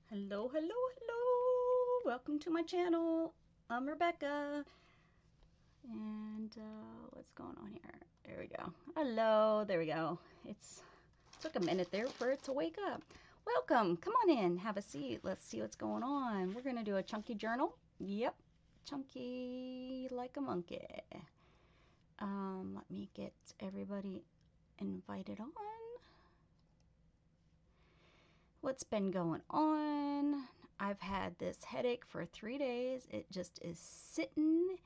Hello, hello, hello. Welcome to my channel. I'm Rebecca. And what's going on here? There we go. Hello, there we go. It's took a minute there for it to wake up. Welcome. Come on in. Have a seat. Let's see what's going on. We're going to do a chunky journal. Yep. Chunky like a monkey. Let me get everybody invited on. What's been going on? I've had this headache for 3 days. It just is sitting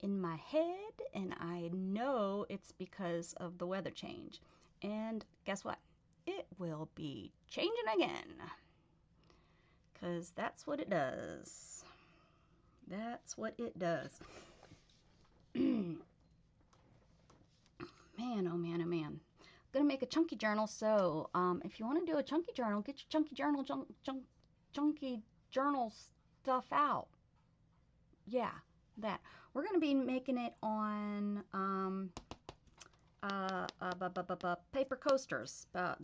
in my head, and I know it's because of the weather change. And guess what? It will be changing again, because that's what it does. That's what it does. Man, oh man, oh man. I'm gonna make a chunky journal, so if you want to do a chunky journal, get your chunky journal stuff out. Yeah, that. We're going to be making it on paper coasters, bar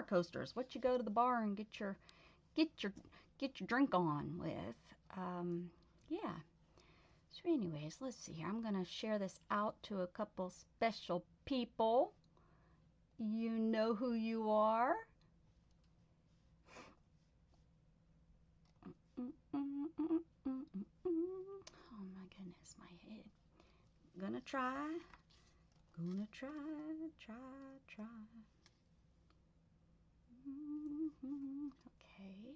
coasters. What you go to the bar and get your drink on with. Yeah. So anyways, let's see here. I'm going to share this out to a couple special people. You know who you are. Oh my goodness, my head. Gonna try. Try. Okay.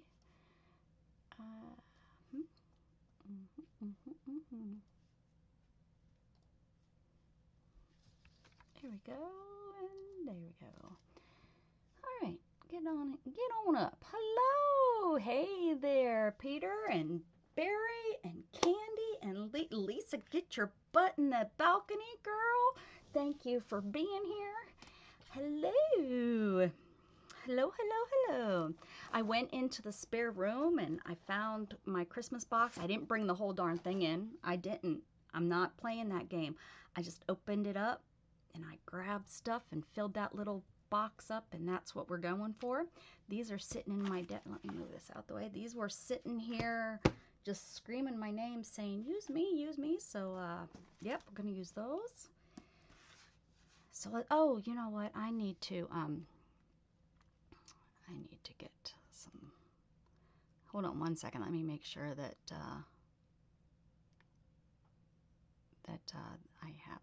There we go, and there we go. All right, get on it. Get on up. Hello. Hey there, Peter and Barry and Candy and Lisa. Get your butt in the balcony, girl. Thank you for being here. Hello. Hello, hello, hello. I went into the spare room and I found my Christmas box. I didn't bring the whole darn thing in. I didn't. I'm not playing that game. I just opened it up and I grabbed stuff and filled that little box up, and that's what we're going for. These are sitting in my desk. Let me move this out the way. These were sitting here just screaming my name saying, use me, use me. So, yep, we're going to use those. So, oh, you know what? I need to get some, hold on one second. Let me make sure that, I have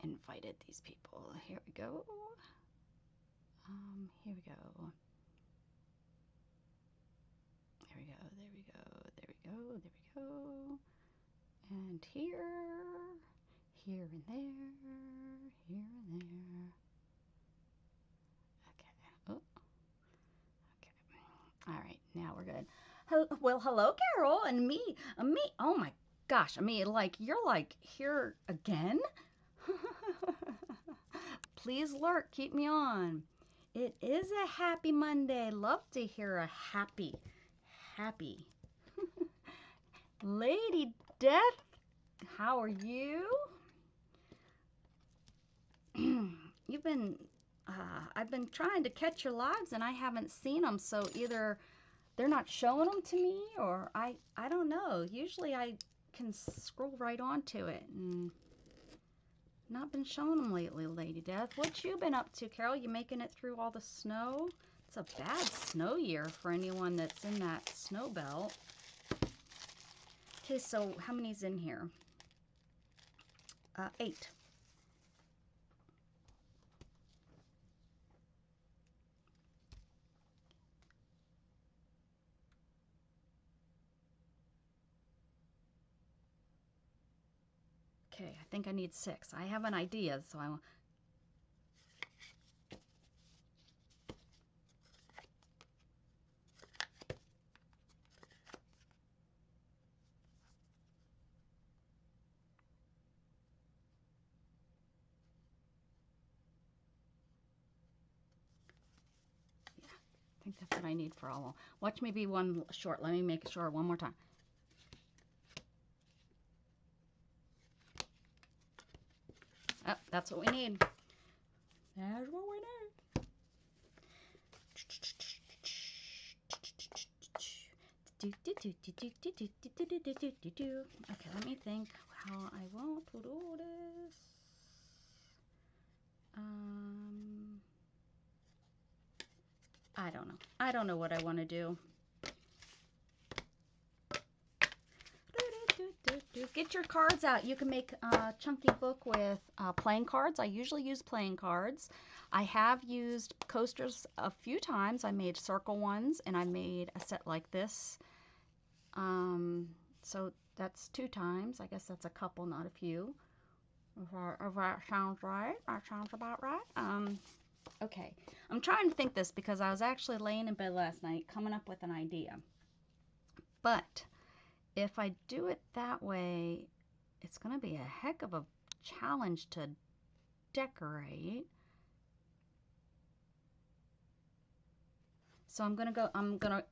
invited these people. Here we go. Here we go. There we go, there we go, there we go, there we go. And here and there, here and there. Okay. Oh, okay. All right, now we're good. Well, hello, Carol, and me. Oh my gosh, like, you're like here again? Please lurk, keep me on. It is a happy Monday. Love to hear a happy. Lady Death, how are you? You've been, I've been trying to catch your lives and I haven't seen them, so either they're not showing them to me or I don't know. Usually I can scroll right onto it and not been showing them lately, Lady Death. What you been up to, Carol? You making it through all the snow? It's a bad snow year for anyone that's in that snow belt. Okay, so how many's in here? 8. Okay, I think I need 6. I have an idea, so I want. I think that's what I need for all of them. Watch me be one short. Let me make sure one more time. Oh, that's what we need. That's what we need. Okay, let me think how I want to do this. I don't know. I don't know what I want to do. Get your cards out. You can make a chunky book with playing cards. I usually use playing cards. I have used coasters a few times. I made circle ones, and I made a set like this. So that's 2 times. I guess that's a couple, not a few. If that sounds right. That sounds about right. Okay. I'm trying to think this because I was actually laying in bed last night coming up with an idea. But if I do it that way, it's going to be a heck of a challenge to decorate. So I'm going to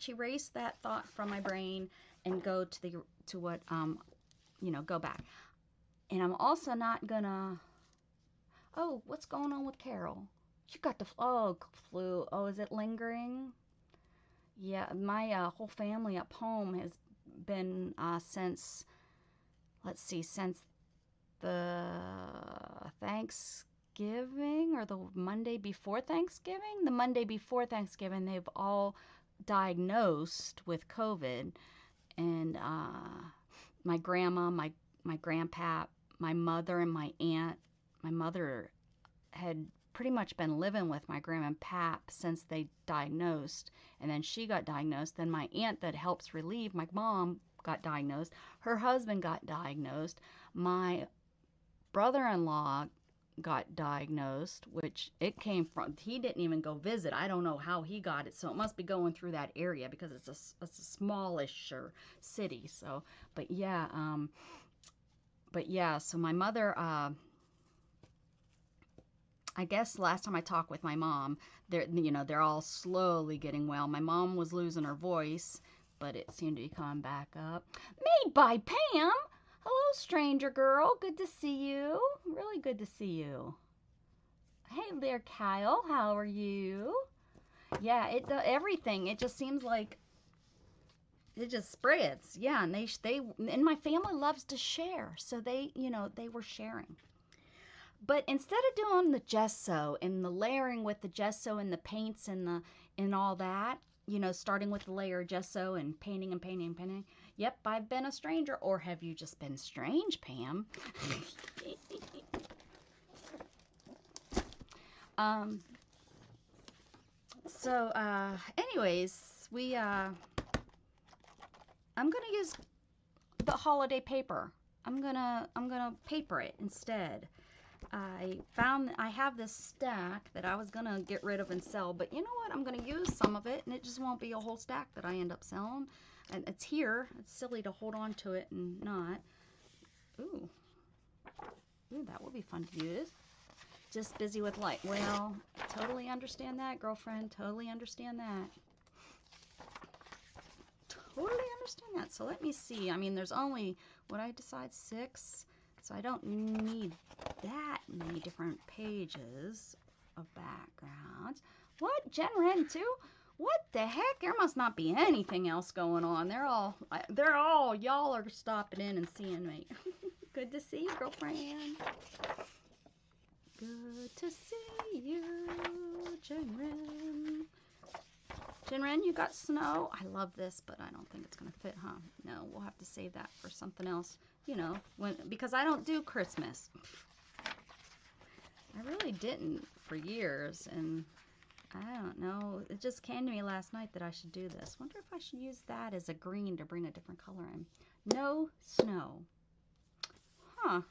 erase that thought from my brain and go to what, go back. And I'm also not going to, oh, what's going on with Carol? You got the, flu. Oh, is it lingering? Yeah, my whole family up home has been since, let's see, since the Thanksgiving or the Monday before Thanksgiving. The Monday before Thanksgiving, they've all diagnosed with COVID. And my grandma, my grandpa, my mother, and my aunt. My mother had pretty much been living with my grandma and pap since they diagnosed, and then she got diagnosed. Then my aunt that helps relieve my mom got diagnosed. Her husband got diagnosed. My brother-in-law got diagnosed, which it came from, he didn't even go visit. I don't know how he got it, so it must be going through that area because it's a smallish city. So but yeah, so my mother, I guess last time I talked with my mom, they're all slowly getting well. My mom was losing her voice, but it seemed to be coming back up. Made by Pam. Hello, stranger girl. Good to see you. Really good to see you. Hey there, Kyle. How are you? Yeah, everything. It just seems like it just spreads. Yeah, and and my family loves to share, so they were sharing. But instead of doing the gesso and the layering with the gesso and the paints and all that, starting with the layer of gesso and painting and painting and painting. Yep, I've been a stranger. Or have you just been strange, Pam? Anyways, I'm gonna use the holiday paper. I'm gonna paper it instead. I have this stack that I was gonna get rid of and sell, but you know what? I'm gonna use some of it, and it just won't be a whole stack that I end up selling. And it's here. It's silly to hold on to it and not. Ooh, that would be fun to use. Just busy with light. Well, totally understand that, girlfriend. Totally understand that. Totally understand that. So let me see. I mean, there's only, what I decide, 6. So I don't need that many different pages of backgrounds. What? Gen Ren 2? What the heck? There must not be anything else going on. Y'all are stopping in and seeing me. Good to see you, girlfriend. Good to see you, Gen Ren. Gen Ren, you got snow? I love this, but I don't think it's going to fit, huh? No, we'll have to save that for something else. Because I don't do Christmas. I really didn't for years, and I don't know. It just came to me last night that I should do this. Wonder if I should use that as a green to bring a different color in. No snow. Huh.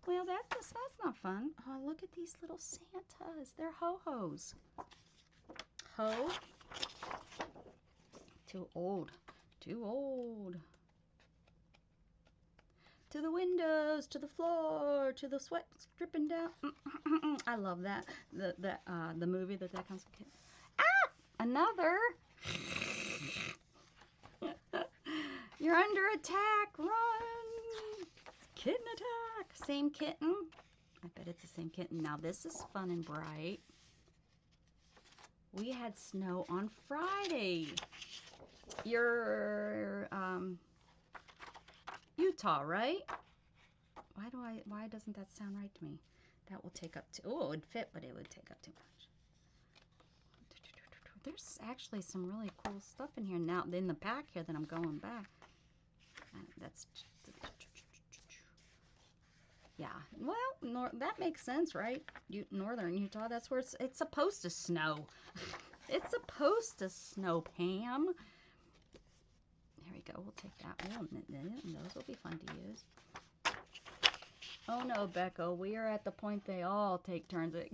Well, that's not fun. Oh, look at these little Santas. They're ho-hos. Ho? Too old. Too old. To the windows, to the floor, to the sweat dripping down. I love that. The movie that comes with kids. Ah! Another. You're under attack. Run. Kitten attack. Same kitten. I bet it's the same kitten. Now this is fun and bright. We had snow on Friday. You're Utah, right? Why doesn't that sound right to me? That will take up to, oh, it would fit, but it would take up too much. There's actually some really cool stuff in here now, in the pack here that I'm going back. That's, yeah, well, that makes sense, right? Northern Utah, that's where it's supposed to snow. It's supposed to snow, Pam. There we go, we'll take that one. Those will be fun to use. Oh no, Becco, we are at the point they all take turns at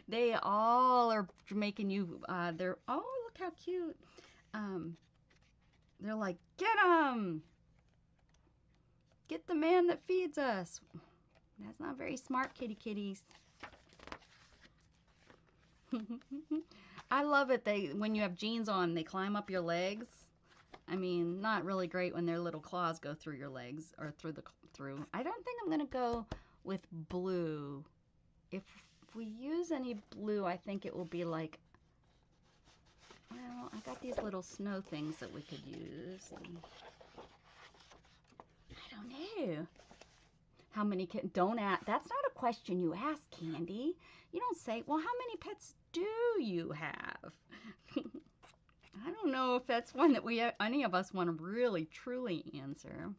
they all are making you, they're, oh, look how cute. They're like, get him! Get the man that feeds us. That's not very smart, kitty kitties. I love it. When you have jeans on, they climb up your legs. I mean, not really great when their little claws go through your legs or through. I don't think I'm gonna go with blue. If we use any blue, I think it will be like, well, I got these little snow things that we could use. I don't know. How many don't ask. That's not a question you ask, Candy. You don't say, well, how many pets do you have? I don't know if that's one that any of us want to really, truly answer.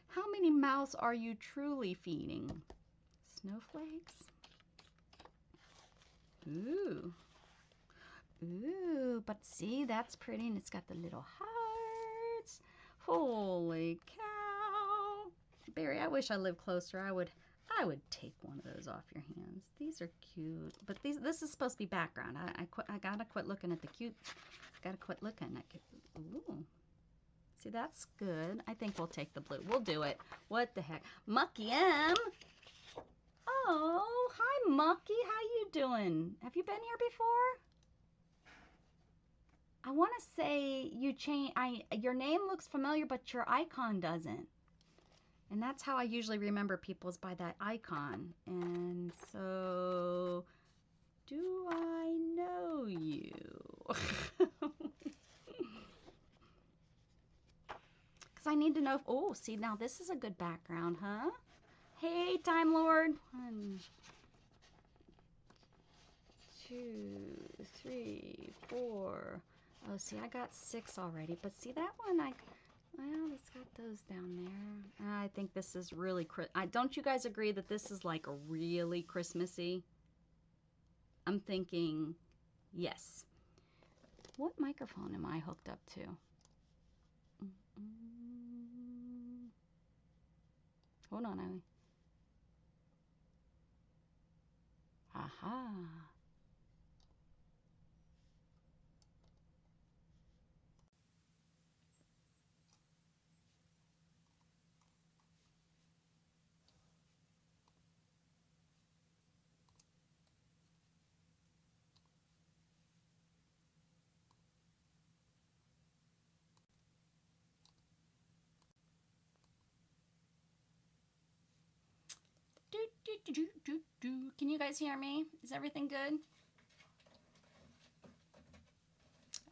How many mouse are you truly feeding? Snowflakes? Ooh. Ooh, but see, that's pretty, and it's got the little hearts. Holy cow. Barry, I wish I lived closer. I would take one of those off your hands. These are cute, but this is supposed to be background. I gotta quit looking at the cute. Gotta quit looking at cute. Ooh. See, that's good. I think we'll take the blue. We'll do it. What the heck? Mucky M. Oh, hi Mucky. How you doing? Have you been here before? I want to say you your name looks familiar, but your icon doesn't. And that's how I usually remember people, is by that icon. And so, do I know you? Because I need to know if, oh, see, now this is a good background, huh? Hey, Time Lord. 1, 2, 3, 4. Oh, see, I got 6 already. But see, that one, well, it's got those down there. I think this is really, don't you guys agree that this is like a really Christmassy? I'm thinking, yes. What microphone am I hooked up to? Hold on, Eileen. Aha. Can you guys hear me? Is everything good?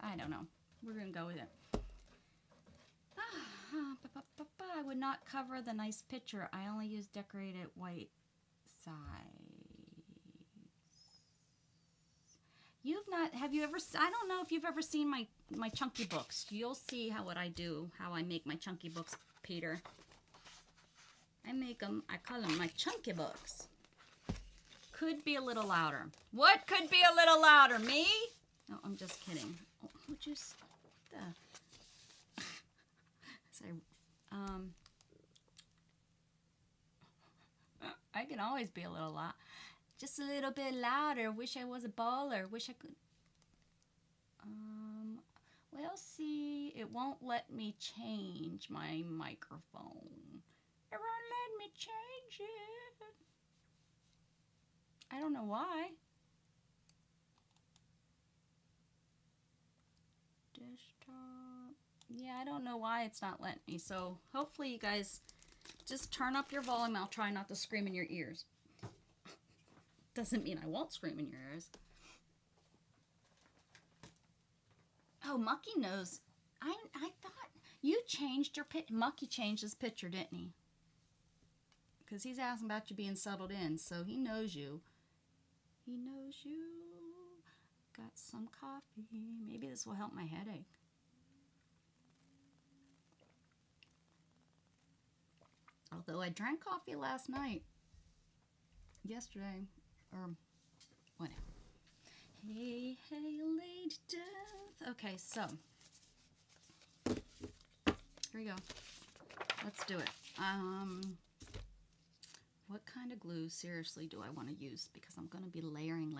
I don't know. We're going to go with it. I would not cover the nice picture. I only use decorated white sides. Have you ever, I don't know if you've ever seen my chunky books. You'll see what I do, how I make my chunky books, Peter. I make them, I call them my chunky books. Could be a little louder. What could be a little louder? Me? No, I'm just kidding. Oh, would you, sorry. I can always be a little loud. Just a little bit louder. Wish I was a baller. Wish I could. Well, see, it won't let me change my microphone. It won't let me change it. I don't know why. Desktop. Yeah, I don't know why it's not letting me. So hopefully you guys just turn up your volume. I'll try not to scream in your ears. Doesn't mean I won't scream in your ears. Oh, Mucky knows. I thought you changed your picture. Mucky changed his picture, didn't he? Because he's asking about you being settled in, so he knows you. He knows you. Got some coffee. Maybe this will help my headache. Although I drank coffee last night. Yesterday. Or whatever. Hey, hey, Lady Death. Okay, so. Here we go. Let's do it. What kind of glue, seriously, do I want to use? Because I'm going to be layering.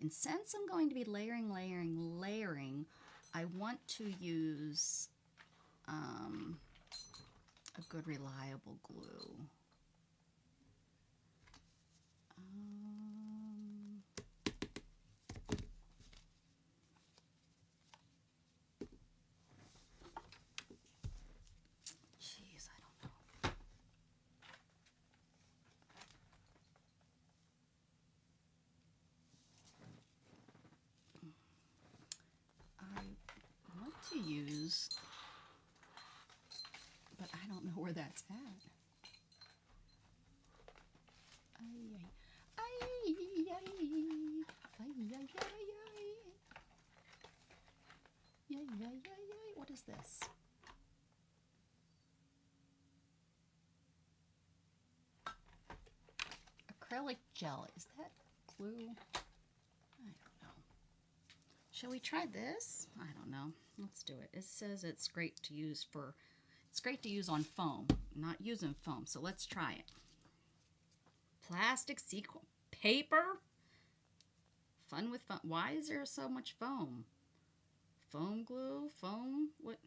And since I'm going to be layering, I want to use a good, reliable glue. Jeez, I don't know. I want to use, but I don't know where that's at. What is this? Acrylic gel. Is that glue? I don't know. Shall we try this? I don't know. Let's do it. It says it's great to use on foam. I'm not using foam, so let's try it. Plastic sequin paper. Fun with fun. Why is there so much foam? Foam glue? Foam? What?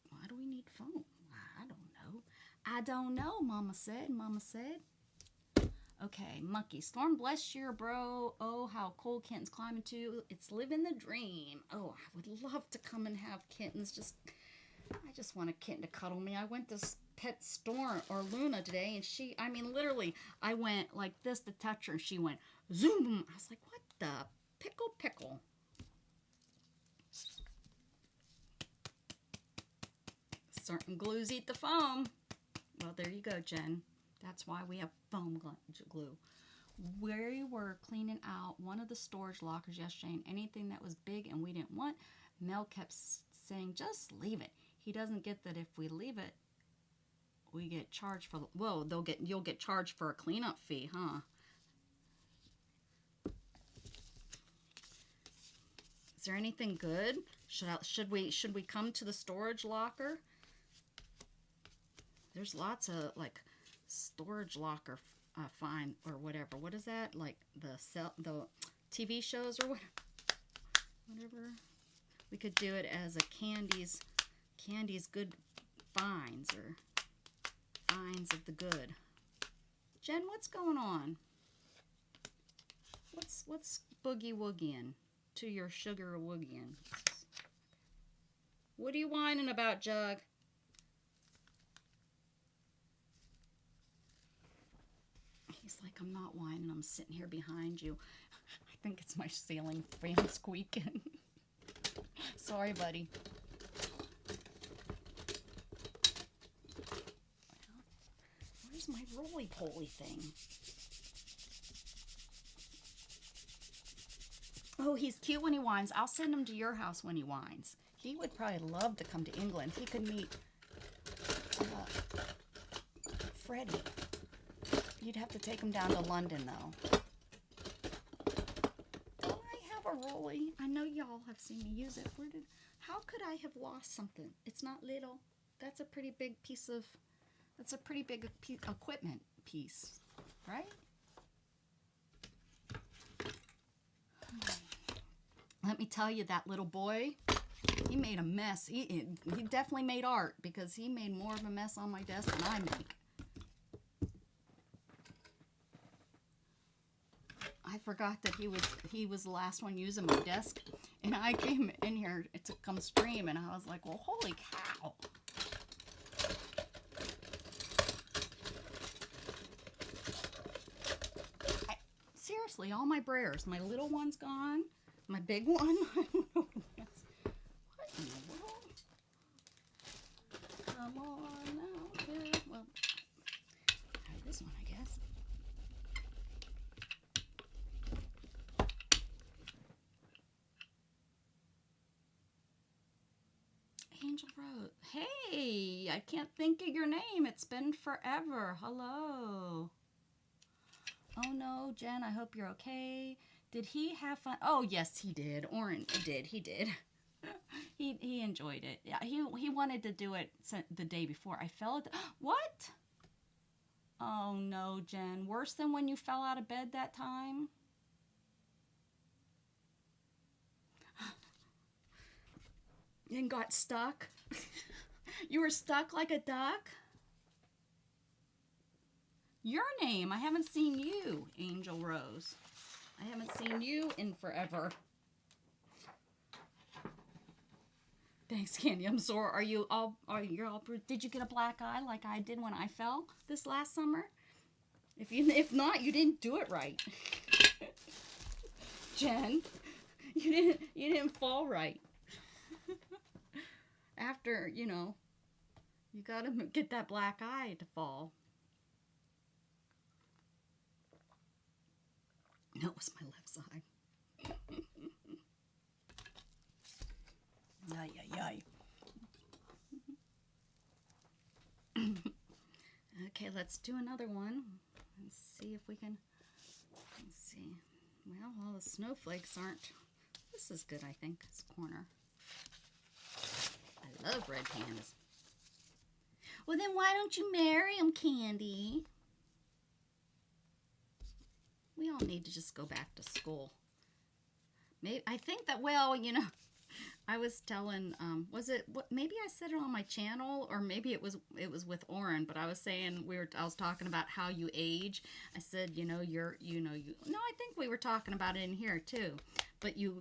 Why do we need foam? I don't know, Mama said. Okay, Mucky. Storm bless you, bro. Oh, how cold Kenton's climbing to. It's living the dream. Oh, I would love to come and have kittens. I just want a kitten to cuddle me. I went to Pet Storm or Luna today, and literally, I went like this to touch her, and she went zoom. I was like, what the pickle? Certain glues eat the foam. Well, there you go, Jen. That's why we have foam glue. We were cleaning out one of the storage lockers yesterday, and anything that was big and we didn't want, Mel kept saying, just leave it. He doesn't get that if we leave it, we get charged for, you'll get charged for a cleanup fee, huh? Is there anything good? Should we come to the storage locker? There's lots of like storage locker fine or whatever. What is that? Like the TV shows or whatever. We could do it as a Candy's good finds or finds of the good. Jen, what's going on? What's boogie woogieing to your sugar woogieing? What are you whining about, Jug? He's like, I'm not whining. I'm sitting here behind you. I think it's my ceiling fan squeaking. Sorry, buddy. Where's my roly-poly thing? Oh, he's cute when he whines. I'll send him to your house when he whines. He would probably love to come to England. He could meet Freddie. You'd have to take him down to London, though. Don't I have a rolly? I know y'all have seen me use it. How could I have lost something? It's not little. That's a pretty big equipment piece, right? Let me tell you, that little boy, he made a mess. He definitely made art, because he made more of a mess on my desk than I make. I forgot that he was the last one using my desk, and I came in here to come stream, and I was like, well, holy cow. seriously, all my brayers. My little one's gone. My big one. I don't know what that's. What in the world? Come on now. Yeah, well, try this one, I guess. Angel Rose. Hey, I can't think of your name. It's been forever. Hello. Oh no, Jen, I hope you're okay. Did he have fun? Oh yes, he did. Oren did. He did. he enjoyed it. Yeah, he wanted to do it the day before. I fell at what? Oh no, Jen. Worse than when you fell out of bed that time? And got stuck? You were stuck like a duck? Your name. I haven't seen you, Angel Rose. I haven't seen you in forever. Thanks, Candy. I'm sore. Are you all did you get a black eye like I did when I fell this last summer? If not, you didn't do it right. Jen, you didn't fall right. After, you got to get that black eye to fall. No, it was my left side. Yay, yay, yay. Okay, let's do another one. Let's see if we can. Let's see. Well, all the snowflakes aren't. This is good, I think. This corner. I love red pandas. Well, then why don't you marry him, Candy? We all need to just go back to school. Maybe I think that, well, I was telling, maybe I said it on my channel, or maybe it was with Oren, but I was saying, I was talking about how you age. I said, no, I think we were talking about it in here too. But you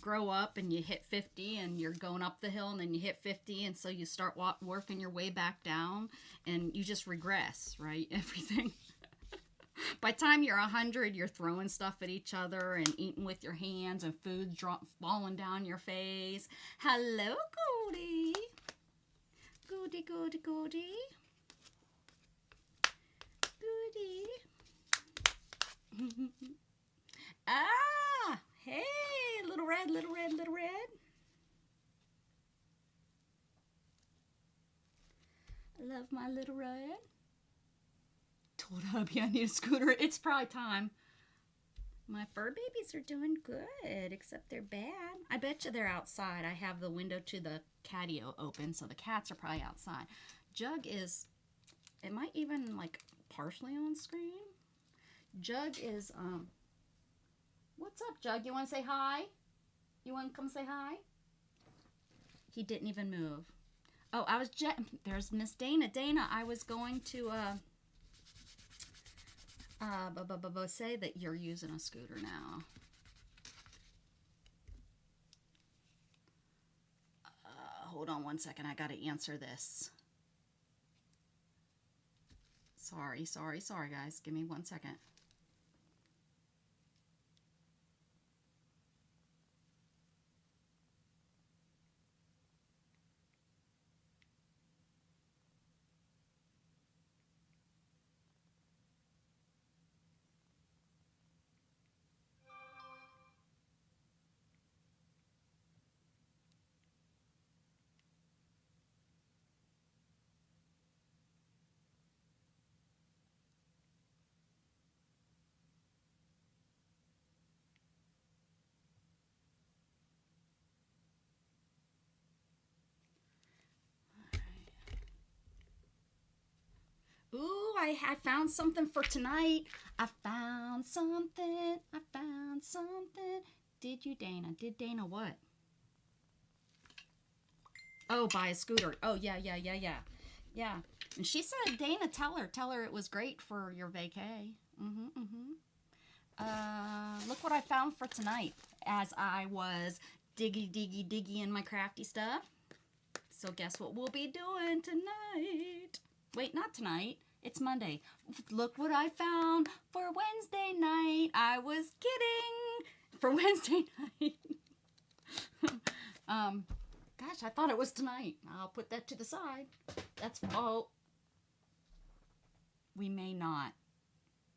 grow up and you hit 50 and you're going up the hill, and then you hit 50, and so you start working your way back down, and you just regress, right? Everything. By the time you're 100, you're throwing stuff at each other and eating with your hands, and food falling down your face. Hello, Goldie. Goldie, Goldie, Goldie. Goldie. Ah, hey, little red, little red, little red. I love my little red. Told hubby I need a scooter. It's probably time. My fur babies are doing good, except they're bad. I bet you they're outside. I have the window to the catio open, so the cats are probably outside. Jug is, it might even like partially on screen. Jug is, what's up, Jug? You want to say hi? You want to come say hi? He didn't even move. Oh, there's Miss Dana. Dana, I was going to, say that you're using a scooter now. Hold on one second. I got to answer this. Sorry, guys. Give me 1 second. Ooh, I found something for tonight. I found something. Did you, Dana? Did Dana what? Oh, buy a scooter. Oh, yeah. Yeah. And she said, Dana, tell her it was great for your vacay. Look what I found for tonight as I was diggy in my crafty stuff. So guess what we'll be doing tonight? Wait, not tonight. It's Monday. Look what I found for Wednesday night. I was kidding. For Wednesday night. Gosh, I thought it was tonight. I'll put that to the side. That's, oh. We may not.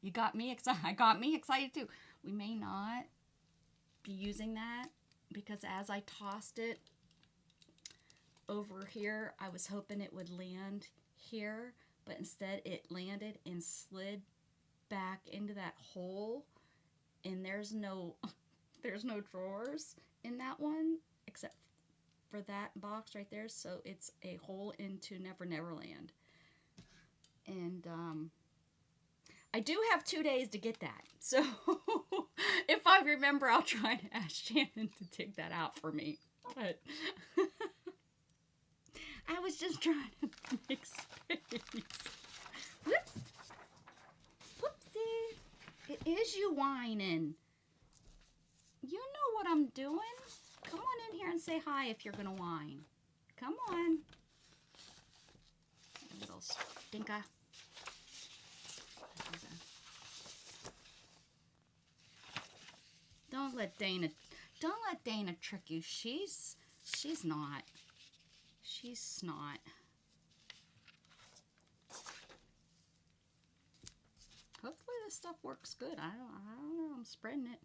You got me excited. I got me excited too. We may not be using that because as I tossed it over here, I was hoping it would land here, but instead it landed and slid back into that hole, and there's no drawers in that one except for that box right there, so it's a hole into Never Never Land. And I do have 2 days to get that, so if I remember, I'll try to ask Shannon to dig that out for me. But I was just trying to make space. Whoops. Whoopsie. It is you whining. You know what I'm doing. Come on in here and say hi if you're going to whine. Come on. Little stinker. Don't let Dana trick you. She's not. She's snot. Hopefully this stuff works good. I don't know. I'm spreading it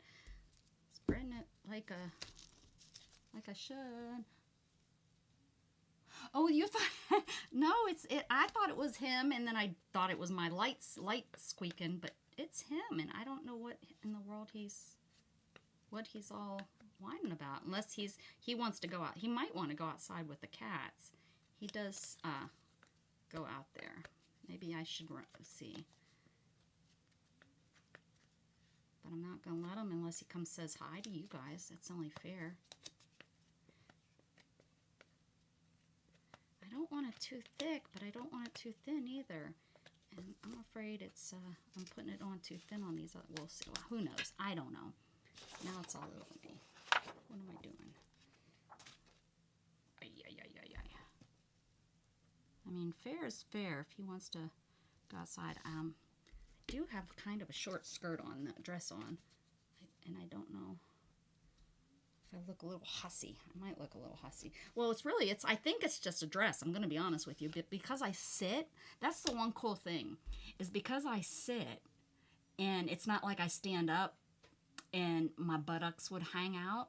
like I should. Oh, you thought no? I thought it was him, and then I thought it was my light squeaking, but it's him, and I don't know what in the world he's all whining about. Unless he wants to go out. He might want to go outside with the cats. He does go out there. Maybe I should see. But I'm not going to let him unless he comes says hi to you guys. That's only fair. I don't want it too thick, but I don't want it too thin either. And I'm afraid it's, I'm putting it on too thin on these. We'll see. Well, who knows? I don't know. Now it's all over me. What am I doing? Ay, ay, ay, ay, ay. I mean, fair is fair if he wants to go outside. I do have kind of a short skirt on, that dress on, and I don't know if I look a little hussy. I might look a little hussy. Well, I think it's just a dress. I'm going to be honest with you, but because I sit, that's the one cool thing, is because I sit, and it's not like I stand up and my buttocks would hang out.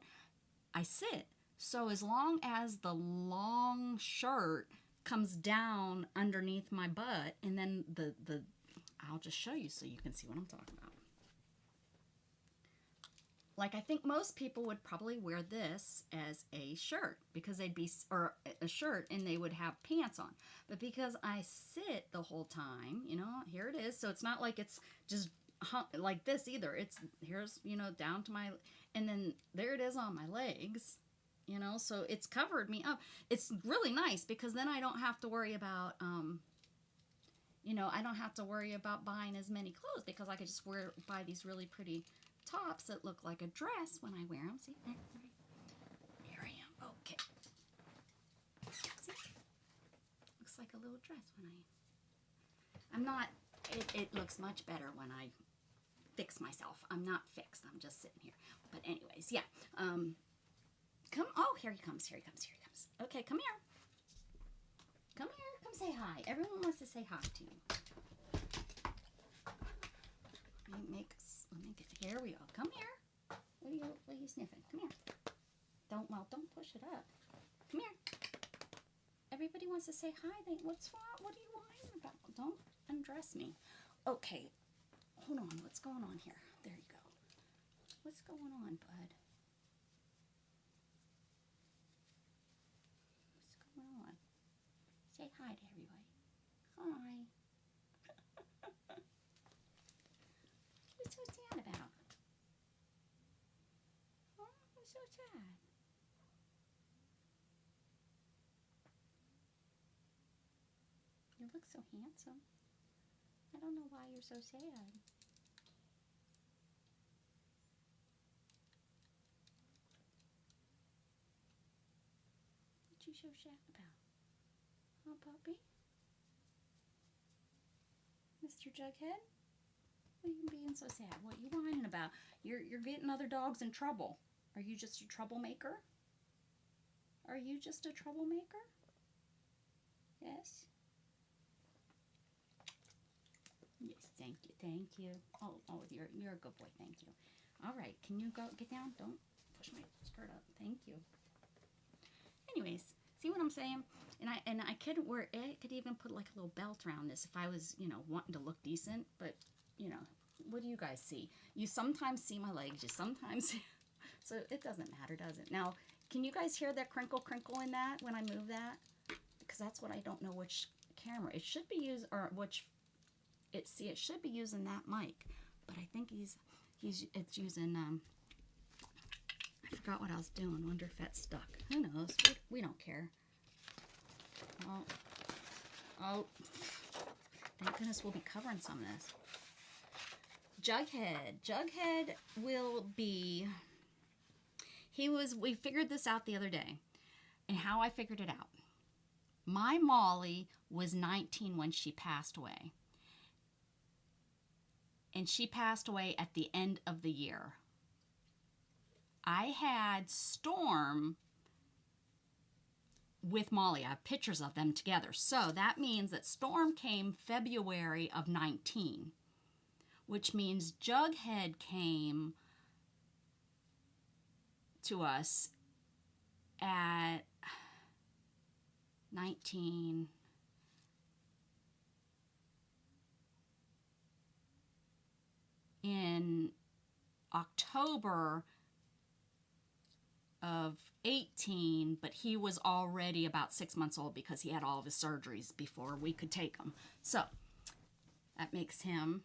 I sit. So as long as the long shirt comes down underneath my butt, and then I'll just show you so you can see what I'm talking about. Like, I think most people would probably wear this as a shirt because or a shirt, and they would have pants on. But because I sit the whole time, you know, here it is. So it's not like it's just like this either. Here's, you know, down to my, and then there it is on my legs, you know, so it's covered me up. It's really nice because then I don't have to worry about, you know, I don't have to worry about buying as many clothes because I could just buy these really pretty tops that look like a dress when I wear them. See, here I am. Okay. See? Looks like a little dress when I'm not, it looks much better when I fix myself. I'm not fixed. I'm just sitting here. But anyways, yeah. Oh, here he comes. Okay, come here. Come here. Come say hi. Everyone wants to say hi to you. Here we go. Come here. What are you sniffing? Come here. Don't push it up. Come here. Everybody wants to say hi. What's wrong? What are you whining about? Don't undress me. Okay. Hold on. What's going on here? There you go. What's going on, bud? What's going on? Say hi to everybody. Hi. What's so sad about? Huh? What's so sad? You look so handsome. I don't know why you're so sad. What you so sad about? Huh, puppy? Mr. Jughead? What are you being so sad? What are you whining about? You're getting other dogs in trouble. Are you just a troublemaker? Are you just a troublemaker? Yes? Yes, thank you, thank you. Oh, you're a good boy, thank you. All right, can you go get down? Don't push my skirt up. Thank you. Anyways, see what I'm saying? And I could wear it. I could even put like a little belt around this if I was, you know, wanting to look decent. But you know, what do you guys see? You sometimes see my legs. You sometimes see, so it doesn't matter, does it? Now, can you guys hear that crinkle crinkle in that when I move that? Because that's what I don't know which camera it should be used or which. It should be using that mic, but I think it's using I forgot what I was doing. Wonder if that's stuck. Who knows? We don't care. Oh, thank goodness we'll be covering some of this. Jughead will be, we figured this out the other day, and how I figured it out. My Molly was 19 when she passed away. And she passed away at the end of the year. I had Storm with Molly. I have pictures of them together. So that means that Storm came February of 19, which means Jughead came to us at 19. In October of 18, but he was already about 6 months old because he had all of his surgeries before we could take him. So that makes him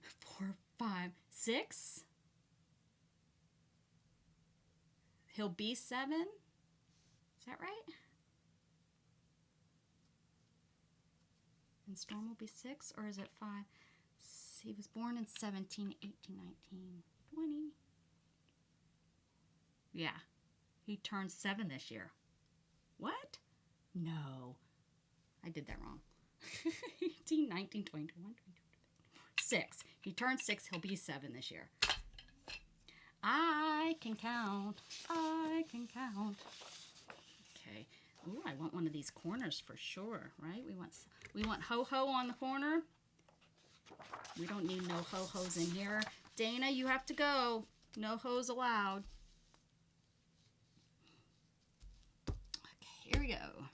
4, 5, 6. He'll be 7. Is that right? And Storm will be 6, or is it 5? He was born in 17, 18, 19, 20. Yeah, he turned 7 this year. What? No, I did that wrong. 18, 19, 20, 21, 22, 6. He turned 6, he'll be 7 this year. I can count. I can count. Okay. Ooh, I want one of these corners for sure, right? We want ho-ho on the corner. We don't need no ho-hos in here. Dana, you have to go. No hos allowed. Okay, here we go.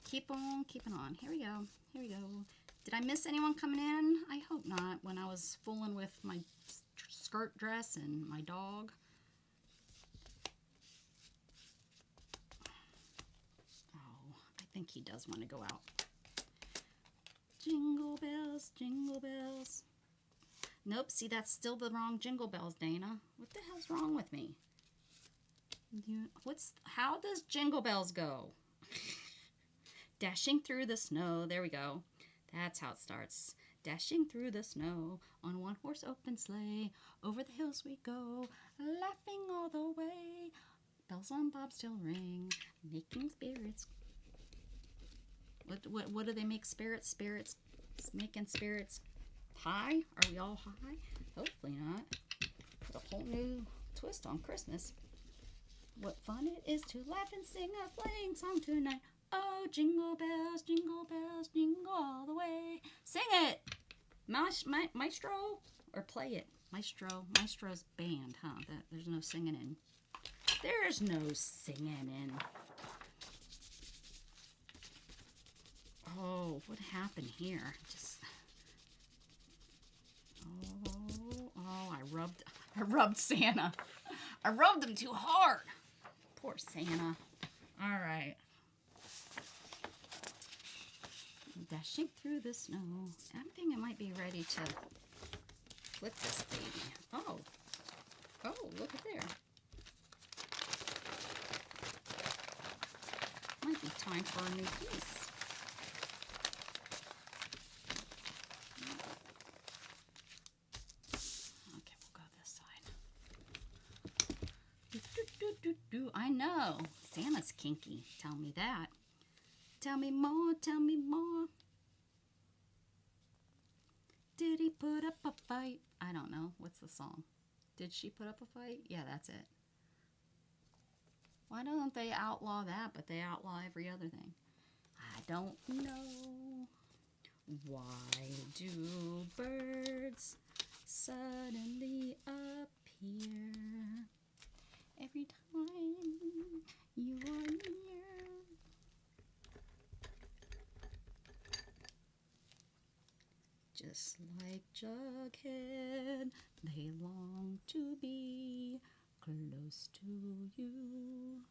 Keep on keeping on. Here we go. Here we go. Did I miss anyone coming in? I hope not when I was fooling with my skirt dress and my dog. Oh, I think he does want to go out. Jingle bells, jingle bells. Nope, see, that's still the wrong jingle bells, Dana. What the hell's wrong with me? How does jingle bells go? Dashing through the snow. There we go. That's how it starts. Dashing through the snow on one horse open sleigh. Over the hills we go, laughing all the way. Bells on bobtail ring, making spirits. What do they make spirits? Spirits, making spirits high? Are we all high? Hopefully not. Put a whole new twist on Christmas. What fun it is to laugh and sing a sleighing song tonight. Oh, jingle bells, jingle all the way. Sing it! Maestro? Or play it. Maestro's band, huh? There's no singing in. There's no singing in. Oh, what happened here? I rubbed Santa. I rubbed him too hard. Poor Santa. All right. Dashing through the snow. I think it might be ready to flip this baby. Oh, look at there. Might be time for a new piece. Okay, we'll go this side. I know. Santa's kinky. Tell me that. Tell me more, tell me more. Did he put up a fight? I don't know. What's the song? Did she put up a fight? Yeah, that's it. Why don't they outlaw that, but they outlaw every other thing? I don't know. Why do birds suddenly appear every time you are near? Just like Jughead, they long to be close to you.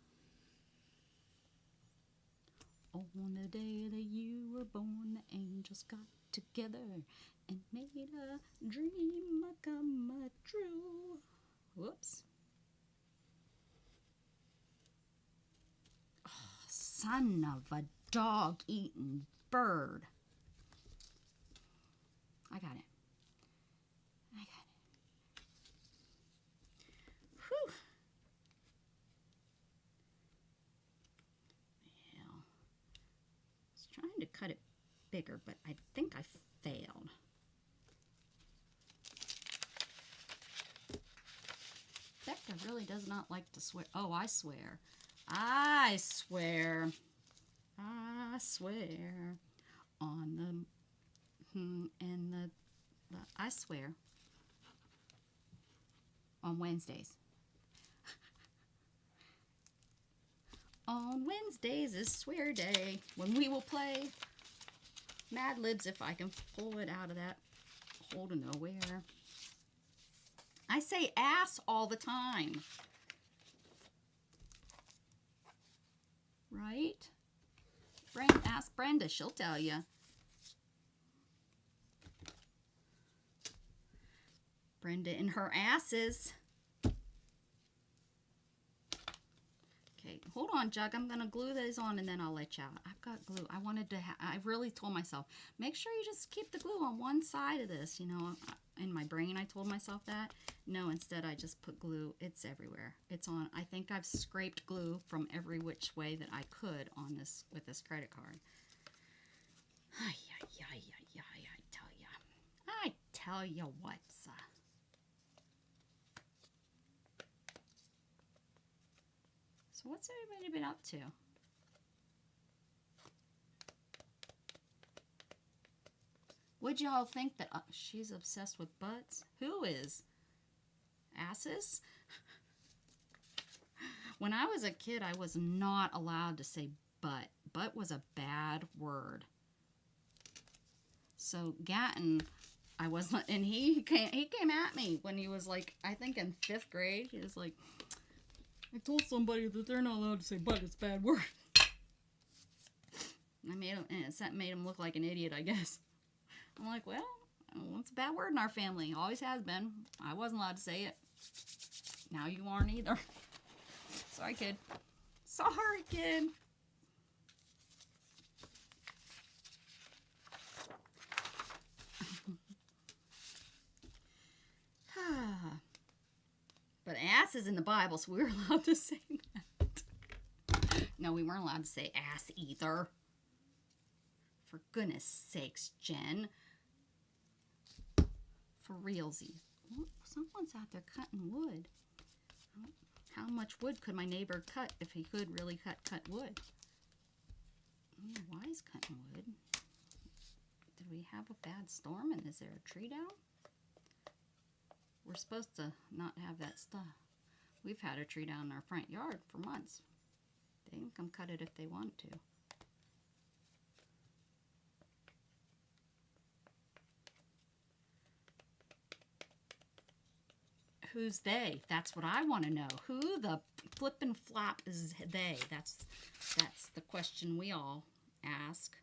On the day that you were born, the angels got together and made a dream come true. Whoops. Oh, son of a dog-eating bird. I got it. Whew. Well, I was trying to cut it bigger, but I think I failed. Becca really does not like to swear. Oh, I swear. I swear. I swear on the and the I swear on Wednesdays. On Wednesdays is swear day when we will play Mad Libs if I can pull it out of that hole to nowhere. I say ass all the time. Right? Ask Brenda, she'll tell you. Brenda and her asses. Okay, hold on, Jug. I'm going to glue these on and then I'll let you out. I've got glue. I really told myself, make sure you just keep the glue on one side of this. You know, in my brain I told myself that. No, instead I just put glue. It's everywhere. It's on. I think I've scraped glue from every which way that I could on this with this credit card. I tell ya. I tell you what. So what's everybody been up to? Would y'all think that she's obsessed with butts? Who is? Asses? When I was a kid, I was not allowed to say butt. Butt was a bad word. So Gatton, I wasn't, and he came at me when he was like, I think in 5th grade. He was like, I told somebody that they're not allowed to say butt. It's a bad word. I made him, and it made him look like an idiot, I guess. I'm like, well, it's a bad word in our family. Always has been. I wasn't allowed to say it. Now you aren't either. Sorry, kid. Sorry, kid. But ass is in the Bible, so we were allowed to say that. No, we weren't allowed to say ass either. For goodness sakes, Jen. For realsies. Oh, someone's out there cutting wood. How much wood could my neighbor cut if he could really cut wood? Why is cutting wood? Did we have a bad storm and is there a tree down? We're supposed to not have that stuff. We've had a tree down in our front yard for months. They can come cut it if they want to. Who's they? That's what I want to know. Who the flippin' flop is they? That's the question we all ask.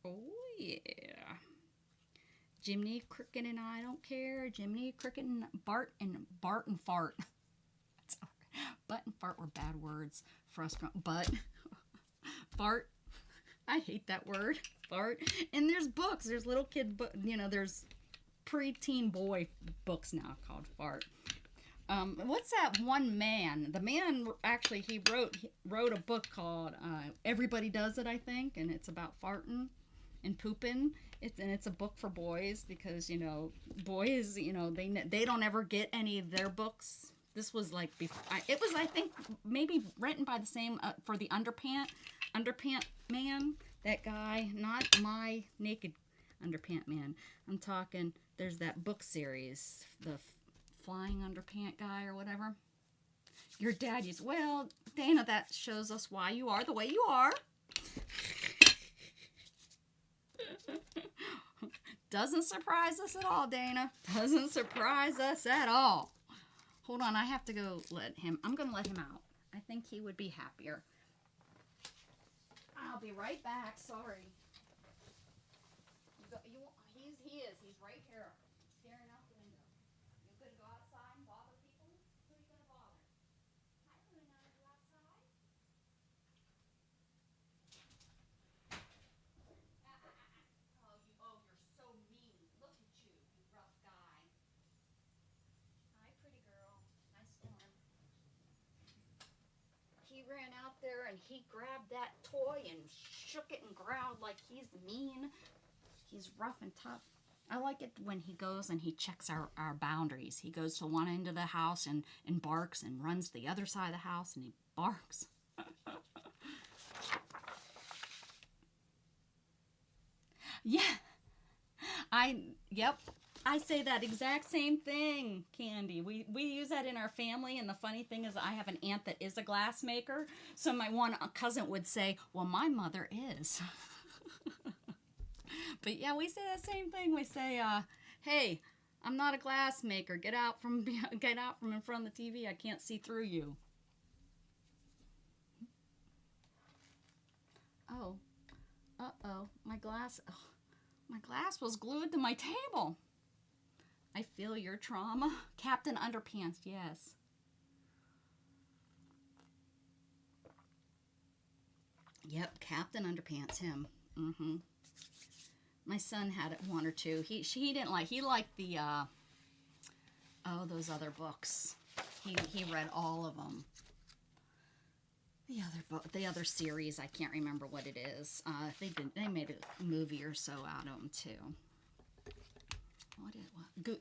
Oh yeah. Jiminy Cricket and I don't care. Jiminy Cricket and Bart and Fart. Butt and fart were bad words for us. Butt, fart. I hate that word. Fart. And there's books. There's little kid book. You know, there's preteen boy books now called Fart. What's that one man? The man actually he wrote a book called Everybody Does It, I think, and it's about farting. and pooping. It's a book for boys because boys they don't ever get any of their books. This was like it was, I think, maybe written by the same for the underpant man. That guy, not my naked underpant man. I'm talking. There's that book series, the flying underpant guy or whatever. Your dad used, well, Dana, that shows us why you are the way you are. Doesn't surprise us at all, Dana. Doesn't surprise us at all. Hold on, I have to go I'm going to let him out. I think he would be happier. I'll be right back. Sorry. He's right here, staring out the window. You gonna go outside and bother people? Who are you gonna bother? I don't really know to go outside. You're so mean. Look at you, you rough guy. Hi, pretty girl. Hi, Storm. He ran out there and he grabbed that toy and shook it and growled like he's mean. He's rough and tough. I like it when he goes and he checks our boundaries. He goes to one end of the house and barks, and runs to the other side of the house and he barks. Yeah. Yep. I say that exact same thing, Candy. We use that in our family, and the funny thing is I have an aunt that is a glass maker, so my one cousin would say, well, my mother is. But yeah, we say that same thing. We say, hey, I'm not a glass maker. Get out from in front of the TV. I can't see through you. Oh. Uh-oh. My glass was glued to my table. I feel your trauma. Captain Underpants, yes. Yep, Captain Underpants, him. Mm-hmm. My son had one or two. He liked the those other books. He read all of them. The other series, I can't remember what it is. They made a movie or so out of them too.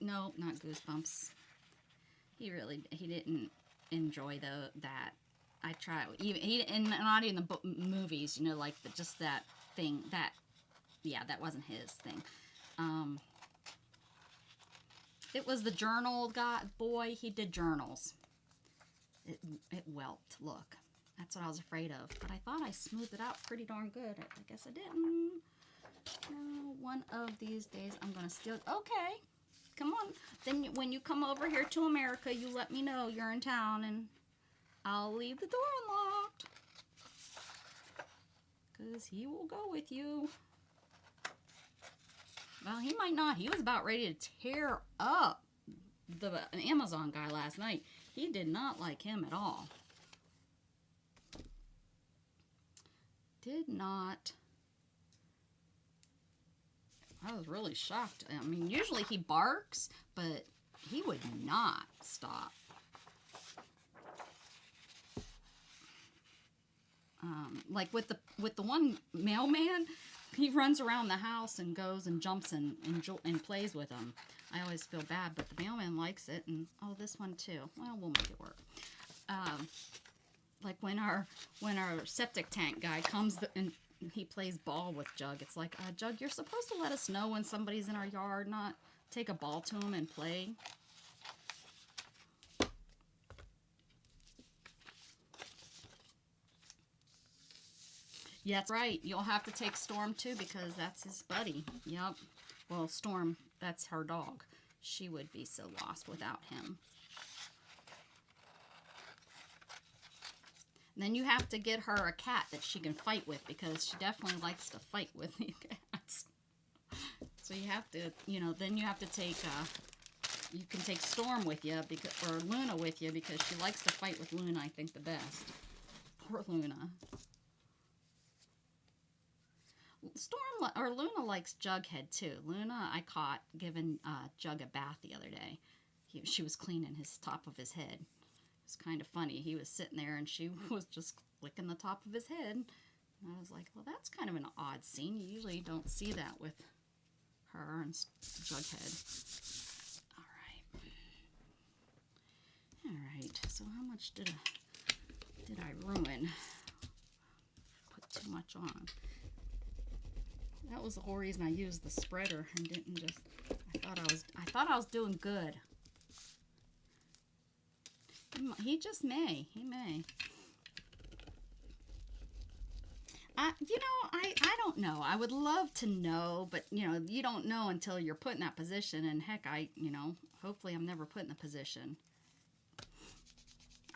No, not Goosebumps. He didn't enjoy that. I tried and not even the movies. Like just that thing that. Yeah, that wasn't his thing. It was the journal boy. He did journals. It whelped. Look, that's what I was afraid of. But I thought I smoothed it out pretty darn good. I guess I didn't. One of these days I'm gonna steal. Okay, come on. Then when you come over here to America, you let me know you're in town, and I'll leave the door unlocked. 'Cause he will go with you. Well, he might not. He was about ready to tear up the Amazon guy last night. He did not like him at all. Did not. I was really shocked. I mean, usually he barks, but he would not stop. Like with the one mailman, he runs around the house and goes and jumps and plays with them. I always feel bad, but the mailman likes it, and this one too. Well, we'll make it work. Like when our septic tank guy comes and he plays ball with Jug. It's like, Jug, you're supposed to let us know when somebody's in our yard, not take a ball to him and play. Yeah, that's right. You'll have to take Storm too because that's his buddy. Yep. Well, Storm, that's her dog. She would be so lost without him. And then you have to get her a cat that she can fight with because she definitely likes to fight with the cats. So you have to, then you have to take, you can take Storm with you or Luna with you because she likes to fight with Luna, I think, the best. Poor Luna. Luna likes Jughead too. Luna, I caught giving Jug a bath the other day. She was cleaning his top of his head. It was kind of funny. He was sitting there and she was just licking the top of his head. And I was like, well, that's kind of an odd scene. You usually don't see that with her and Jughead. All right. All right. So how much did I ruin? Put too much on. That was the whole reason I used the spreader and didn't just. I thought I was doing good. He just may. He may. I don't know. I would love to know, but you don't know until you're put in that position. And heck, hopefully I'm never put in the position.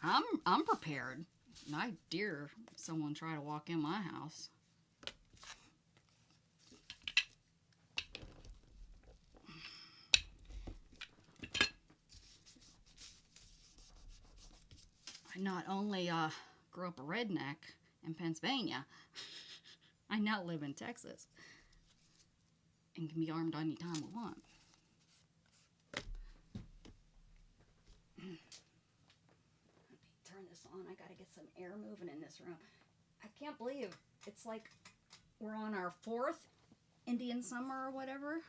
I'm prepared. And I dare someone try to walk in my house. I not only grew up a redneck in Pennsylvania, I now live in Texas and can be armed anytime I want. Let me turn this on. I gotta get some air moving in this room. I can't believe it's like we're on our 4th Indian summer or whatever.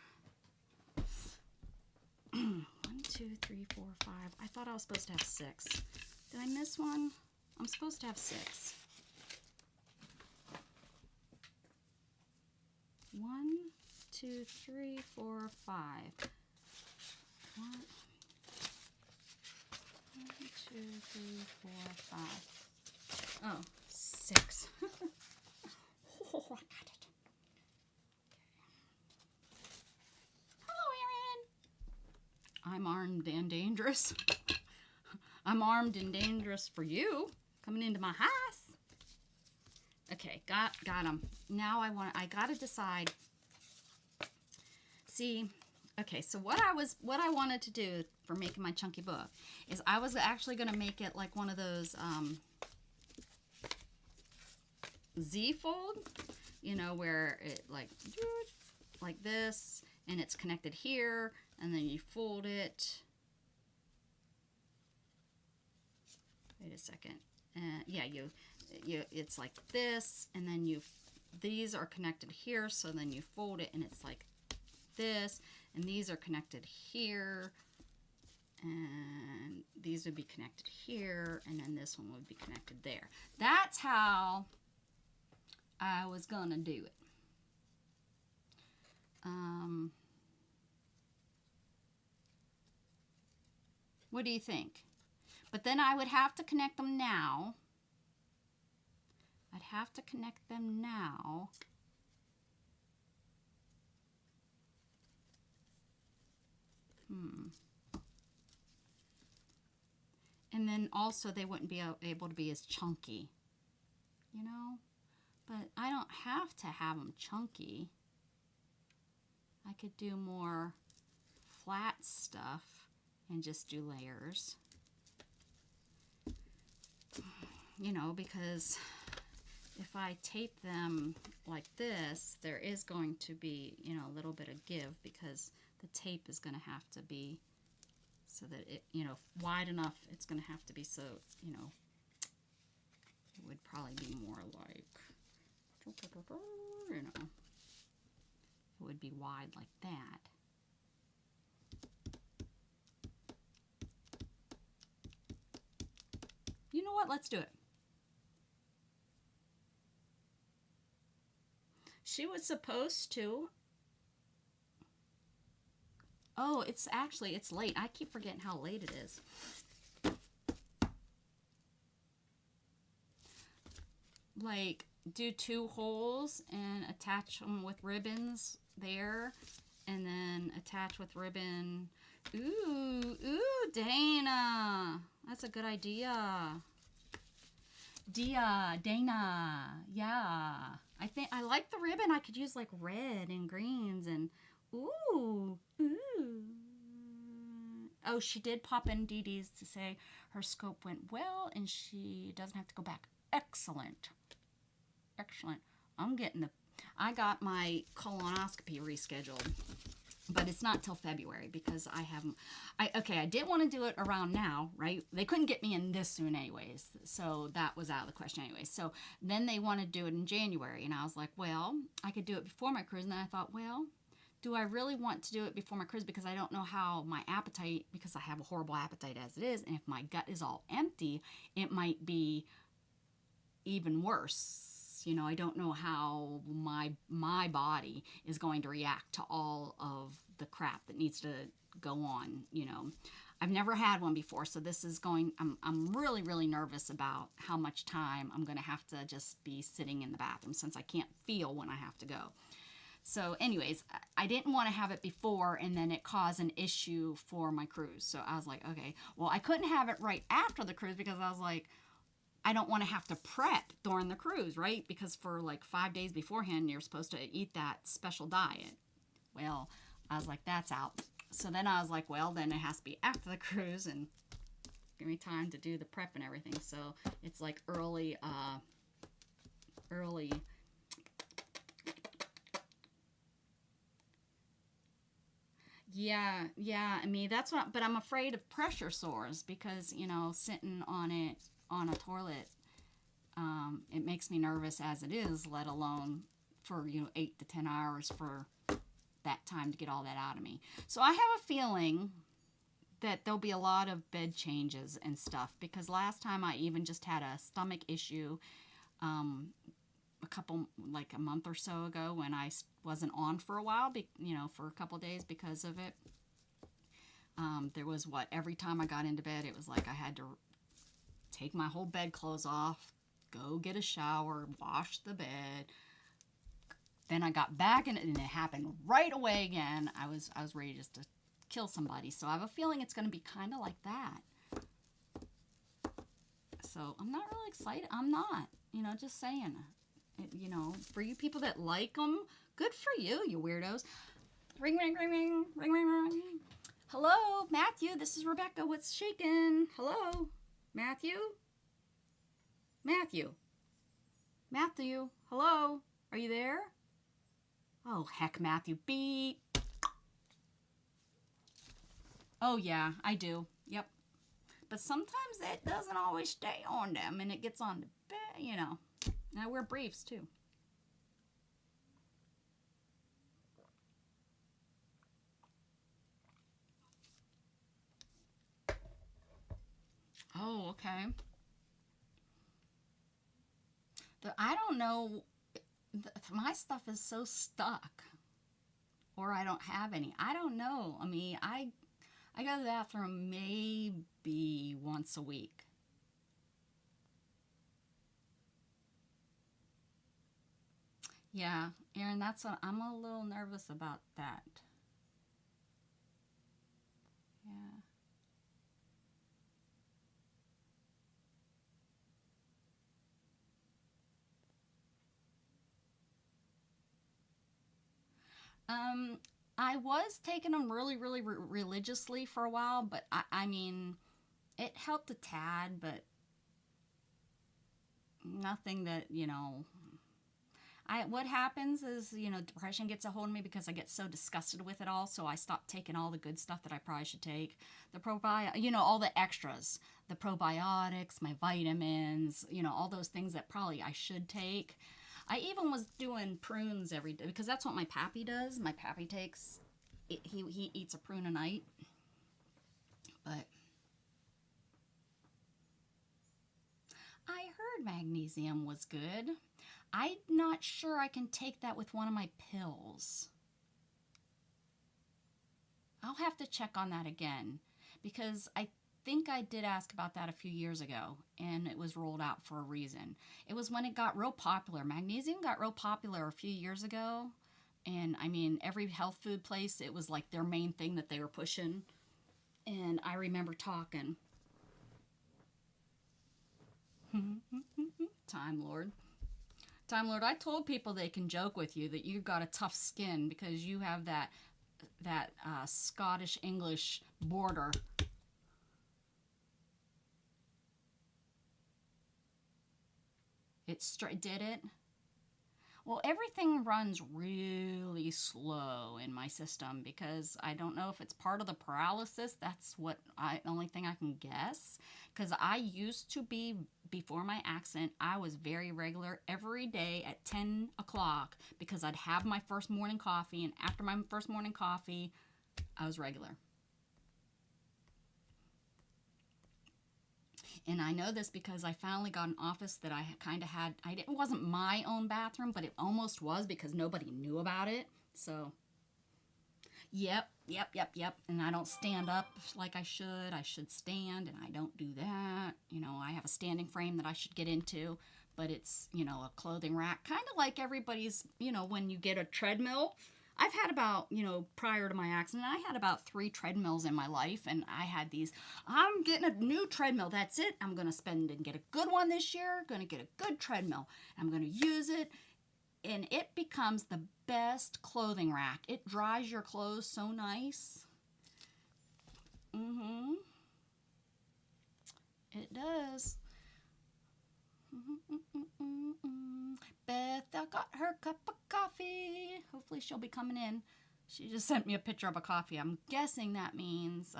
1, 2, 3, 4, 5. I thought I was supposed to have 6. Did I miss one? I'm supposed to have 6. 1, 2, 3, 4, 5. 1, 2, 3, 4, 5. Oh, 6. Oh, I got it. Hello, Erin. I'm armed and dangerous. I'm armed and dangerous for you coming into my house. Okay, got him. Now I gotta decide. See, okay, so what I wanted to do for making my chunky book is I was actually gonna make it like one of those Z fold, where it like this, and it's connected here, and then you fold it. Wait a second. Yeah, it's like this, and then these are connected here, so then you fold it, and it's like this, and these are connected here, and these would be connected here, and then this one would be connected there. That's how I was gonna do it. What do you think? But then I would have to connect them now. I'd have to connect them now. And then also they wouldn't be able to be as chunky, But I don't have to have them chunky. I could do more flat stuff and just do layers. Because if I tape them like this, there is going to be, a little bit of give, because the tape is going to have to be so that it, wide enough. It's going to have to be so, it would probably be more like, it would be wide like that. You know what? Let's do it. She was supposed to. Oh, it's late. I keep forgetting how late it is. Like, do 2 holes and attach them with ribbons there, and then attach with ribbon. Ooh, Dana. That's a good idea. Dana. Yeah. I like the ribbon. I could use like red and greens and ooh. Oh, she did pop in Dee Dee's to say her scope went well and she doesn't have to go back. Excellent. I got my colonoscopy rescheduled. but it's not till February because I haven't. I did want to do it around now, right? They couldn't get me in this soon, anyways, so that was out of the question, anyways. So then they wanted to do it in January, and I was like, well, I could do it before my cruise, and then I thought, well, do I really want to do it before my cruise because I don't know how my appetite, because I have a horrible appetite as it is, and if my gut is all empty, it might be even worse. You know, I don't know how my body is going to react to all of the crap that needs to go on, you know. I've never had one before, so this is going, I'm really, really nervous about how much time I'm going to have to just be sitting in the bathroom since I can't feel when I have to go. So anyways, I didn't want to have it before and then it caused an issue for my cruise. So I was like, okay, well, I couldn't have it right after the cruise because I was like, I don't want to have to prep during the cruise, right? Because for like 5 days beforehand, you're supposed to eat that special diet. Well, I was like, that's out. So then I was like, well, then it has to be after the cruise and give me time to do the prep and everything. So it's like early. Yeah. I mean, that's what, but I'm afraid of pressure sores because, you know, sitting on it on a toilet, it makes me nervous as it is, let alone for, you know, 8 to 10 hours for that time to get all that out of me. So I have a feeling that there'll be a lot of bed changes and stuff because last time I even just had a stomach issue like a month or so ago when I wasn't on for a while, you know, for a couple of days because of it. There was every time I got into bed, it was like I had to take my whole bedclothes off, go get a shower, wash the bed. Then I got back and it happened right away again. I was ready just to kill somebody. So I have a feeling it's going to be kind of like that. So I'm not really excited. I'm not, you know, just saying. You know, for you people that like them, good for you, you weirdos. Ring, ring, ring, ring, ring, ring, ring. Hello, Matthew. This is Rebecca. What's shaking? Hello, Matthew. Matthew. Matthew. Hello. Are you there? Oh, heck, Matthew. Beep. Oh, yeah, I do. Yep. But sometimes that doesn't always stay on them, and it gets on the bed, you know. And I wear briefs, too. Oh, okay. I don't know. My stuff is so stuck. Or I don't have any. I don't know. I mean, I go to the bathroom maybe once a week. Yeah, Aaron, that's what I'm a little nervous about that. Yeah. Um, I was taking them really, really religiously for a while, but I mean, it helped a tad, but nothing that, you know, what happens is, you know, depression gets a hold of me because I get so disgusted with it all. So I stop taking all the good stuff that I probably should take. You know, all the extras, the probiotics, my vitamins, you know, all those things that probably I should take. I even was doing prunes every day because that's what my pappy does. My pappy he eats a prune a night. But I heard magnesium was good. I'm not sure I can take that with one of my pills. I'll have to check on that again because I think I did ask about that a few years ago and it was rolled out for a reason. It was when it got real popular. Magnesium got real popular a few years ago. And I mean, every health food place, it was like their main thing that they were pushing. And I remember talking. Time Lord. Time Lord, I told people they can joke with you that you've got a tough skin because you have that Scottish English border. It did it. Well, everything runs really slow in my system because I don't know if it's part of the paralysis. That's only thing I can guess. Because I used to be, before my accident, I was very regular every day at 10 o'clock because I'd have my first morning coffee, and after my first morning coffee, I was regular. And I know this because I finally got an office that I kind of had. It wasn't my own bathroom, but it almost was because nobody knew about it. So, yep. And I don't stand up like I should. I should stand, and I don't do that. You know, I have a standing frame that I should get into, but it's, you know, a clothing rack. Kind of like everybody's, you know, when you get a treadmill. I've had about, you know, prior to my accident, I had about 3 treadmills in my life, and I had these, I'm getting a new treadmill, that's it, I'm going to spend and get a good one this year, going to get a good treadmill, I'm going to use it, and it becomes the best clothing rack. It dries your clothes so nice. It does. Beth got her cup of coffee. Hopefully she'll be coming in. She just sent me a picture of a coffee. I'm guessing that means,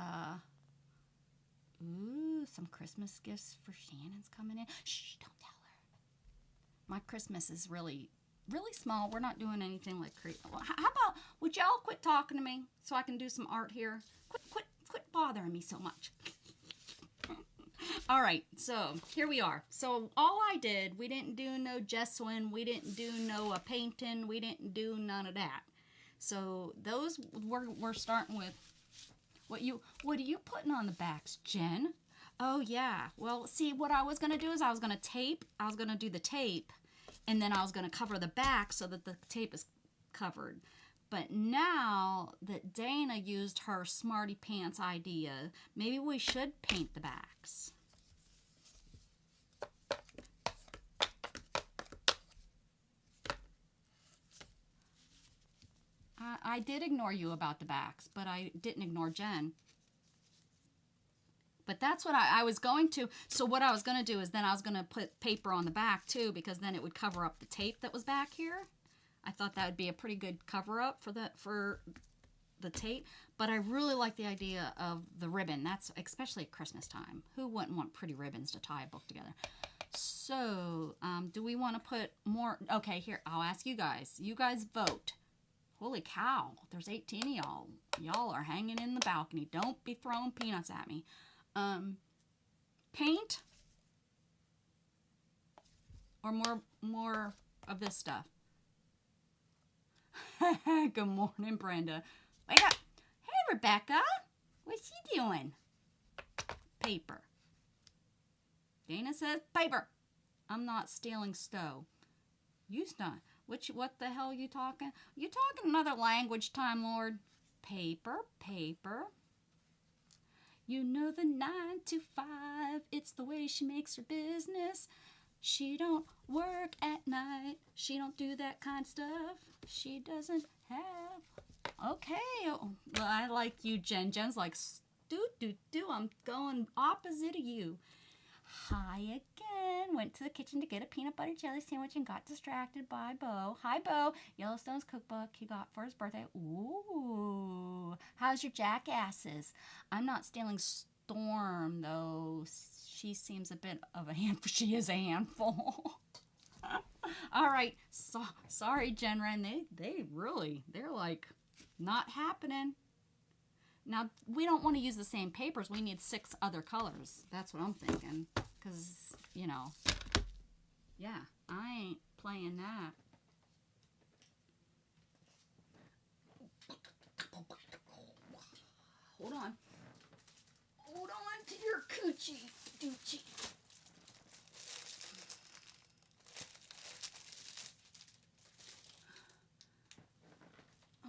ooh, some Christmas gifts for Shannon's coming in. Shh, don't tell her. My Christmas is really, really small. We're not doing anything like crazy. How about, would y'all quit talking to me so I can do some art here? Quit bothering me so much. All right, so here we are. So all I did, we didn't do no gessoing, we didn't do no painting, we didn't do none of that. So those we're starting with. What are you putting on the backs, Jen? Oh yeah. Well, see, what I was gonna do is I was gonna do the tape, and then I was gonna cover the back so that the tape is covered. But now that Dana used her smarty pants idea, maybe we should paint the backs. I did ignore you about the backs, but I didn't ignore Jen. But that's what I was going to. So what I was going to do is then I was going to put paper on the back too, because then it would cover up the tape that was back here. I thought that would be a pretty good cover up for the tape. But I really like the idea of the ribbon. That's especially at Christmas time. Who wouldn't want pretty ribbons to tie a book together? So do we want to put more? Okay, here, I'll ask you guys. You guys vote. Holy cow, there's 18 of y'all. Y'all are hanging in the balcony. Don't be throwing peanuts at me. Paint or more of this stuff? Good morning, Brenda. Wake up. Hey, Rebecca. What's she doing? Paper. Dana says paper. I'm not stealing stove. You not. What the hell are you talking? You talking another language, Time Lord? Paper. You know the 9 to 5. It's the way she makes her business. She don't work at night. She don't do that kind of stuff. She doesn't have. Okay. Well, I like you, Jen. Jen's like, do. I'm going opposite of you. Hi again. Went to the kitchen to get a peanut butter jelly sandwich and got distracted by Bo. Hi, Bo. Yellowstone's cookbook he got for his birthday. Ooh. How's your jackasses? I'm not stealing Storm, though. She seems a bit of a handful. She is a handful. All right. Sorry, Jenra. And they're like not happening. Now, we don't want to use the same papers. We need 6 other colors. That's what I'm thinking. Because, you know, yeah, I ain't playing that. Hold on. Hold on to your coochie doochie.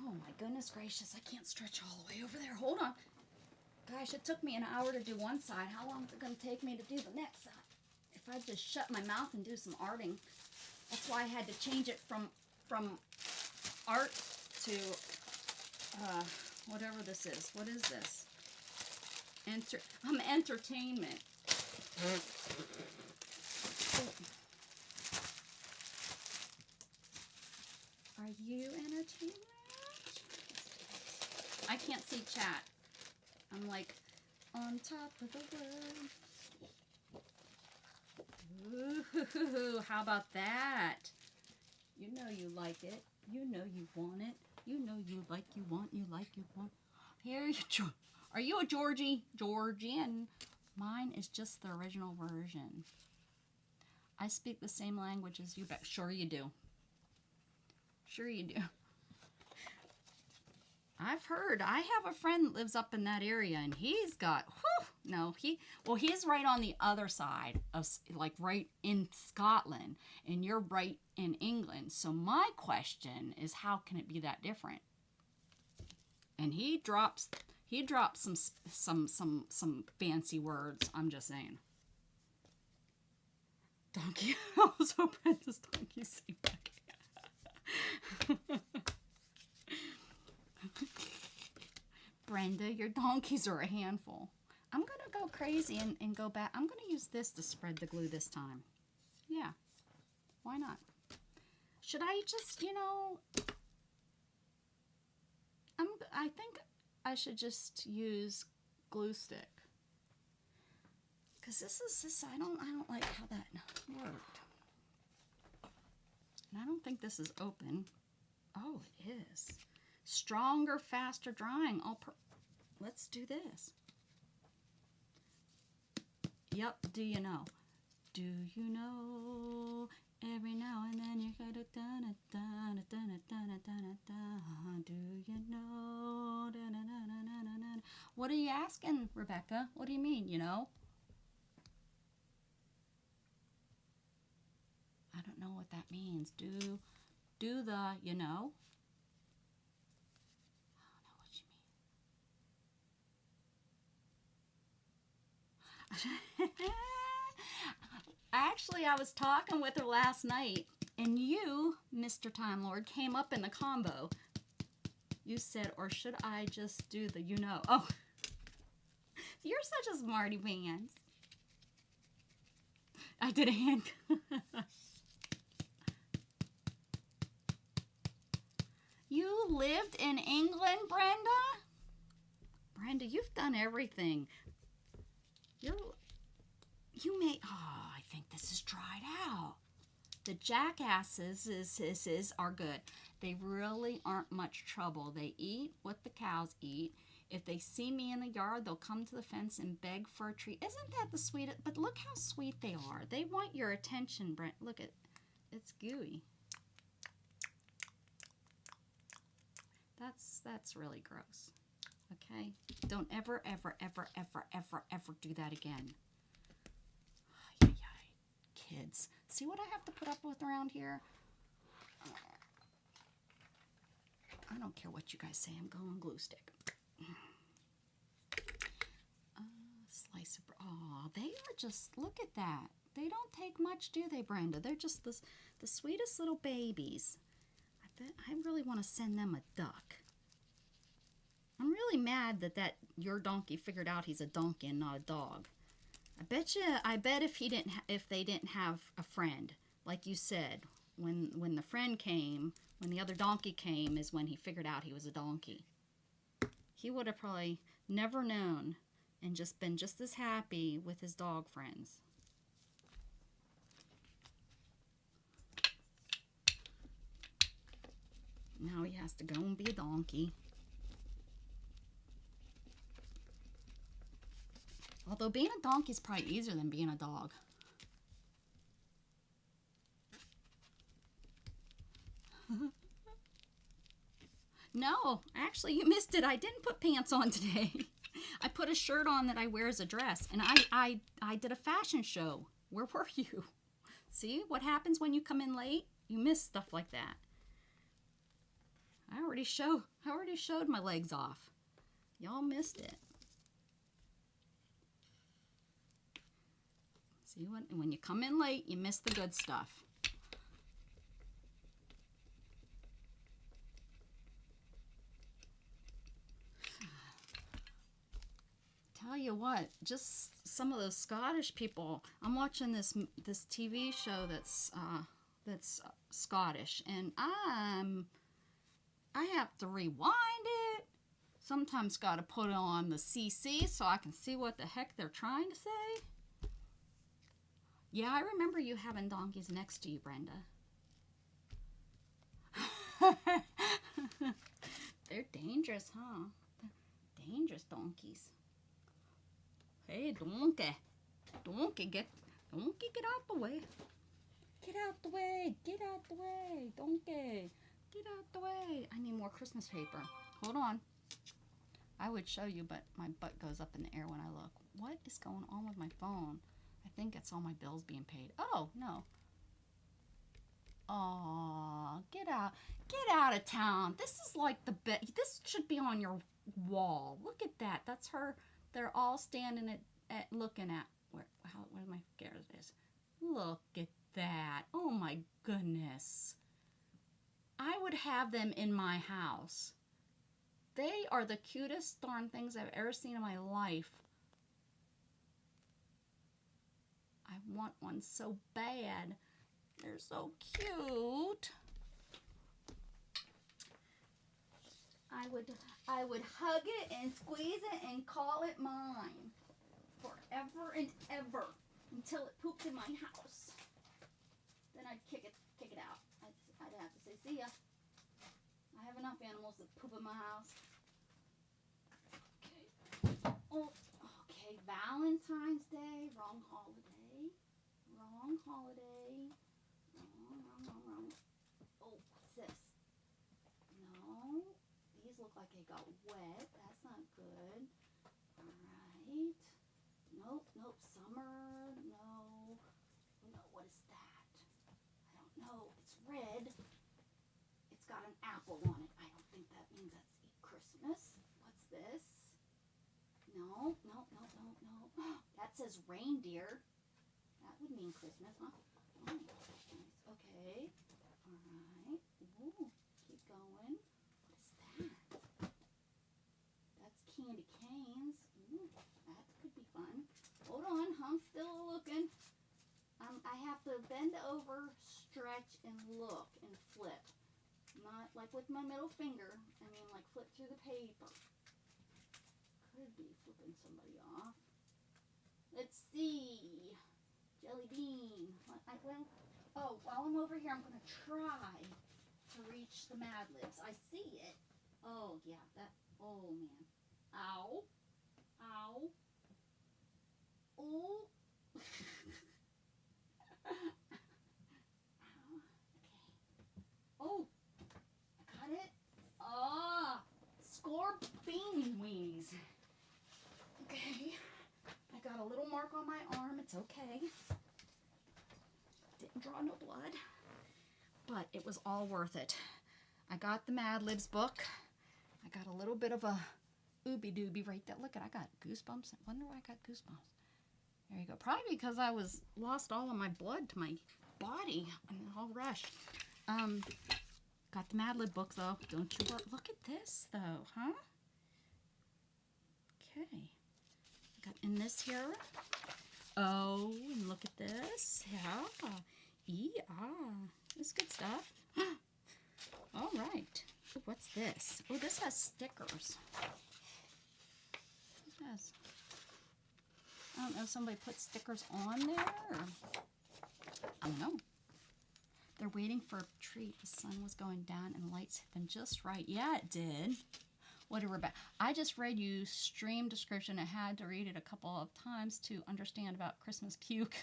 Oh my goodness gracious, I can't stretch all the way over there. Hold on. Gosh, it took me an hour to do one side. How long is it going to take me to do the next side? If I just shut my mouth and do some arting. That's why I had to change it from art to whatever this is. What is this? Entertainment. Are you entertained? I can't see chat. I'm like on top of the world. Ooh, how about that? You know you like it. You know you want it. You know you like, you want, you like, you want. Here you go. Are you a Georgie? Georgian. Mine is just the original version. I speak the same language as you, but sure you do. Sure you do. I've heard. I have a friend that lives up in that area, and he's got, he's right on the other side of, like, right in Scotland, and you're right in England. So my question is, how can it be that different? And he drops some fancy words. I'm just saying. Donkey. I was hoping this donkey say back. Brenda, your donkeys are a handful. I'm going to go crazy and go back. I'm going to use this to spread the glue this time. Yeah. Why not? Should I just, I think I should just use glue stick. Because I don't like how that worked. And I don't think this is open. Oh, it is. Stronger, faster drying. Let's do this. Yep, do you know? Do you know? Every now and then you gotta do you know? What are you asking, Rebecca? What do you mean, you know? I don't know what that means. Do the, you know? Actually, I was talking with her last night, and you, Mr. Time Lord, came up in the combo. You said, or should I just do the, you know? Oh, you're such a smarty pants. I did a hand. You lived in England, Brenda? Brenda, you've done everything. You may, I think this is dried out. The jackasses are good. They really aren't much trouble. They eat what the cows eat. If they see me in the yard, they'll come to the fence and beg for a treat. Isn't that the sweetest? But look how sweet they are. They want your attention, Brent. Look at, it's gooey. That's really gross. Okay? Don't ever, ever, ever, ever, ever, ever do that again. Kids. See what I have to put up with around here? I don't care what you guys say. I'm going glue stick. Slice of bread. Oh, they are just, look at that. They don't take much, do they, Brenda? They're just the sweetest little babies. I really want to send them a duck. I'm really mad that your donkey figured out he's a donkey and not a dog. I bet if they didn't have a friend, like you said, when the friend came, when the other donkey came, is when he figured out he was a donkey. He would have probably never known and just been just as happy with his dog friends. Now he has to go and be a donkey. Although being a donkey is probably easier than being a dog. No, actually you missed it. I didn't put pants on today. I put a shirt on that I wear as a dress. And I did a fashion show. Where were you? See what happens when you come in late? You miss stuff like that. I already showed my legs off. Y'all missed it. See, when you come in late, you miss the good stuff. Tell you what, just some of those Scottish people. I'm watching this TV show that's Scottish, and I'm I have to rewind it. Sometimes got to put on the CC so I can see what the heck they're trying to say. Yeah, I remember you having donkeys next to you, Brenda. They're dangerous, huh? They're dangerous donkeys. Hey, donkey. Donkey, get out the way. Get out the way. Get out the way. Donkey. Get out the way. I need more Christmas paper. Hold on. I would show you, but my butt goes up in the air when I look. What is going on with my phone? I think it's all my bills being paid. Oh, no. Oh, get out of town. This is like the bed. This should be on your wall. Look at that. That's her. They're all standing at looking at where my garage is. Look at that. Oh my goodness. I would have them in my house. They are the cutest darn things I've ever seen in my life. I want one so bad. They're so cute. I would hug it and squeeze it and call it mine forever and ever until it pooped in my house. Then I'd kick it out. I'd have to say, see ya. I have enough animals that poop in my house. Okay. Oh, okay. Valentine's Day. Wrong holiday. Wrong holiday. Wrong. Oh, what's this? No. These look like they got wet. That's not good. All right. Nope. Summer. No. What is that? I don't know. It's red. It's got an apple on it. I don't think that means that's Christmas. What's this? No. That says reindeer. That would mean Christmas, huh? Oh, nice. Okay. All right. Ooh, keep going. What is that? That's candy canes. Ooh, that could be fun. Hold on, I'm still looking. I have to bend over, stretch, and look and flip. Not like with my middle finger. I mean, like flip through the paper. Could be flipping somebody off. Let's see. Jelly bean. While I'm over here, I'm going to try to reach the Mad Libs. I see it. Oh, yeah. Oh, man. Ow. Oh. Oh, I got it. Score bean weenies. Okay. I got a little mark on my arm. It's okay. Didn't draw no blood. But it was all worth it. I got the Mad Libs book. I got a little bit of a ooby-dooby right there. Look, I got goosebumps. I wonder why I got goosebumps. There you go. Probably because I lost all of my blood to my body. I'm all rushed. Got the Mad Lib book, though. Don't you worry. Look at this, though, huh? Okay. Got in this here. Oh, and look at this. Yeah. This is good stuff. All right. Ooh, what's this? Oh, this has stickers. It has. I don't know if somebody put stickers on there, or I don't know. They're waiting for a treat. The sun was going down and the lights hit them just right. Yeah, it did. What a Rebecca. I just read you stream description. I had to read it a couple of times to understand about Christmas puke.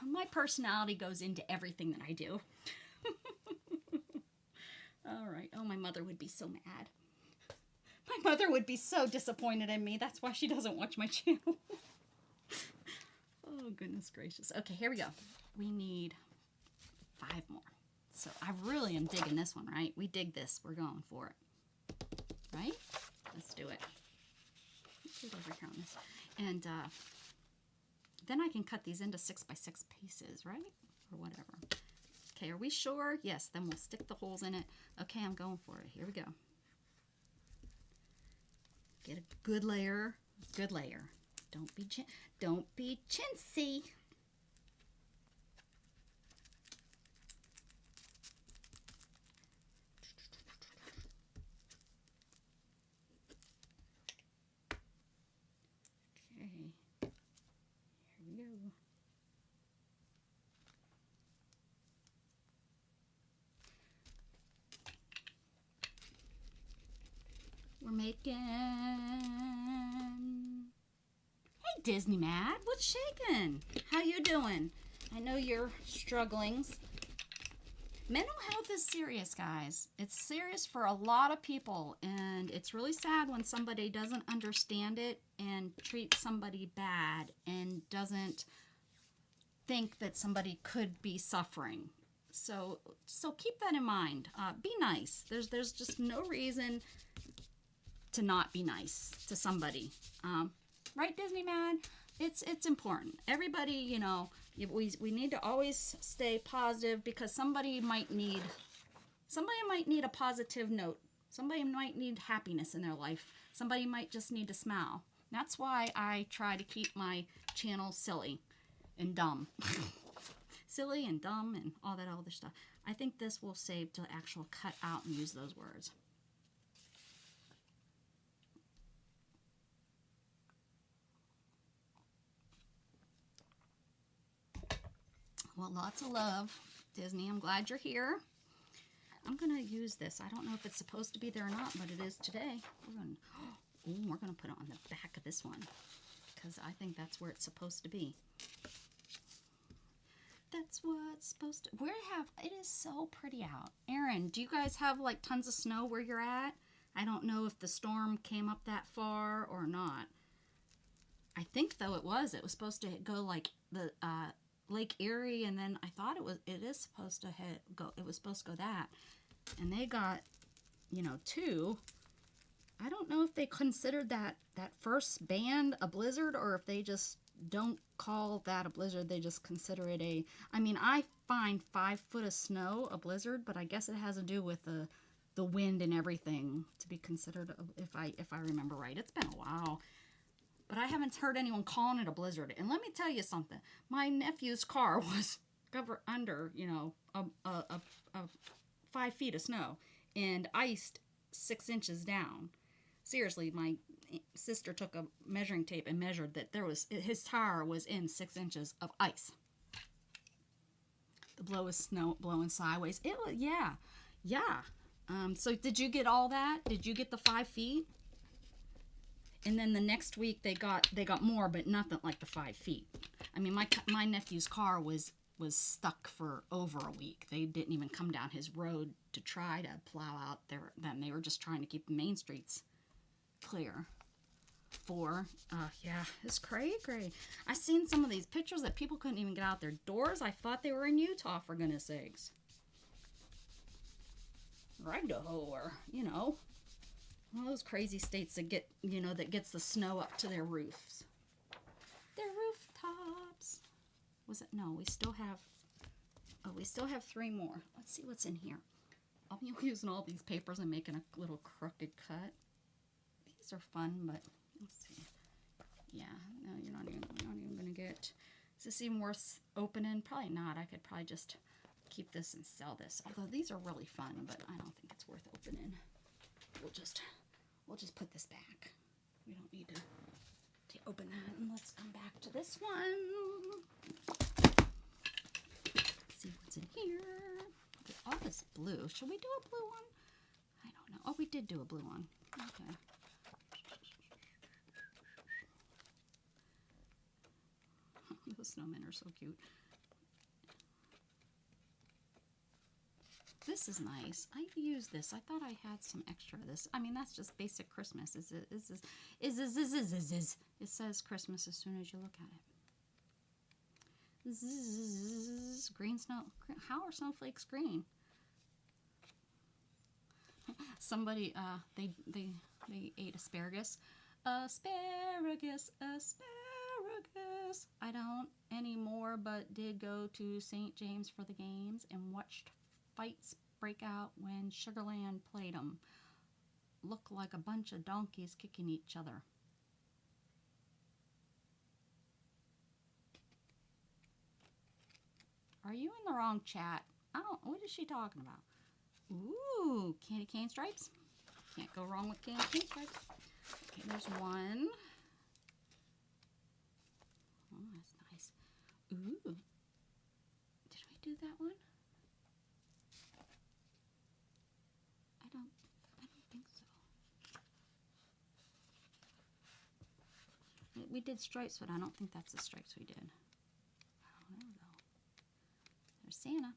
My personality goes into everything that I do. All right. Oh, my mother would be so mad. My mother would be so disappointed in me. That's why she doesn't watch my channel. Oh, goodness gracious. Okay, here we go. We need 5 more. So I really am digging this one, right? We dig this. We're going for it. Right? Let's do it. Let's do it over here on this. And then I can cut these into 6x6 pieces, right? Or whatever. Okay, are we sure? Yes, then we'll stick the holes in it. Okay, I'm going for it. Here we go. Get a good layer. Good layer. Don't be chintzy. Okay, here we go. We're making... Hey, Disney Mad, what's shaking? How you doing? I know you're struggling. Mental health is serious, guys. It's serious for a lot of people, and it's really sad when somebody doesn't understand it and treats somebody bad and doesn't think that somebody could be suffering. So keep that in mind. Be nice. There's just no reason to not be nice to somebody. Right, Disney Man? It's important. Everybody, you know, we need to always stay positive, because somebody might need a positive note. Somebody might need happiness in their life. Somebody might just need to smile. That's why I try to keep my channel silly and dumb. Silly and dumb and all that other stuff. I think this will save to actually cut out and use those words. Well, lots of love, Disney. I'm glad you're here. I'm going to use this. I don't know if it's supposed to be there or not, but it is today. We're going to put it on the back of this one, because I think that's where it's supposed to be. That's what's supposed to... It is so pretty out. Aaron, do you guys have like tons of snow where you're at? I don't know if the storm came up that far or not. I think, though, it was supposed to go like the... Lake Erie, and then I thought it was supposed to go that, and they got, you know, 2. I don't know if they considered that first band a blizzard, or if they just don't call that a blizzard. They just consider it a... I mean, I find 5 foot of snow a blizzard, but I guess it has to do with the wind and everything to be considered, if I remember right. It's been a while. But I haven't heard anyone calling it a blizzard. And let me tell you something. My nephew's car was covered under, you know, a 5 feet of snow and iced 6 inches down. Seriously, my sister took a measuring tape and measured that his tire was in 6 inches of ice. The blow of snow blowing sideways. It was, yeah. So did you get all that? Did you get the 5 feet? And then the next week they got more, but nothing like the 5 feet. I mean, my nephew's car was stuck for over a week. They didn't even come down his road to try to plow out them. They were just trying to keep the main streets clear. Yeah, it's cray. I seen some of these pictures that people couldn't even get out their doors. I thought they were in Utah, for goodness sakes. Or Idaho, or, you know, one of those crazy states that gets the snow up to their roofs. Their rooftops. Was it? No, we still have 3 more. Let's see what's in here. I'll be using all these papers and making a little crooked cut. These are fun, but let's see. Yeah, no, you're not even gonna get... Is this even worth opening? Probably not. I could probably just keep this and sell this. Although these are really fun, but I don't think it's worth opening. We'll just put this back. We don't need to open that. And let's come back to this one. See what's in here. All this blue. Should we do a blue one? I don't know. Oh, we did do a blue one. Okay. Those snowmen are so cute. This is nice. I used this. I thought I had some extra of this. I mean, that's just basic Christmas. It says Christmas as soon as you look at it. Green snow. How are snowflakes green? Somebody, they ate asparagus. Asparagus. I don't anymore, but did go to St. James for the games and watched fights break out when Sugarland played them. Look like a bunch of donkeys kicking each other. Are you in the wrong chat? I don't, what is she talking about? Ooh, candy cane stripes. Can't go wrong with candy cane stripes. Okay, there's one. Oh, that's nice. Ooh. Did we do that one? I don't think so. We did stripes, but I don't think that's the stripes we did. Oh, there we go. There's Santa.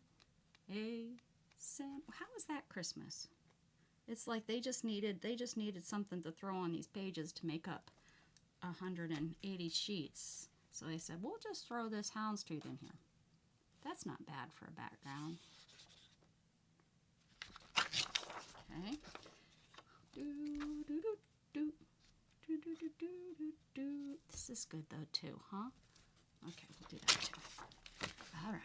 Hey, Santa. How was that Christmas? It's like they just needed something to throw on these pages to make up 180 sheets. So they said, we'll just throw this houndstooth in here. That's not bad for a background. Okay. This is good though too, huh? Okay, we'll do that too. All right.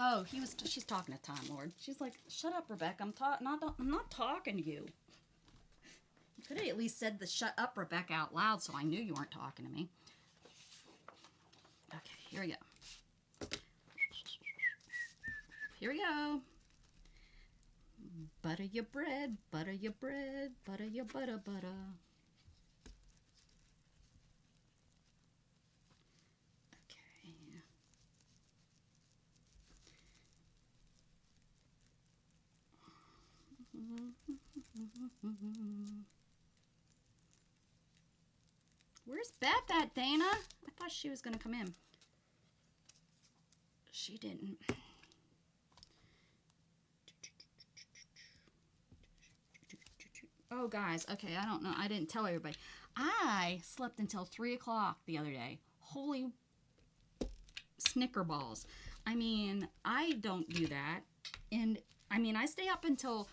Oh, she's talking to Time Lord. She's like, shut up, Rebecca. I'm not talking to you. You could have at least said the shut up, Rebecca out loud so I knew you weren't talking to me. Okay, here we go. Here we go. Butter your bread, butter your bread, butter your butter. Where's Beth at, Dana? I thought she was going to come in. She didn't. Oh, guys. Okay, I don't know. I didn't tell everybody. I slept until 3 o'clock the other day. Holy snickerballs. I mean, I don't do that. And, I mean, I stay up until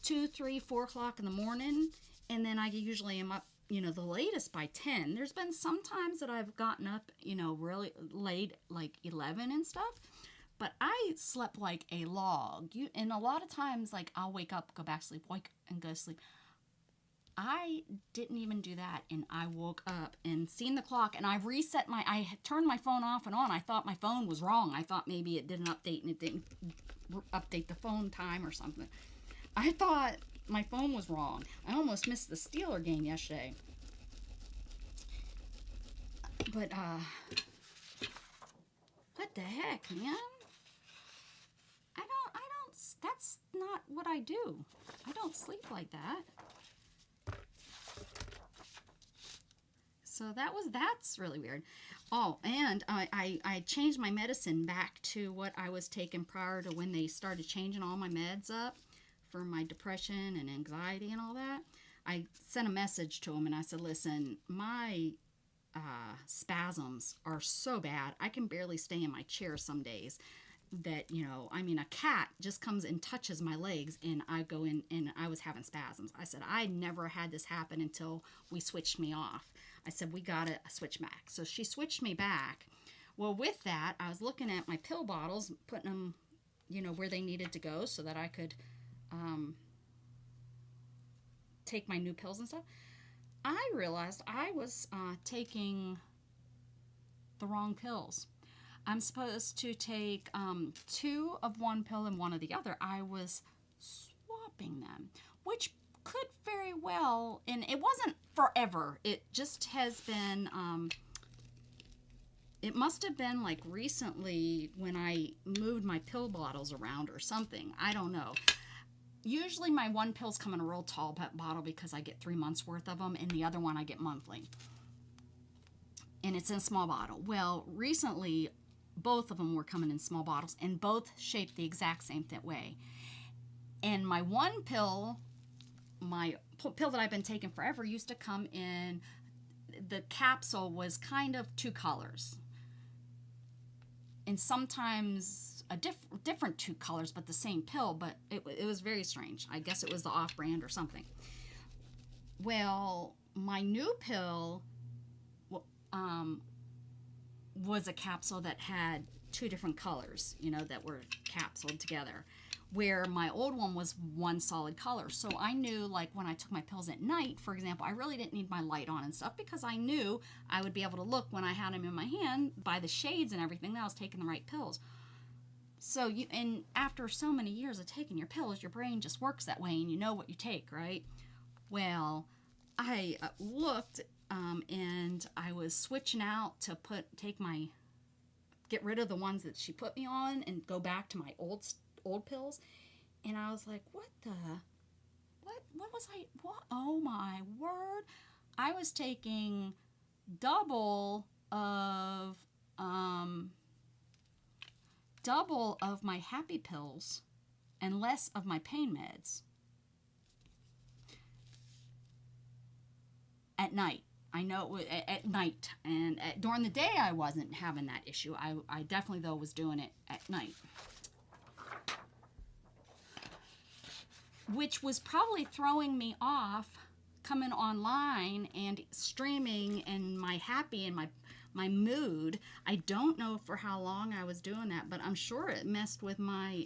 2, 3, 4 o'clock in the morning. And then I usually am up, you know, the latest by 10. There's been some times that I've gotten up, you know, really late, like 11 and stuff. But I slept like a log. And a lot of times, like, I'll wake up, go back to sleep, wake and go to sleep. I didn't even do that, and I woke up and seen the clock, and I had turned my phone off and on. I thought my phone was wrong. I thought maybe it didn't update and it didn't update the phone time or something. I thought my phone was wrong. I almost missed the Steeler game yesterday. But, what the heck, man? That's not what I do. I don't sleep like that. So that's really weird. Oh, and I changed my medicine back to what I was taking prior to when they started changing all my meds up for my depression and anxiety and all that. I sent a message to them and I said, listen, my spasms are so bad. I can barely stay in my chair some days. That, you know, I mean, a cat just comes and touches my legs and I go in and I was having spasms. I said, I never had this happen until we switched me off. I said, we got to switch back. So she switched me back. Well, with that, I was looking at my pill bottles, putting them, you know, where they needed to go so that I could take my new pills and stuff. I realized I was taking the wrong pills. I'm supposed to take 2 of one pill and 1 of the other. I was swapping them, which could very well, and it wasn't forever. It just has been, it must have been like recently when I moved my pill bottles around or something. I don't know. Usually my one pills come in a real tall bottle because I get 3 months worth of them, and the other one I get monthly. And it's in a small bottle. Well, recently, both of them were coming in small bottles, and both shaped the exact same way. And my one pill, my pill that I've been taking forever, used to come in, the capsule was kind of 2 colors. And sometimes a different 2 colors, but the same pill, but it was very strange. I guess it was the off-brand or something. Well, my new pill was a capsule that had 2 different colors, you know, that were capsuled together. where my old one was one solid color. So I knew, like, when I took my pills at night, for example, I really didn't need my light on and stuff, because I knew I would be able to look when I had them in my hand by the shades and everything that I was taking the right pills. So and after so many years of taking your pills, your brain just works that way, and you know what you take, right? Well, I looked, and I was switching out to get rid of the ones that she put me on and go back to my old pills. And I was like, what was I, oh my word. I was taking double of my happy pills and less of my pain meds at night. I know it was at night, and during the day I wasn't having that issue. I definitely, though, was doing it at night, which was probably throwing me off coming online and streaming and my happy and my mood. I don't know for how long I was doing that, but I'm sure it messed with my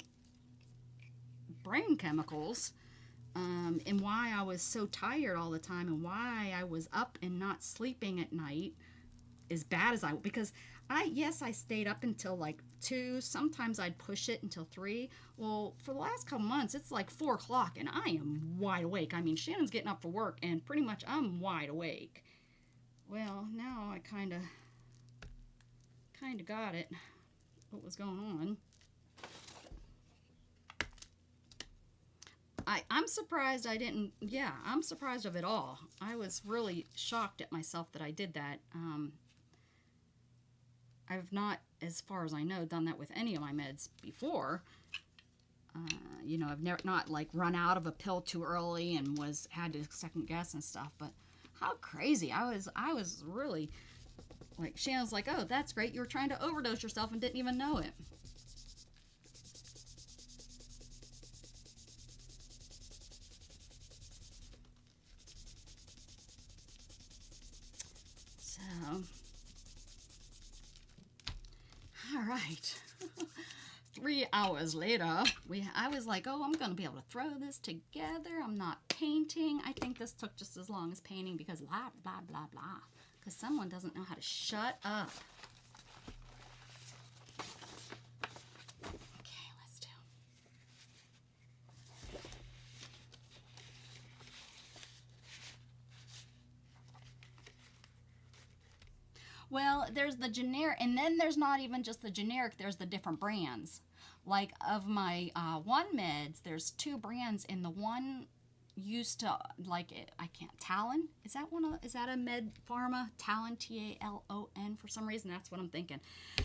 brain chemicals. And why I was so tired all the time, and why I was up and not sleeping at night as bad as because I stayed up until like 2, sometimes I'd push it until 3. Well, for the last couple months, it's like 4 o'clock and I am wide awake. I mean, Shannon's getting up for work and pretty much I'm wide awake. Well, now I kind of got it, what was going on. I'm surprised I didn't, I'm surprised of it all. I was really shocked at myself that I did that. I've not, as far as I know, done that with any of my meds before. I've not like run out of a pill too early and had to second guess and stuff, but how crazy. I was really, like, Shannon's like, oh, that's great. You were trying to overdose yourself and didn't even know it. All right. 3 hours later, I was like, oh, I'm going to be able to throw this together. I'm not painting. I think this took just as long as painting because blah, blah, blah, blah. Because someone doesn't know how to shut up. Okay, let's do. Well, there's the generic, and then there's not even just the generic, there's the different brands. Like, of my one meds, there's 2 brands, and the one used to, like, I can't, Talon? Is that a med pharma? Talon, Talon, for some reason, that's what I'm thinking.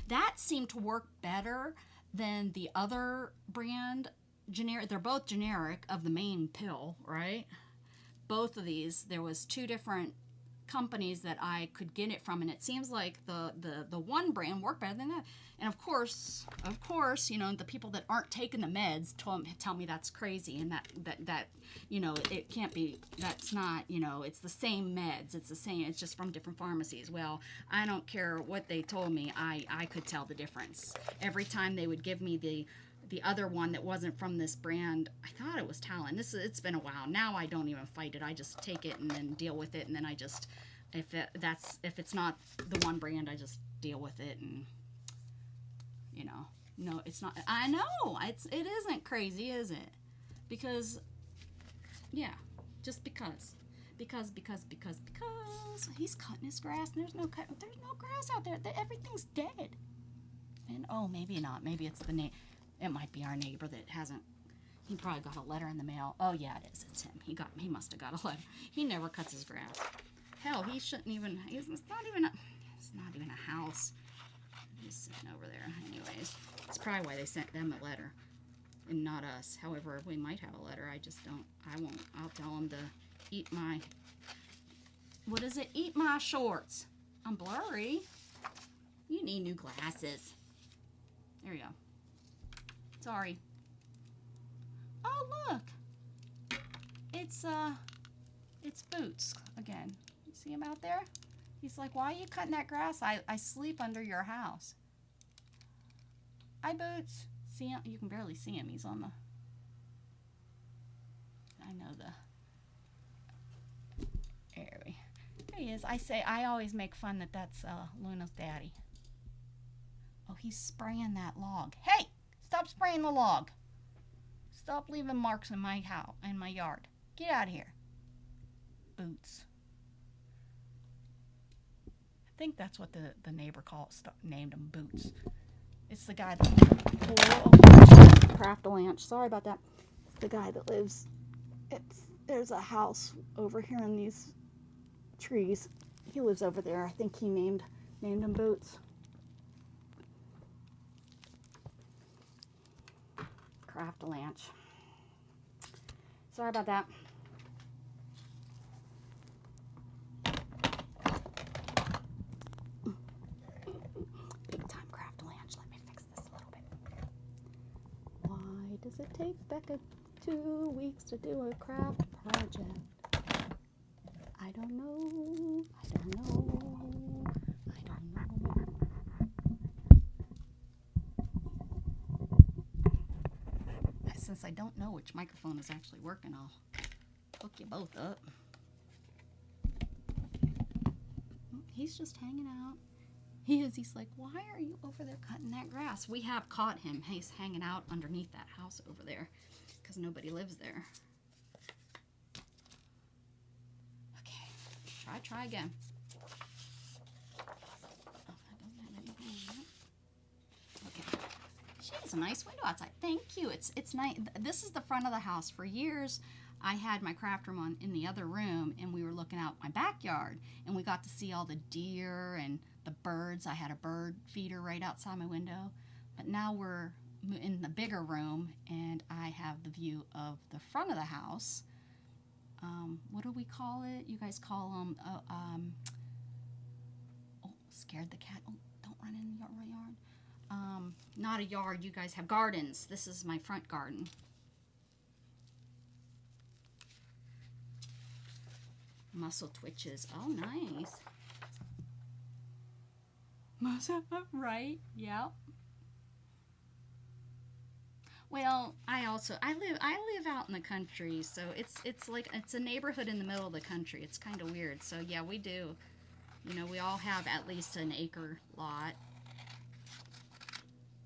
That seemed to work better than the other brand, generic. They're both generic of the main pill, right? Both of these, there was 2 different companies that I could get it from, and it seems like the one brand worked better than that. And of course, the people that aren't taking the meds tell me that's crazy, and that it can't be. That's not, it's the same meds. It's the same. It's just from different pharmacies. Well, I don't care what they told me. I could tell the difference every time they would give me the other one that wasn't from this brand. I thought it was Talon. It's been a while. Now I don't even fight it. I just take it and then deal with it, and then I just, if it's not the one brand, I just deal with it, and no, it's not. I know it isn't crazy, is it? Because just because he's cutting his grass, and there's no grass out there. Everything's dead. And oh, maybe not. Maybe it's it might be our neighbor that hasn't. He probably got a letter in the mail. Oh yeah, it is. It's him. He must have got a letter. He never cuts his grass. Hell, he shouldn't even. It's not even a house. He's sitting over there. Anyways, it's probably why they sent them a letter and not us. However, we might have a letter. I just don't. I won't. I'll tell him to eat my. What is it? Eat my shorts. I'm blurry. You need new glasses. There you go. Sorry. Oh, look. It's Boots again. You see him out there? He's like, why are you cutting that grass? I sleep under your house. Hi, Boots. See him? You can barely see him. He's on the I know there he is. I always make fun that that's Luna's daddy. Oh, he's spraying that log. Hey, stop spraying the log. Stop leaving marks in my house, in my yard. Get out of here. Boots. I think that's what the neighbor named him, Boots. It's the guy that Craft-a-Lanch. Sorry about that. It's the guy that lives. There's a house over here in these trees. He lives over there. I think he named him Boots. Craft-a-Lanch. Sorry about that. Big time Craft-a-Lanch. Let me fix this a little bit. Why does it take Becca 2 weeks to do a craft project? I don't know. I don't know. I don't know. Since I don't know which microphone is actually working, I'll hook you both up. He's just hanging out. He's like, why are you over there cutting that grass? We have caught him. He's hanging out underneath that house over there because nobody lives there. Okay, try again. Oh, I don't have anything. Okay. She has a nice window outside. Thank you. It's nice. This is the front of the house. For years, I had my craft room in the other room, and we were looking out my backyard, and we got to see all the deer and the birds. I had a bird feeder right outside my window, but now we're in the bigger room, and I have the view of the front of the house. What do we call it? You guys call them? Oh, scared the cat. Oh, don't run in your yard. Not a yard. You guys have gardens. This is my front garden. Muscle twitches. Oh, nice. Muscle, right? Yep. Well, I live out in the country, so it's like it's a neighborhood in the middle of the country. It's kind of weird. So yeah, we do. You know, we all have at least an acre lot.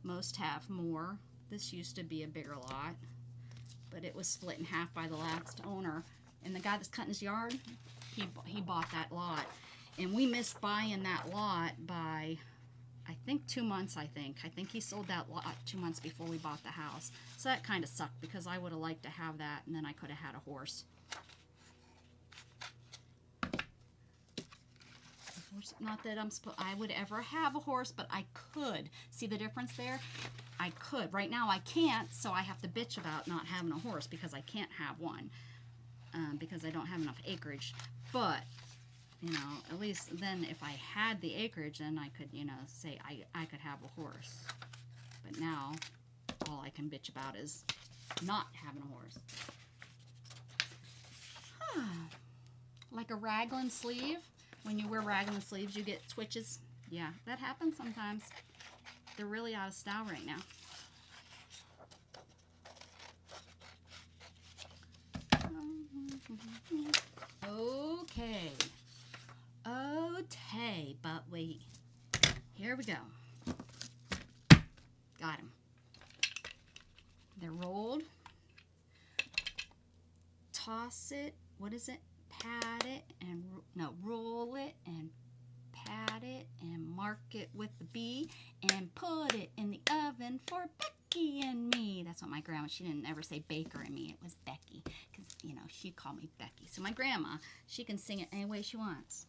Most have more. This used to be a bigger lot, but it was split in half by the last owner. And the guy that's cutting his yard, he bought that lot. And we missed buying that lot by, I think, 2 months, I think he sold that lot 2 months before we bought the house. So that kind of sucked because I would have liked to have that, and then I could have had a horse. Not that I would ever have a horse, but I could. See the difference there? I could. Right now I can't, so I have to bitch about not having a horse because I can't have one because I don't have enough acreage. But, you know, at least then if I had the acreage, then I could, you know, say I could have a horse. But now all I can bitch about is not having a horse. Like a raglan sleeve. When you wear raglan sleeves, you get twitches. Yeah, that happens sometimes. They're really out of style right now. Okay. Okay, but wait. Here we go. Got him. They're rolled. Toss it. What is it? Pat it and roll it and pat it and mark it with the B and put it in the oven for Becky and me. That's what my grandma, she didn't ever say Baker and me, it was Becky, because, you know, she called me Becky. So my grandma, she can sing it any way she wants.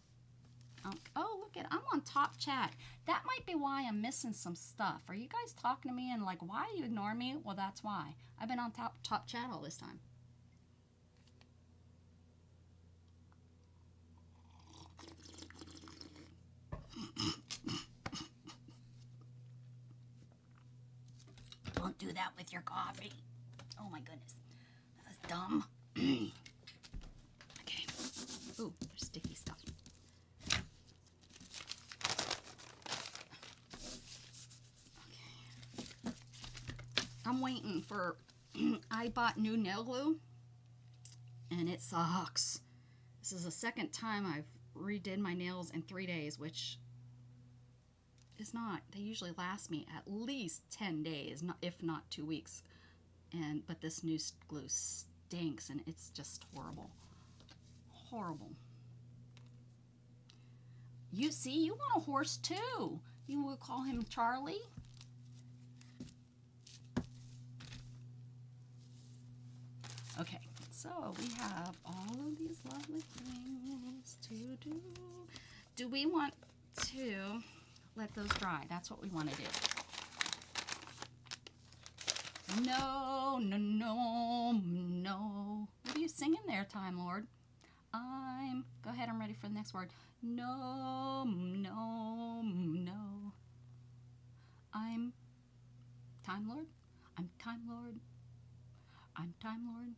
Oh, look at, I'm on top chat. That might be why I'm missing some stuff. Are you guys talking to me and like, why you ignore me? Well, that's why. I've been on top chat all this time. Don't do that with your coffee. Oh my goodness. That was dumb. Okay. Ooh, there's sticky stuff. Okay. I'm waiting for, I bought new nail glue and it sucks. This is the second time I've redid my nails in 3 days, which is not. They usually last me at least 10 days, if not 2 weeks. But this new glue stinks, and it's just horrible. Horrible. You see, you want a horse too. You will call him Charlie? Okay, so we have all of these lovely things to do. Do we want to let those dry? That's what we want to do. No, no, no, no. What are you singing there, Time Lord? Go ahead, I'm ready for the next word. No, no, no. I'm Time Lord. I'm Time Lord. I'm Time Lord.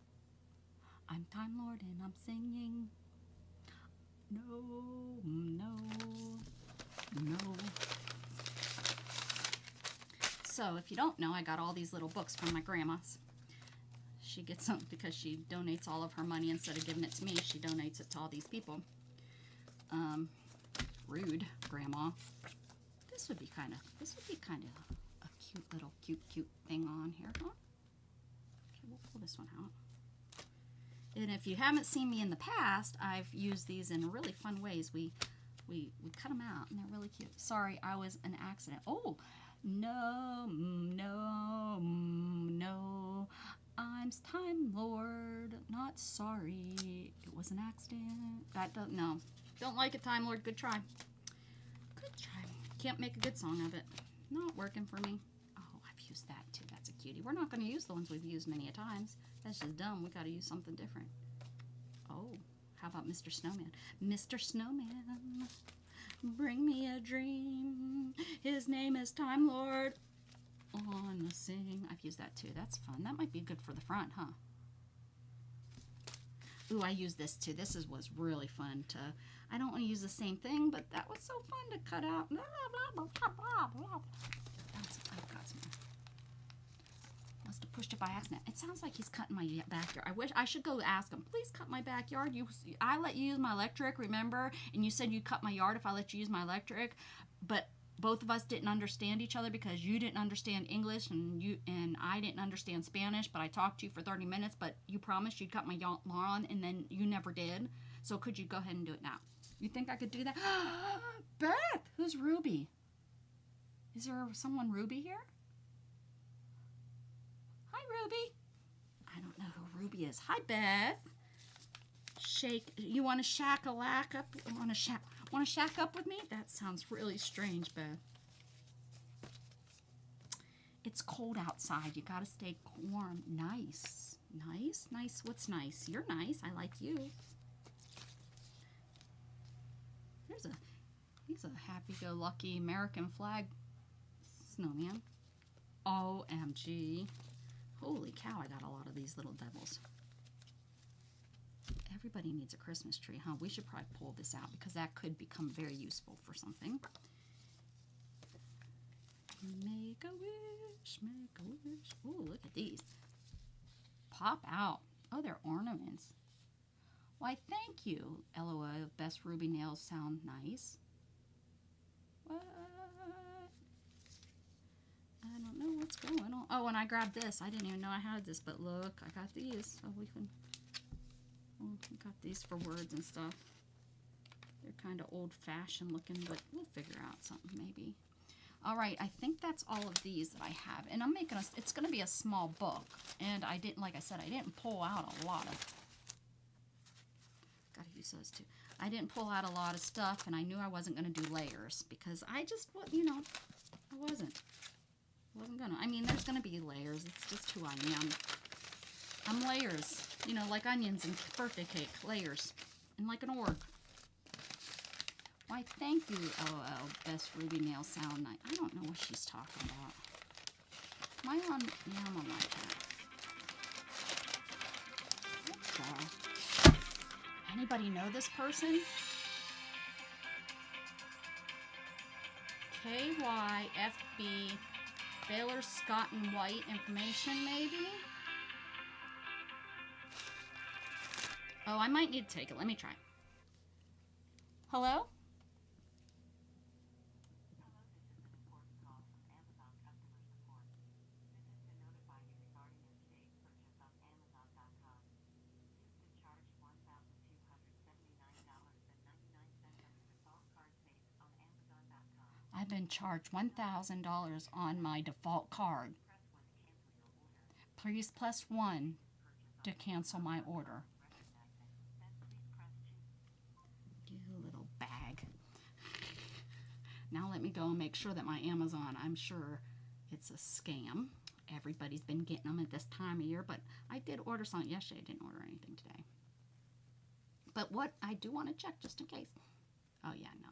I'm Time Lord and I'm singing. No, no, no. So if you don't know, I got all these little books from my grandma's. She gets them because she donates all of her money. Instead of giving it to me, she donates it to all these people. Rude, Grandma. This would be kind of a cute little cute thing on here, huh? Okay, we'll pull this one out. And if you haven't seen me in the past, I've used these in really fun ways. We cut them out, and they're really cute. Sorry, I was an accident. Oh, no, no, no. I'm Time Lord, not sorry. It was an accident. No. Don't like it, Time Lord. Good try. Good try. Can't make a good song of it. Not working for me. Oh, I've used that too. That's a cutie. We're not going to use the ones we've used many a times. That's just dumb. We got to use something different. Oh, how about Mr. Snowman? Mr. Snowman, bring me a dream. His name is Time Lord. On the sing. I've used that too. That's fun. That might be good for the front, huh? Ooh, I use this too. This was really fun to. I don't want to use the same thing, but that was so fun to cut out. I've got some. Must have pushed it by accident. It sounds like he's cutting my backyard. I should go ask him. Please cut my backyard. I let you use my electric, remember? And you said you'd cut my yard if I let you use my electric, but both of us didn't understand each other because you didn't understand English and I didn't understand Spanish, but I talked to you for 30 minutes, but you promised you'd cut my lawn and then you never did. So could you go ahead and do it now? You think I could do that? Beth! Who's Ruby? Is there someone Ruby here? Hi, Ruby. I don't know who Ruby is. Hi, Beth. You want to shack-a-lack up? Want to shack up with me? That sounds really strange, Beth. It's cold outside. You gotta stay warm. Nice. Nice? Nice? What's nice? You're nice. I like you. He's a happy-go-lucky American flag snowman. OMG. Holy cow, I got a lot of these little devils. Everybody needs a Christmas tree, huh? We should probably pull this out because that could become very useful for something. Make a wish, make a wish. Oh, look at these. Pop out. Oh, they're ornaments. Why, thank you, LOL. Best Ruby nails sound nice. What? I don't know what's going on. Oh, and I grabbed this. I didn't even know I had this, but look, I got these. So we got these for words and stuff. They're kind of old-fashioned looking, but we'll figure out something maybe. All right, I think that's all of these that I have. And I'm making it's going to be a small book. And I didn't, like I said, I didn't pull out a lot of, gotta use those too. I didn't pull out a lot of stuff, and I knew I wasn't going to do layers because I just, I wasn't gonna. I mean, there's going to be layers. It's just who I am. I'm layers, like onions and birthday cake, layers, and like an org. Why, thank you, LOL. Best Ruby nails sound nice. I don't know what she's talking about. Am I on? Yeah, I'm on my cat. Anybody know this person? KYFB, Baylor, Scott, and White information, maybe? Oh, I might need to take it. Let me try. Hello? I've been charged $1,000 on my default card. Please press 1 to cancel my order. You little bag. Now let me go and make sure that my Amazon, I'm sure it's a scam. Everybody's been getting them at this time of year, but I did order something yesterday. I didn't order anything today. But what I do want to check just in case. Oh, yeah, no.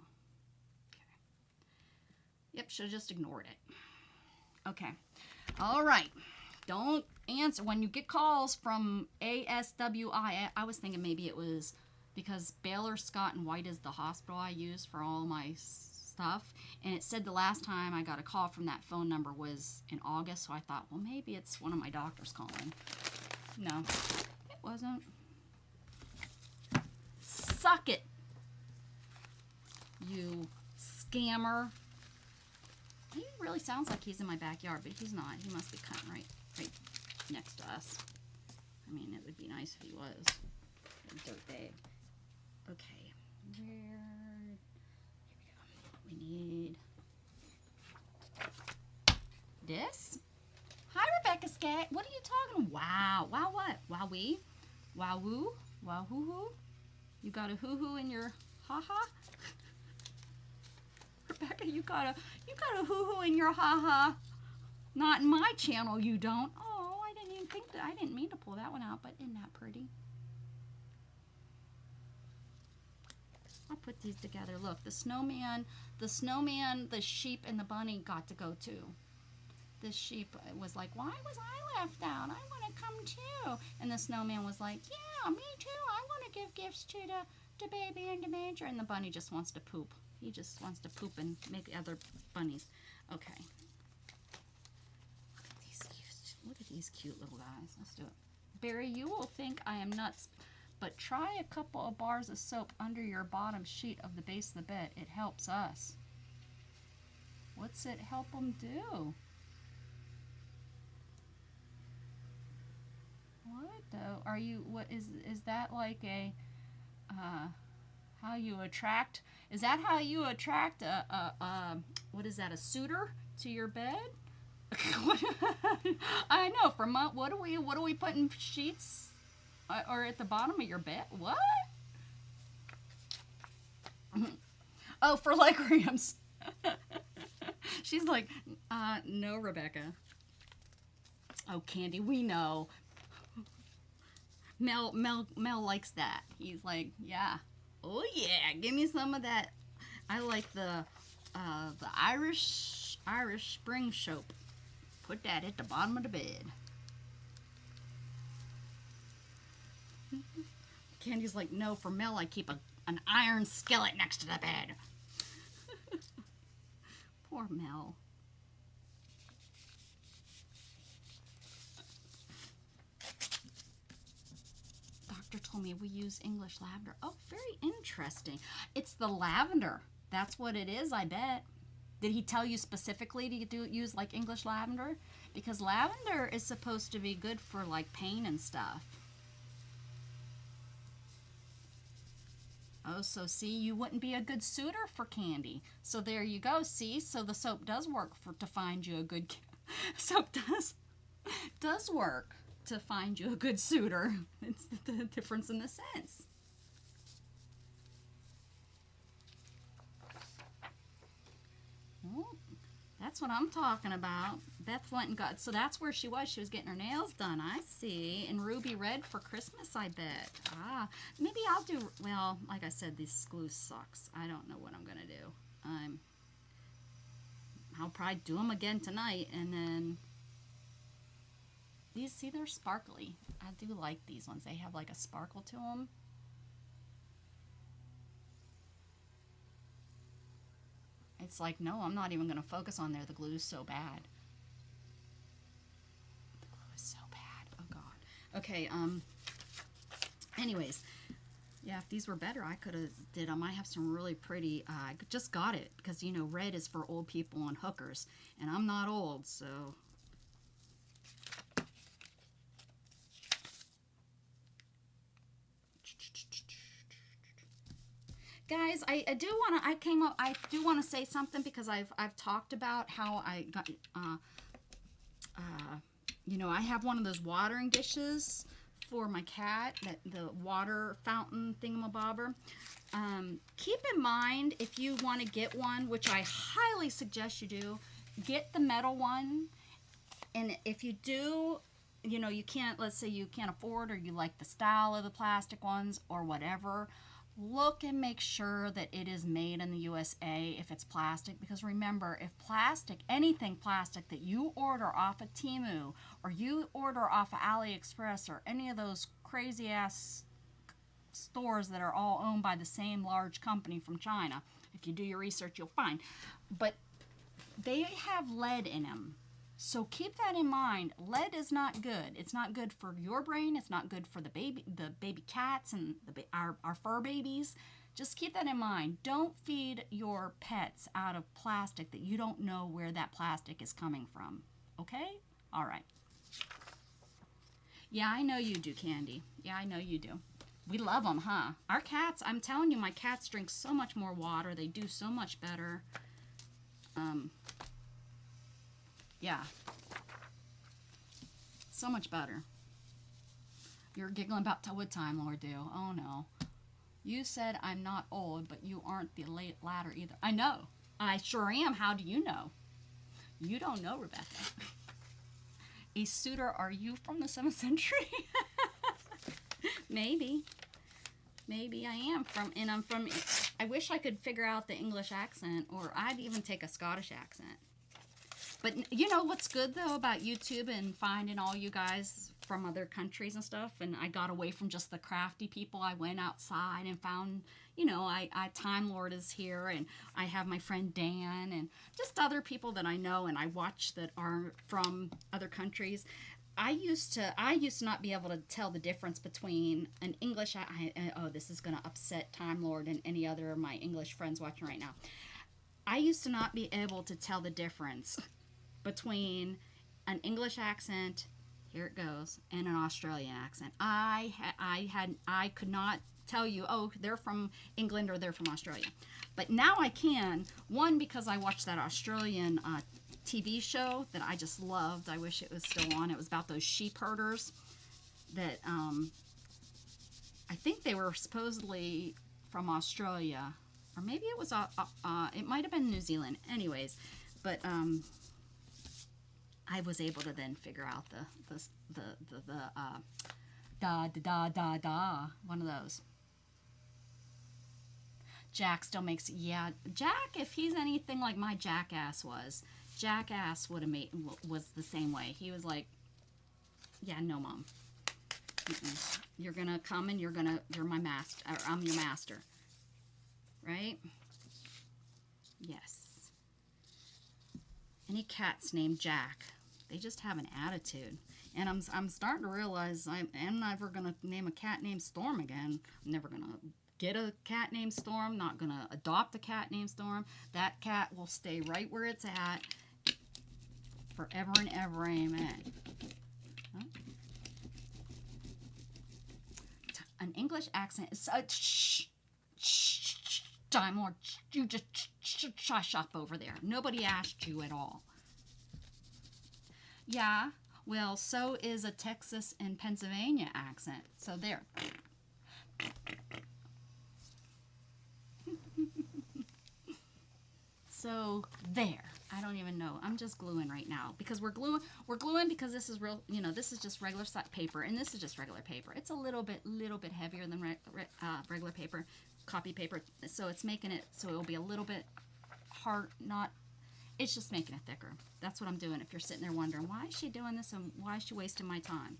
Okay. Yep, should have just ignored it. Okay. All right. Don't answer. When you get calls from ASWI, I was thinking maybe it was because Baylor, Scott, and White is the hospital I use for all my stuff. And it said the last time I got a call from that phone number was in August. So I thought, well, maybe it's one of my doctors calling. No, it wasn't. Suck it, you scammer. He really sounds like he's in my backyard, but he's not. He must be cutting right next to us. I mean, it would be nice if he was. A dirt bag. Okay, here we go. We need this. Hi, Rebecca Scat. What are you talking? Wow. Wow what? Wowee? Wowoo? Wahoo-hoo? You got a hoo-hoo in your ha-ha? Rebecca, you got a hoo-hoo in your ha-ha. Not in my channel, you don't. Oh, I didn't even think that. I didn't mean to pull that one out, but isn't that pretty? I'll put these together. Look, the snowman, the sheep, and the bunny got to go too. This sheep was like, why was I left out? I want to come too. And the snowman was like, yeah, me too. I want to give gifts to the baby in the manger. And the bunny just wants to poop. He just wants to poop and make other bunnies. Okay. Look at these cute little guys. Let's do it. Barry, you will think I am nuts, but try a couple of bars of soap under your bottom sheet of the base of the bed. It helps us. What's it help them do? What though? Are you, what is that like a, how you attract, is that how you attract what is that, a suitor to your bed? I know, from what do we put in sheets or at the bottom of your bed? What? Oh, for legrams. She's like, no, Rebecca. Oh, Candy, we know. Mel likes that. He's like, yeah. Oh yeah, give me some of that. I like the Irish spring soap. Put that at the bottom of the bed. Candy's like, no, for Mel I keep an iron skillet next to the bed. Poor Mel. Doctor told me we use English lavender. Oh, very interesting. It's the lavender. That's what it is, I bet. Did he tell you specifically to use like English lavender? Because lavender is supposed to be good for like pain and stuff. Oh, so see, you wouldn't be a good suitor for Candy. So there you go. See, so the soap does work to find you a good soap does work to find you a good suitor. It's the difference in the sense. Oh, that's what I'm talking about. Beth went and got, so that's where she was. She was getting her nails done, I see. And ruby red for Christmas, I bet. Ah, maybe I'll do, well, like I said, this glue sucks. I don't know what I'm going to do. I'll probably do them again tonight, and then these, see, they're sparkly. I do like these ones. They have like a sparkle to them. It's like, no, I'm not even going to focus on there. The glue is so bad. The glue is so bad. Oh, God. Okay, anyways, Yeah, if these were better, I could have did them. I have some really pretty. I just got it because you know red is for old people and hookers, and I'm not old, so. Guys, I do want to. I came up. I do want to say something because I've talked about how I got. Uh, you know, I have one of those watering dishes for my cat, that the water fountain thingamabobber. Keep in mind if you want to get one, which I highly suggest you do, get the metal one. And if you do, you know, you can't, let's say you can't afford or you like the style of the plastic ones or whatever, look and make sure that it is made in the USA if it's plastic, because remember, if plastic, anything plastic that you order off of Temu or you order off of AliExpress or any of those crazy ass stores that are all owned by the same large company from China, if you do your research you'll find, but they have lead in them. So keep that in mind. Lead is not good. It's not good for your brain. It's not good for the baby cats and our fur babies. Just keep that in mind. Don't feed your pets out of plastic that you don't know where that plastic is coming from. Okay? All right. Yeah, I know you do, Candy. Yeah, I know you do. We love them, huh? Our cats, I'm telling you, my cats drink so much more water. They do so much better. Yeah. So much better. You're giggling about what time, Lord Do. Oh, no. You said I'm not old, but you aren't the late ladder either. I know. I sure am. How do you know? You don't know, Rebecca. A suitor, are you from the 7th century? Maybe. Maybe I am from, and I'm from, I wish I could figure out the English accent, or I'd even take a Scottish accent. But you know what's good though about YouTube and finding all you guys from other countries and stuff, and I got away from just the crafty people. I went outside and found, you know, I Time Lord is here, and I have my friend Dan and just other people that I know and I watch that are from other countries. I used to not be able to tell the difference between an English. Oh, this is going to upset Time Lord and any other of my English friends watching right now. I used to not be able to tell the difference between an English accent, here it goes, and an Australian accent. I could not tell you, oh, they're from England or they're from Australia. But now I can, one, because I watched that Australian TV show that I just loved. I wish it was still on. It was about those sheep herders that I think they were supposedly from Australia, or maybe it was it might have been New Zealand. Anyways, but I was able to then figure out the da da da da da, one of those. Jack still makes, yeah, Jack, if he's anything like my jackass was, Jackass would have made, was the same way. He was like, yeah, no, Mom. Mm-mm. You're gonna come and you're my master, or I'm your master. Right? Yes. Any cats named Jack, they just have an attitude. And I'm starting to realize I'm never gonna name a cat named Storm again. I'm never gonna get a cat named Storm, not gonna adopt a cat named Storm. That cat will stay right where it's at forever and ever, amen. Huh? An English accent is shh, shh, shh, Time Lord, you just shush up over there. Nobody asked you at all. Yeah, well, so is a Texas and Pennsylvania accent. So there. So there. I don't even know. I'm just gluing right now because we're gluing because this is real, you know, this is just regular paper and this is just regular paper. It's a little bit heavier than regular paper, copy paper. So it's making it so it'll be a little bit hard, not, it's just making it thicker. That's what I'm doing. If you're sitting there wondering, why is she doing this and why is she wasting my time?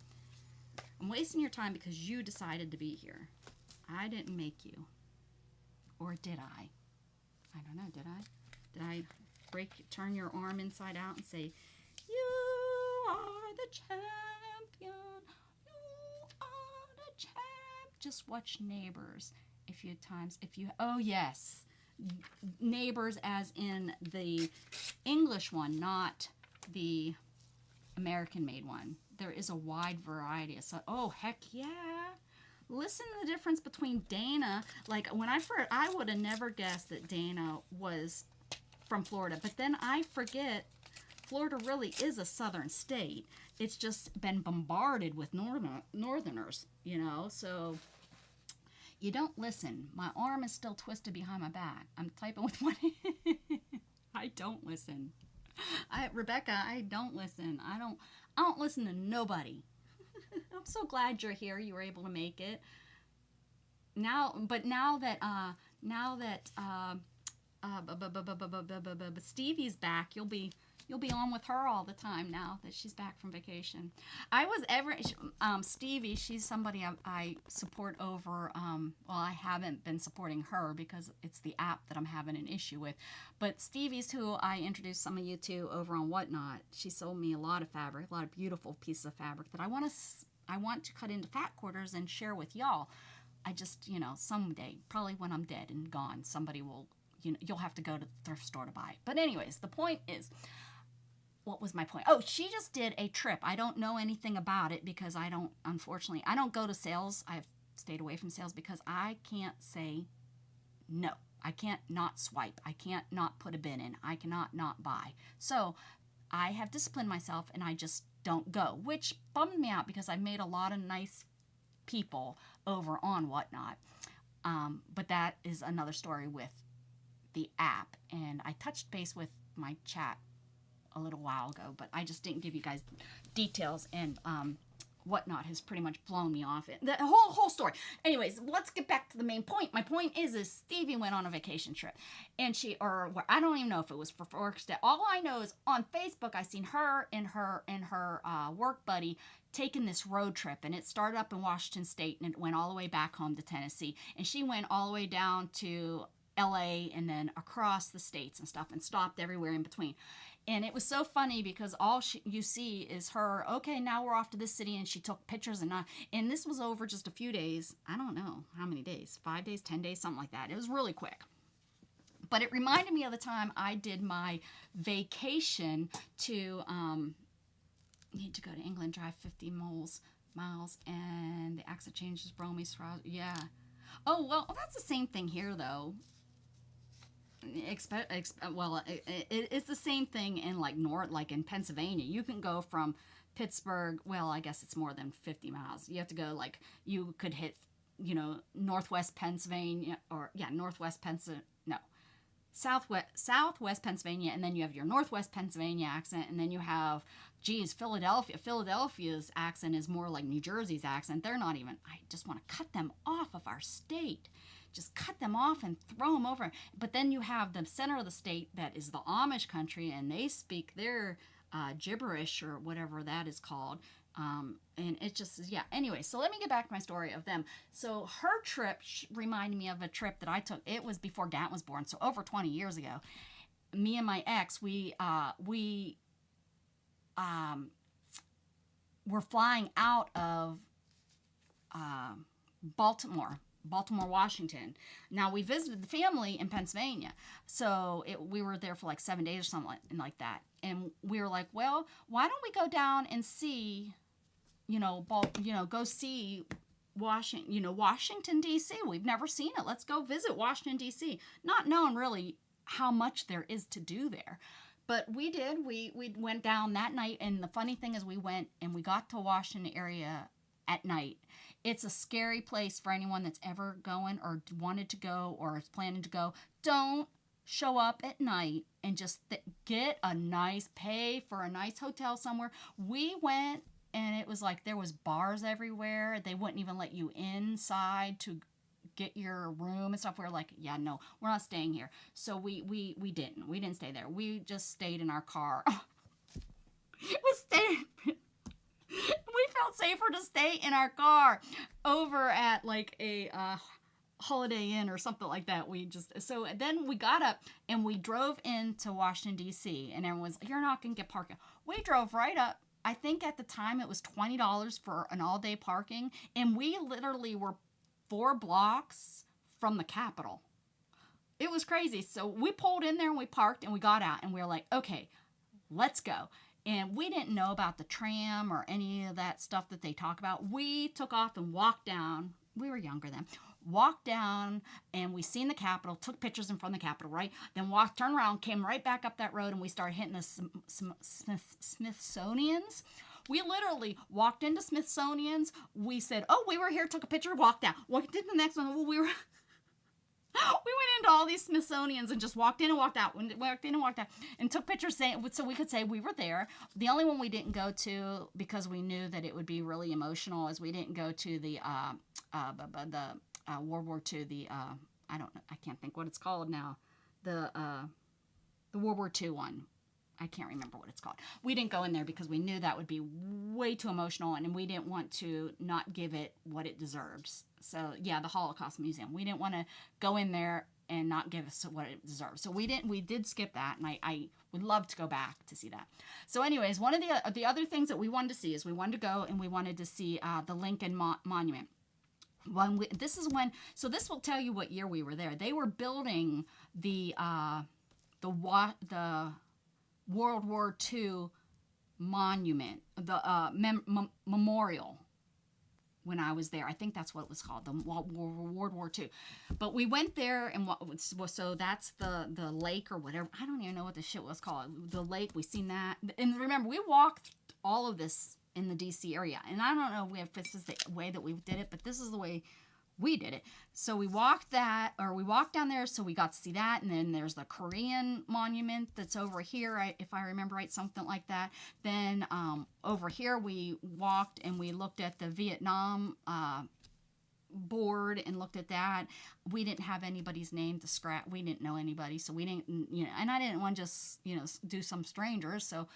I'm wasting your time because you decided to be here. I didn't make you. Or did I? I don't know, did I? Did I turn your arm inside out and say, you are the champion, you are the just watch Neighbors a few times. If you, oh yes, Neighbors as in the English one, not the American made one. There is a wide variety of, so, oh heck yeah. Listen to the difference between Dana. Like when I first, I would have never guessed that Dana was from Florida, but then I forget Florida really is a southern state. It's just been bombarded with northerners, you know. So you don't listen. My arm is still twisted behind my back. I'm typing with one hand. I don't listen. Rebecca, I don't listen. I don't listen to nobody. I'm so glad you're here. You were able to make it. Now that Stevie's back, you'll be on with her all the time now that she's back from vacation. I was ever Stevie. She's somebody I support over. Well, I haven't been supporting her because it's the app that I'm having an issue with. But Stevie's who I introduced some of you to over on Whatnot. She sold me a lot of fabric, a lot of beautiful pieces of fabric that I want to cut into fat quarters and share with y'all. I just, someday, probably when I'm dead and gone, somebody will, you'll have to go to the thrift store to buy it. But anyways, the point is, what was my point? Oh, she just did a trip. I don't know anything about it because unfortunately, I don't go to sales. I've stayed away from sales because I can't say no. I can't not swipe. I can't not put a bin in. I cannot not buy. So I have disciplined myself and I just don't go, which bummed me out because I've made a lot of nice people over on Whatnot. But that is another story with the app. And I touched base with my chat a little while ago, but I just didn't give you guys details, and Whatnot has pretty much blown me off. The whole story. Anyways, let's get back to the main point. My point is Stevie went on a vacation trip, and I don't even know if it was for work. All I know is on Facebook I seen her and her work buddy taking this road trip, and it started up in Washington State and it went all the way back home to Tennessee, and she went all the way down to LA and then across the states and stuff and stopped everywhere in between. And it was so funny because all you see is her, okay, now we're off to this city, and she took pictures, and this was over just a few days. I don't know how many days, 5 days, 10 days, something like that. It was really quick. But it reminded me of the time I did my vacation to, need to go to England, drive 50 miles, and the accent changes, Bromy, yeah. Oh, well, that's the same thing here, though. It's the same thing in like in Pennsylvania. You can go from Pittsburgh. Well, I guess it's more than 50 miles. You have to go you could hit, northwest Pennsylvania southwest Pennsylvania, and then you have your northwest Pennsylvania accent, and then you have, Philadelphia. Philadelphia's accent is more like New Jersey's accent. They're not even. I just want to cut them off of our state. Just cut them off and throw them over. But then you have the center of the state that is the Amish country, and they speak their gibberish or whatever that is called. And it just, yeah. Anyway, so let me get back to my story of them. So her trip reminded me of a trip that I took. It was before Gant was born, so over 20 years ago. Me and my ex, we were flying out of Baltimore, Washington. Now, we visited the family in Pennsylvania, so we were there for like 7 days or something like that. And we were like, well, why don't we go down and see, go see Washington, D.C. We've never seen it. Let's go visit Washington, D.C. Not knowing really how much there is to do there. But we did. We went down that night, and the funny thing is we went and we got to Washington area at night. It's a scary place for anyone that's ever going or wanted to go or is planning to go. Don't show up at night and just pay for a nice hotel somewhere. We went, and it was like there was bars everywhere. They wouldn't even let you inside to get your room and stuff. We were like, yeah, no, we're not staying here. So we didn't stay there. We just stayed in our car. We felt safer to stay in our car over at like a Holiday Inn or something like that. So then we got up and we drove into Washington, D.C. and everyone was, you're not going to get parking. We drove right up. I think at the time it was $20 for an all-day parking, and we literally were 4 blocks from the Capitol. It was crazy. So we pulled in there and we parked and we got out and we were like, okay, let's go. And we didn't know about the tram or any of that stuff that they talk about. We took off and walked down. We were younger then. Walked down and we seen the Capitol, took pictures in front of the Capitol, right? Then walked, turned around, came right back up that road and we started hitting the Smithsonian's. We literally walked into Smithsonian's. We said, oh, we were here, took a picture, walked out. Walked into the next one. Well, we went into all these Smithsonians and just walked in and walked out. Walked in and walked out and took pictures saying, so we could say we were there. The only one we didn't go to because we knew that it would be really emotional is we didn't go to the World War II. I don't know. I can't think what it's called now. The World War II one. I can't remember what it's called. We didn't go in there because we knew that would be way too emotional and we didn't want to not give it what it deserves. So yeah, the Holocaust Museum. We didn't want to go in there and not give us what it deserves. So we did skip that and I would love to go back to see that. So anyways, one of the other things that we wanted to see is we wanted to go and we wanted to see the Lincoln Monument. This will tell you what year we were there. They were building the World War II monument, the memorial. When I was there, I think that's what it was called, the World War II. But we went there, and so that's the lake or whatever. I don't even know what the shit was called. The lake, we seen that, and remember we walked all of this in the DC area, and I don't know if this is the way that we did it, but this is the way we did it. So we walked down there, so we got to see that, and then there's the Korean monument that's over here, if I remember right, something like that. Then over here we walked and we looked at the Vietnam board and looked at that. We didn't have anybody's name to scratch. We didn't know anybody, so we didn't, and I didn't want to just, do some strangers, so,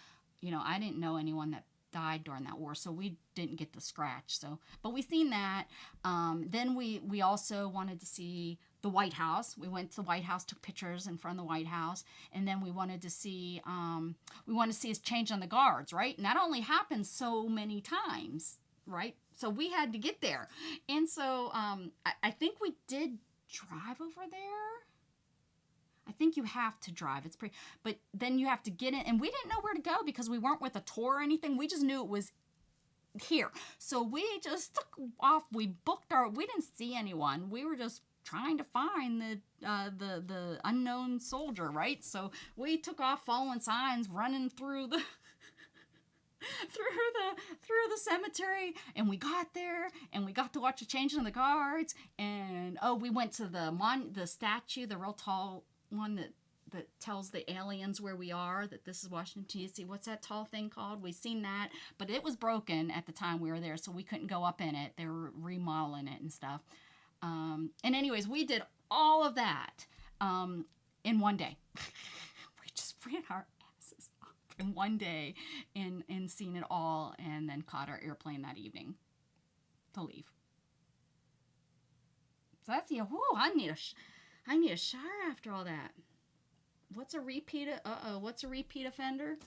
I didn't know anyone that died during that war, so we didn't get the scratch. So, but we seen that. Then we also wanted to see the White House. We went to the White House, took pictures in front of the White House, and then we wanted to see his change on the guards, right? And that only happens so many times, right? So we had to get there, and so I think we did drive over there. I think you have to drive. It's pretty, but then you have to get in, and we didn't know where to go because we weren't with a tour or anything. We just knew it was here. So we just took off. We didn't see anyone. We were just trying to find the unknown soldier, right? So we took off following signs, running through the through the cemetery, and we got there and we got to watch the changing of the guards, and we went to the statue, the real tall one that tells the aliens where we are, that this is Washington, D.C. What's that tall thing called? We've seen that, but it was broken at the time we were there, so we couldn't go up in it. They were remodeling it and stuff. And anyways, we did all of that in one day. We just ran our asses off in one day and seen it all, and then caught our airplane that evening to leave. So that's I need a shower after all that. What's a repeat offender?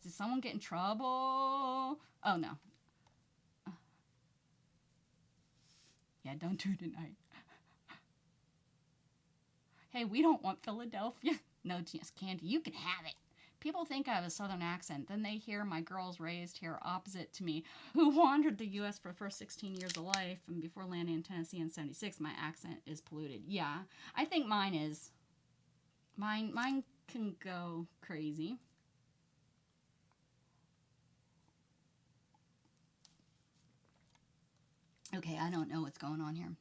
Did someone get in trouble? Oh, no. Yeah, don't do it tonight. Hey, we don't want Philadelphia. No, just Candy, you can have it. People think I have a southern accent. Then they hear my girls raised here opposite to me, who wandered the U.S. for the first 16 years of life, and before landing in Tennessee in 76, my accent is polluted. Yeah, I think mine is. Mine can go crazy. Okay, I don't know what's going on here.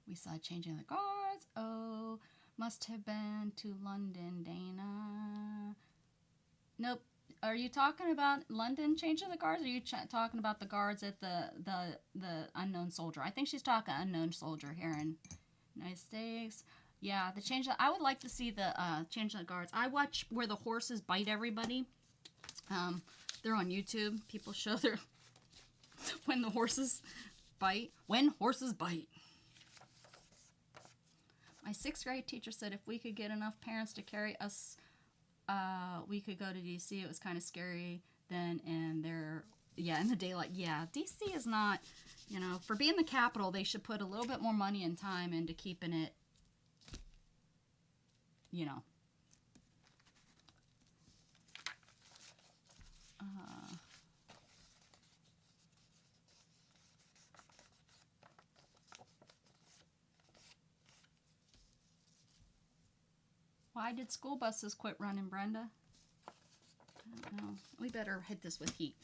We saw changing the guards. Oh, must have been to London, Dana. Nope. Are you talking about London changing the guards, or are you talking about the guards at the unknown soldier? I think she's talking unknown soldier here in United States. Yeah, I would like to see the change of the guards. I watch where the horses bite everybody. They're on YouTube. People show their when the horses bite. When horses bite. My 6th grade teacher said if we could get enough parents to carry us, we could go to DC. It was kind of scary then, and there Yeah, in the daylight. Yeah, DC is not, for being the capital, they should put a little bit more money and time into keeping it, you know. Uh, why did school buses quit running, Brenda? I don't know. We better hit this with heat.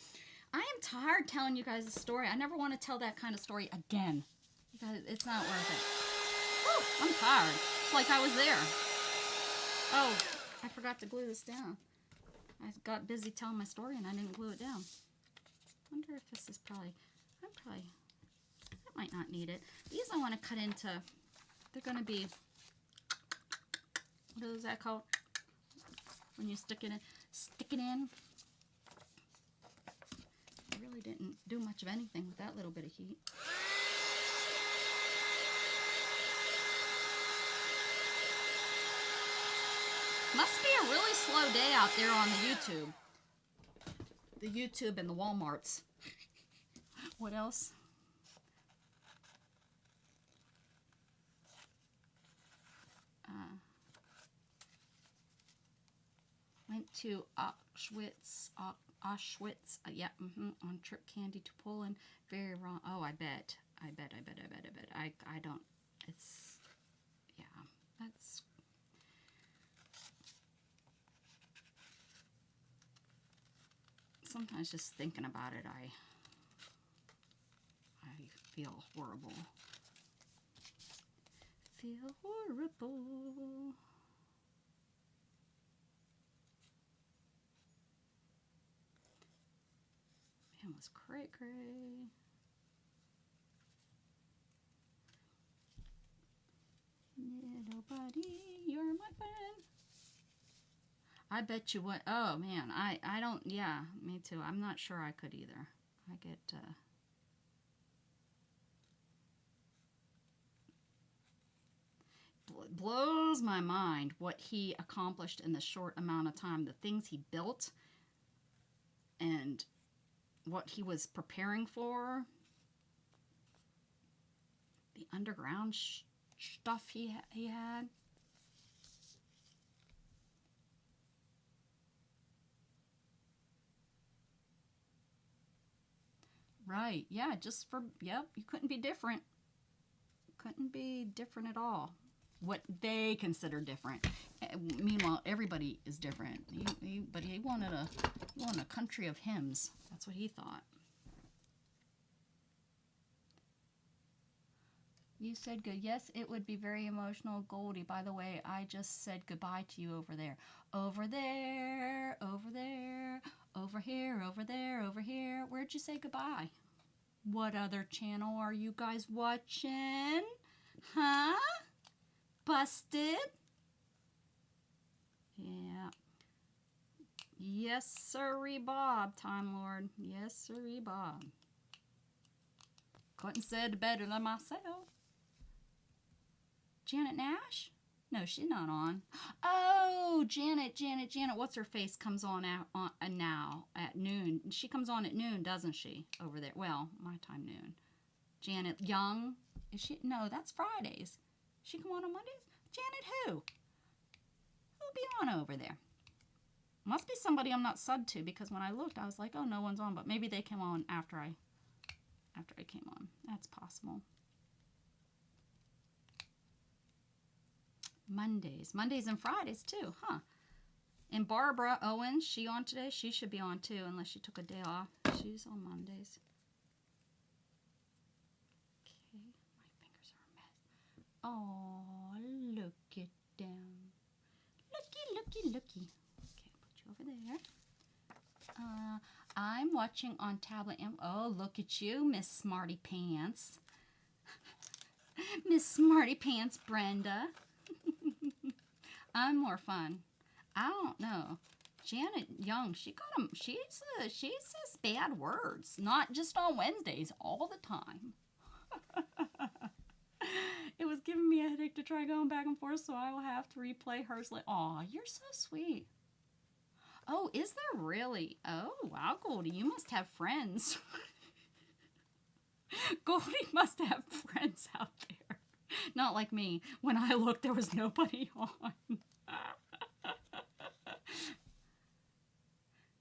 I am tired telling you guys a story. I never want to tell that kind of story again. You guys, it's not worth it. Whew, I'm tired. It's like I was there. Oh, I forgot to glue this down. I got busy telling my story and I didn't glue it down. I wonder if this is I might not need it. These I want to cut into, they're going to be, what is that called? When you stick it in. I really didn't do much of anything with that little bit of heat. Must be a really slow day out there on the YouTube. The YouTube and the Walmarts. What else? Went to Auschwitz. Yeah, on trip candy to Poland. Very wrong. Oh, I bet. I don't. It's, yeah, that's. Sometimes just thinking about it, I feel horrible. Feel horrible. Man, it was cray. Little buddy, you're my friend. I bet you would. Oh man, I don't. Yeah, me too. I'm not sure I could either. I get. Blows my mind what he accomplished in the short amount of time. The things he built, and what he was preparing for. The underground stuff he had. Right. Yeah, just for, yep, you couldn't be different. Couldn't be different at all. What they consider different. Meanwhile, everybody is different. But he wanted a country of hymns. That's what he thought. You said good. Yes, it would be very emotional. Goldie, by the way, I just said goodbye to you over there. Over there, over there, over here, over there, over here. Where'd you say goodbye? What other channel are you guys watching? Huh? Busted? Yeah. Yes, sirree, Bob, Time Lord. Yes, sirree, Bob. Couldn't say it better than myself. Janet Nash? No, she's not on. Oh, Janet. What's her face comes on now at noon. She comes on at noon, doesn't she? Over there. Well, my time noon. Janet Young. Is she? No, that's Fridays. She come on Mondays? Janet who? Who'll be on over there? Must be somebody I'm not subbed to, because when I looked, I was like, oh, no one's on. But maybe they came on after I came on. That's possible. Mondays and Fridays too, huh? And Barbara Owens, she on today? She should be on too, unless she took a day off. She's on Mondays. Okay, my fingers are a mess. Oh, look at them. Looky. Okay, put you over there. I'm watching on tablet. Oh, look at you, Miss Smarty Pants. Miss Smarty Pants Brenda. I'm more fun. I don't know. Janet Young, she says bad words, not just on Wednesdays, all the time. It was giving me a headache to try going back and forth, so I will have to replay hers. Aw, you're so sweet. Oh, is there really? Oh, wow, Goldie, you must have friends. Goldie must have friends out there. Not like me. When I looked, there was nobody on.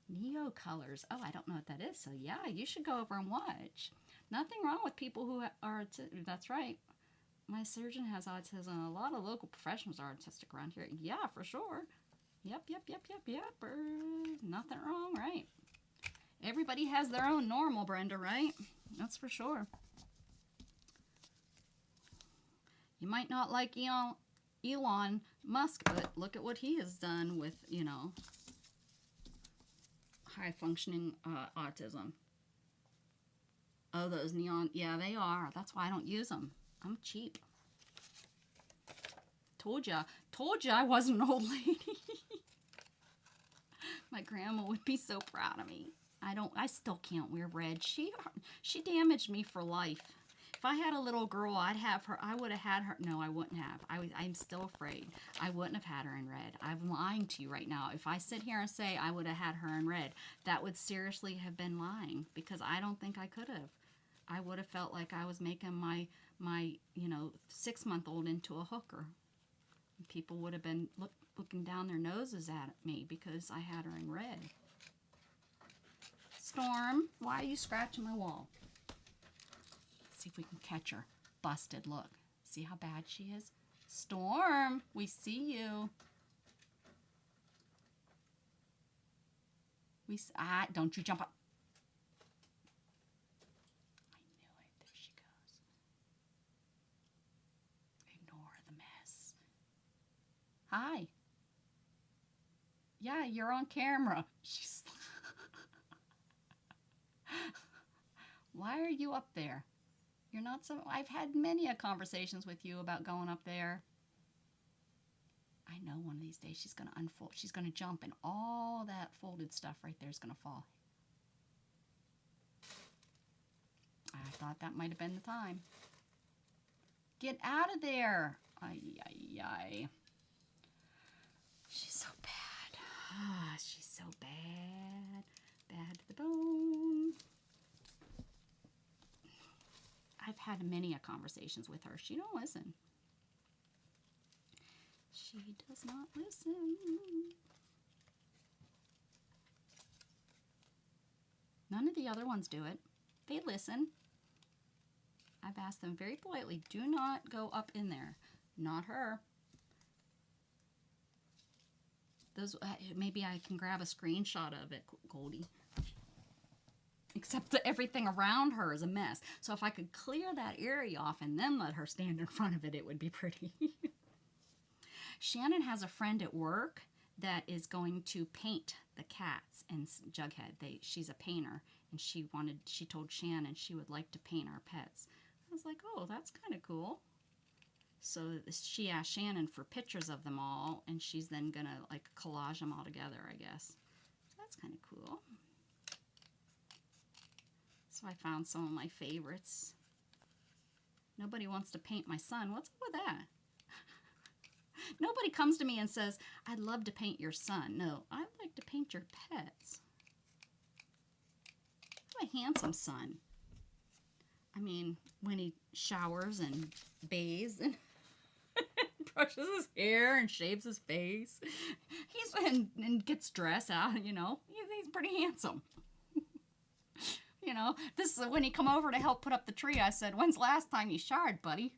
Neo colors. Oh, I don't know what that is. So yeah, you should go over and watch. Nothing wrong with people who are. That's right. My surgeon has autism. A lot of local professionals are autistic around here. Yeah, for sure. Yep. Nothing wrong, right? Everybody has their own normal, Brenda, right? That's for sure. You might not like Elon Musk, but look at what he has done with, high functioning autism. Oh, those neon. Yeah, they are. That's why I don't use them. I'm cheap. Told ya I wasn't an old lady. My grandma would be so proud of me. I still can't wear red. She damaged me for life. If I had a little girl, I would have had her. No, I wouldn't have. I'm still afraid. I wouldn't have had her in red. I'm lying to you right now. If I sit here and say I would have had her in red, that would seriously have been lying, because I don't think I could have. I would have felt like I was making my 6-month-old into a hooker. People would have been looking down their noses at me because I had her in red. Storm, why are you scratching my wall? Let's see if we can catch her. Busted, look. See how bad she is? Storm, we see you. Don't you jump up. I knew it. There she goes. Ignore the mess. Hi. Yeah, you're on camera. She's... Why are you up there? You're not so... I've had many conversations with you about going up there. I know one of these days she's going to unfold. She's going to jump, and all that folded stuff right there is going to fall. I thought that might have been the time. Get out of there. Ay, ay, ay. She's so bad. She's so bad. Bad to the bone. I've had many conversations with her. She don't listen. She does not listen. None of the other ones do it. They listen. I've asked them very politely, do not go up in there. Not her. Those, maybe I can grab a screenshot of it, Goldie. Except that everything around her is a mess. So if I could clear that area off and then let her stand in front of it, it would be pretty. Shannon has a friend at work that is going to paint the cats in Jughead. She's a painter, and she told Shannon she would like to paint our pets. I was like, oh, that's kind of cool. So she asked Shannon for pictures of them all, and she's then going to like collage them all together, I guess. So that's kind of cool. So I found some of my favorites. Nobody wants to paint my son. What's up with that? Nobody comes to me and says, I'd love to paint your son. No, I'd like to paint your pets. What a handsome son. I mean, when he showers and bathes and brushes his hair and shaves his face, and gets dressed out, he's pretty handsome. This is when he come over to help put up the tree. I said, when's the last time you showered, buddy?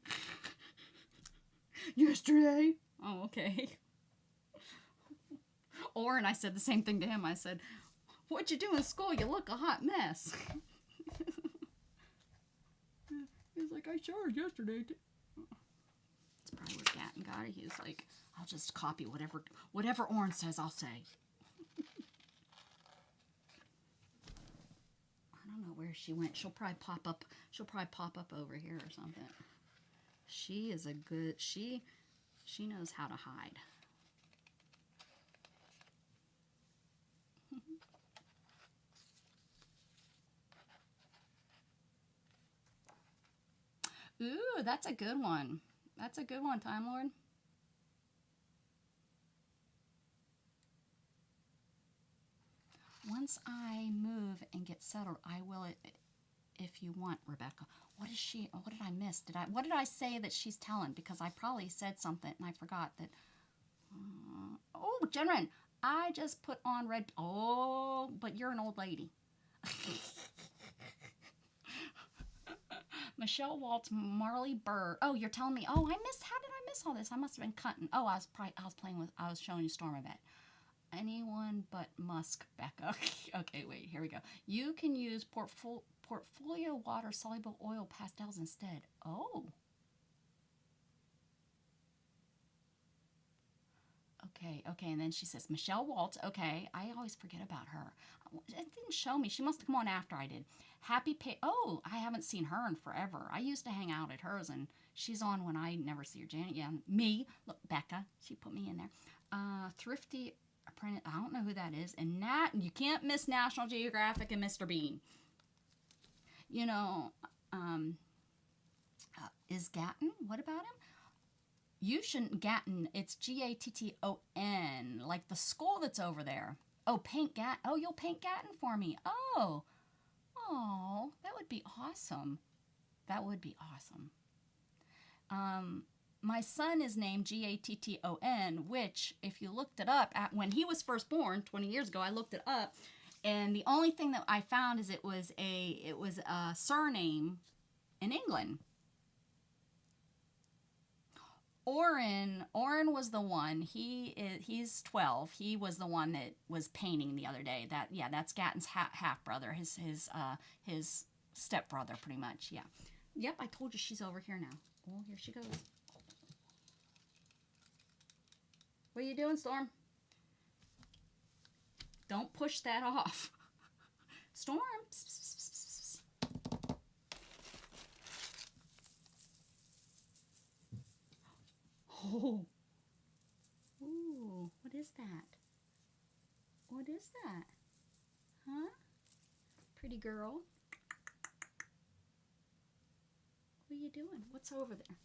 Yesterday. Oh, okay. And I said the same thing to him. I said, what'd you do in school? You look a hot mess. He's like, I showered yesterday. That's probably where Gatton got it. He was like, I'll just copy whatever Orange says, I'll say. I don't know where she went. She'll probably pop up over here or something. She is a good, she knows how to hide. Ooh, that's a good one. That's a good one, Time Lord. once I move and get settled, I will, if you want, Rebecca. What is she? What did I miss? What did I say that she's telling? Because I probably said something and I forgot that. Oh, Jenren, I just put on red. Oh, but you're an old lady. Michelle Waltz, Marley Bird. Oh, you're telling me. Oh, I missed. How did I miss all this? I must have been cutting. Oh, I was showing you Storm Event. Anyone but Musk, Becca. Okay, wait. Here we go. You can use portfolio water soluble oil pastels instead. Oh. Okay, and then she says, Michelle Waltz. Okay, I always forget about her. It didn't show me. She must have come on after I did. Oh, I haven't seen her in forever. I used to hang out at hers, and she's on when I never see her. Janet, yeah, me. Look, Becca. She put me in there. Thrifty Apprentice. I don't know who that is. And you can't miss National Geographic and Mr. Bean. You know, is Gatton? What about him? You shouldn't Gatton. It's Gatton, like the skull that's over there. Oh, paint Gat. Oh, you'll paint Gatton for me. Oh, that would be awesome. That would be awesome. My son is named Gatton, which, if you looked it up when he was first born 20 years ago, I looked it up, and the only thing that I found is it was a surname in England. Oren was the one. He's 12. He was the one that was painting the other day. That's Gatton's half brother, his step brother, pretty much. Yeah. Yep, I told you she's over here now. Oh, here she goes. What are you doing, Storm? Don't push that off. Storm. Oh. Ooh, what is that? What is that? Huh? Pretty girl. What are you doing? What's over there?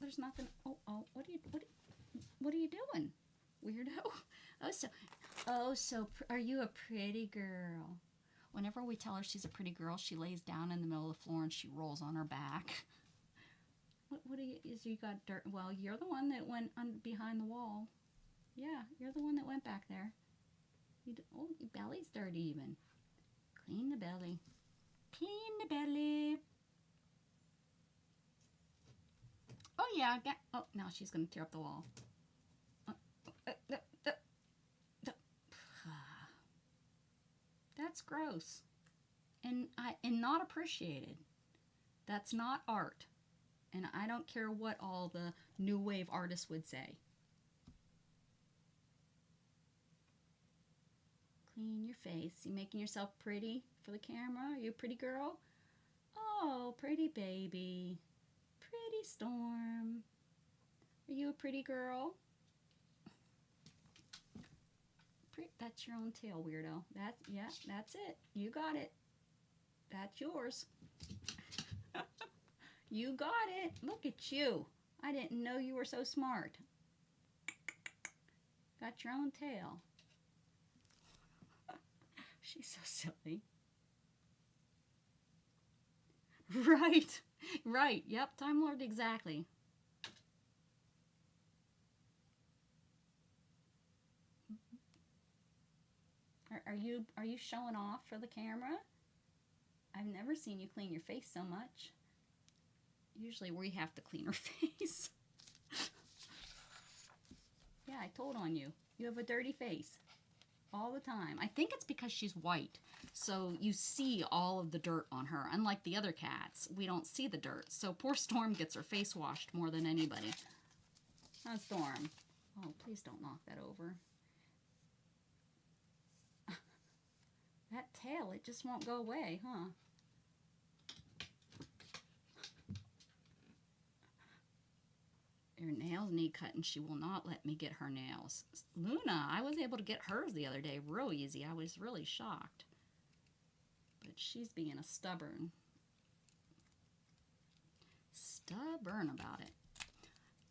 There's nothing. Oh, what are you doing? Weirdo. Are you a pretty girl? Whenever we tell her she's a pretty girl, she lays down in the middle of the floor and she rolls on her back. You got dirt? Well, you're the one that went behind the wall. Yeah, you're the one that went back there. Your belly's dirty even. Clean the belly. Clean the belly. Oh, yeah. Now she's going to tear up the wall. That's gross. And not appreciated. That's not art. And I don't care what all the new wave artists would say. Clean your face. You making yourself pretty for the camera? Are you a pretty girl? Oh, pretty baby. Pretty Storm. Are you a pretty girl? That's your own tail, weirdo. That's it. You got it. That's yours. You got it. Look at you. I didn't know you were so smart. Got your own tail. She's so silly. Right. Yep, Time Lord, exactly. Are you showing off for the camera? I've never seen you clean your face so much. Usually we have to clean our face. Yeah, I told on you. You have a dirty face all the time. I think it's because she's white, so you see all of the dirt on her. Unlike the other cats, we don't see the dirt. So poor Storm gets her face washed more than anybody. Huh, Storm? Oh, please don't knock that over. That tail, it just won't go away, huh? Her nails need cutting. She will not let me get her nails. Luna, I was able to get hers the other day real easy. I was really shocked. But she's being a stubborn about it.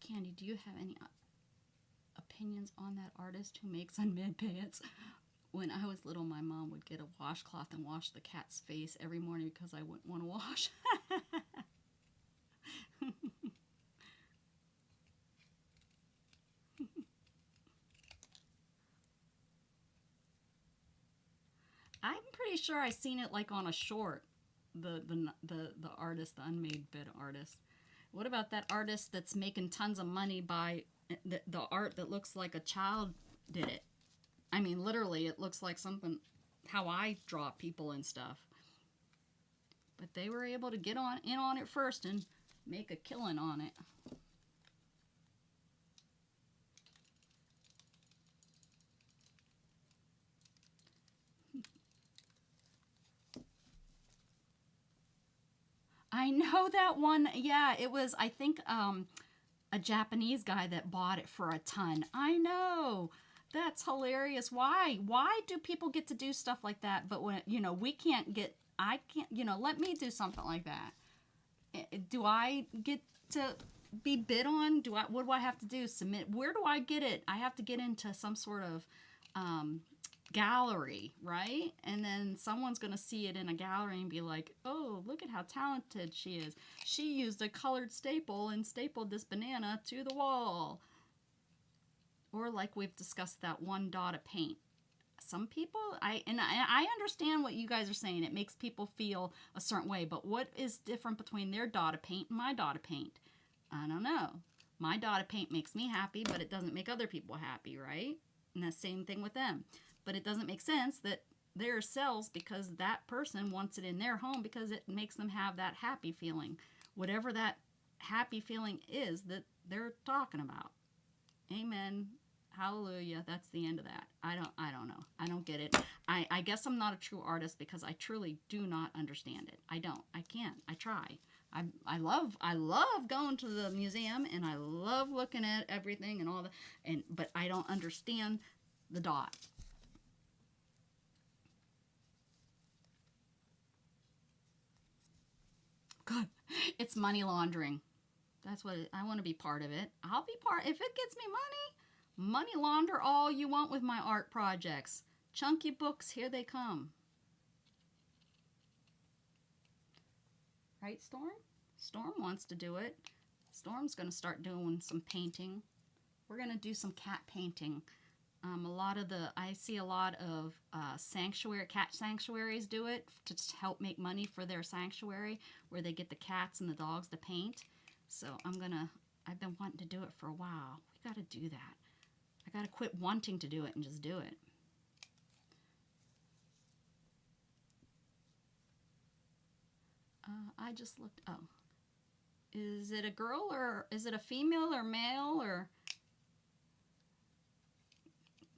Candy, do you have any opinions on that artist who makes unmade pants? When I was little, my mom would get a washcloth and wash the cat's face every morning because I wouldn't want to wash. I'm pretty sure I seen it like on a short. The artist, the unmade bed artist. What about that artist that's making tons of money by the art that looks like a child did it? I mean, literally, it looks like something how I draw people and stuff. But they were able to get on in on it first and make a killing on it. I know that one. Yeah, it was, I think, a Japanese guy that bought it for a ton. I know. That's hilarious. Why? Why do people get to do stuff like that? But when, we can't get, I can't, let me do something like that. Do I get to be bid on? What do I have to do? Submit? Where do I get it? I have to get into some sort of gallery, right? And then someone's going to see it in a gallery and be like, oh, look at how talented she is. She used a colored staple and stapled this banana to the wall. Or like we've discussed, that one dot of paint. Some people, I understand what you guys are saying. It makes people feel a certain way, but what is different between their dot of paint and my dot of paint? I don't know. My dot of paint makes me happy, but it doesn't make other people happy, right? And the same thing with them. But it doesn't make sense that theirs sells because that person wants it in their home because it makes them have that happy feeling. Whatever that happy feeling is that they're talking about. Amen. Hallelujah. That's the end of that. I don't know. I don't get it. I guess I'm not a true artist because I truly do not understand it. I don't. I can't. I try. I love going to the museum and I love looking at everything and all that, but I don't understand the dot. God, it's money laundering. That's what I want to be part of it. I'll be part if it gets me money launder all you want with my art projects. Chunky books, here they come. Right, Storm? Storm wants to do it. Storm's going to start doing some painting. We're going to do some cat painting. I see a lot of cat sanctuaries do it to help make money for their sanctuary where they get the cats and the dogs to paint. So I've been wanting to do it for a while. We got to do that. I got to quit wanting to do it and just do it. I just looked, oh. Is it a girl or is it a female or male or?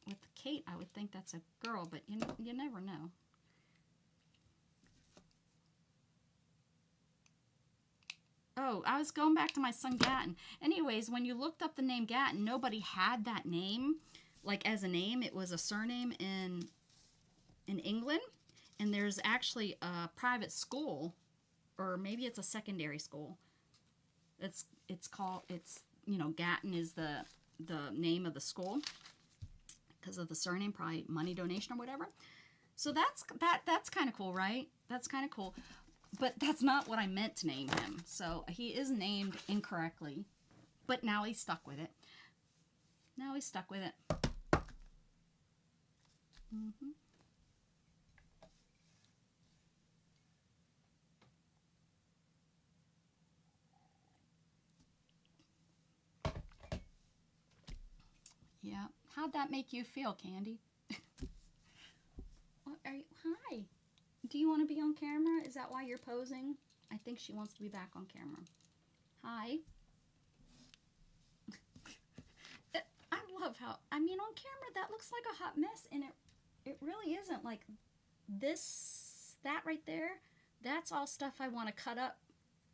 With Kate, I would think that's a girl, but you never know. Oh, I was going back to my son Gatton. Anyways, when you looked up the name Gatton, nobody had that name, like as a name. It was a surname in England, and there's actually a private school, or maybe it's a secondary school. It's Gatton is the name of the school because of the surname, probably money donation or whatever. So that's kind of cool, right? That's kind of cool. But that's not what I meant to name him. So he is named incorrectly. But now he's stuck with it. Mm-hmm. Yeah. How'd that make you feel, Candy? Hi. Do you want to be on camera? Is that why you're posing? I think she wants to be back on camera. Hi. I love how, on camera that looks like a hot mess, and it really isn't. Like that right there, that's all stuff I want to cut up.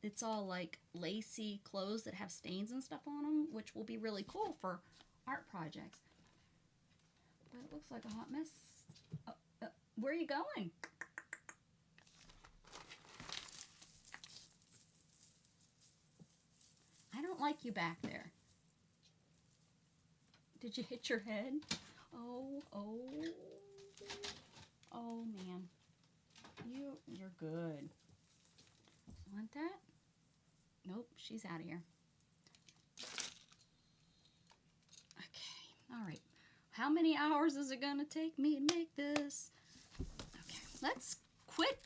It's all like lacy clothes that have stains and stuff on them, which will be really cool for art projects. But it looks like a hot mess. Where are you going? I don't like you back there. Did you hit your head? Oh. she's out of here. Okay, all right. How many hours is it gonna take me to make this? Okay, let's quit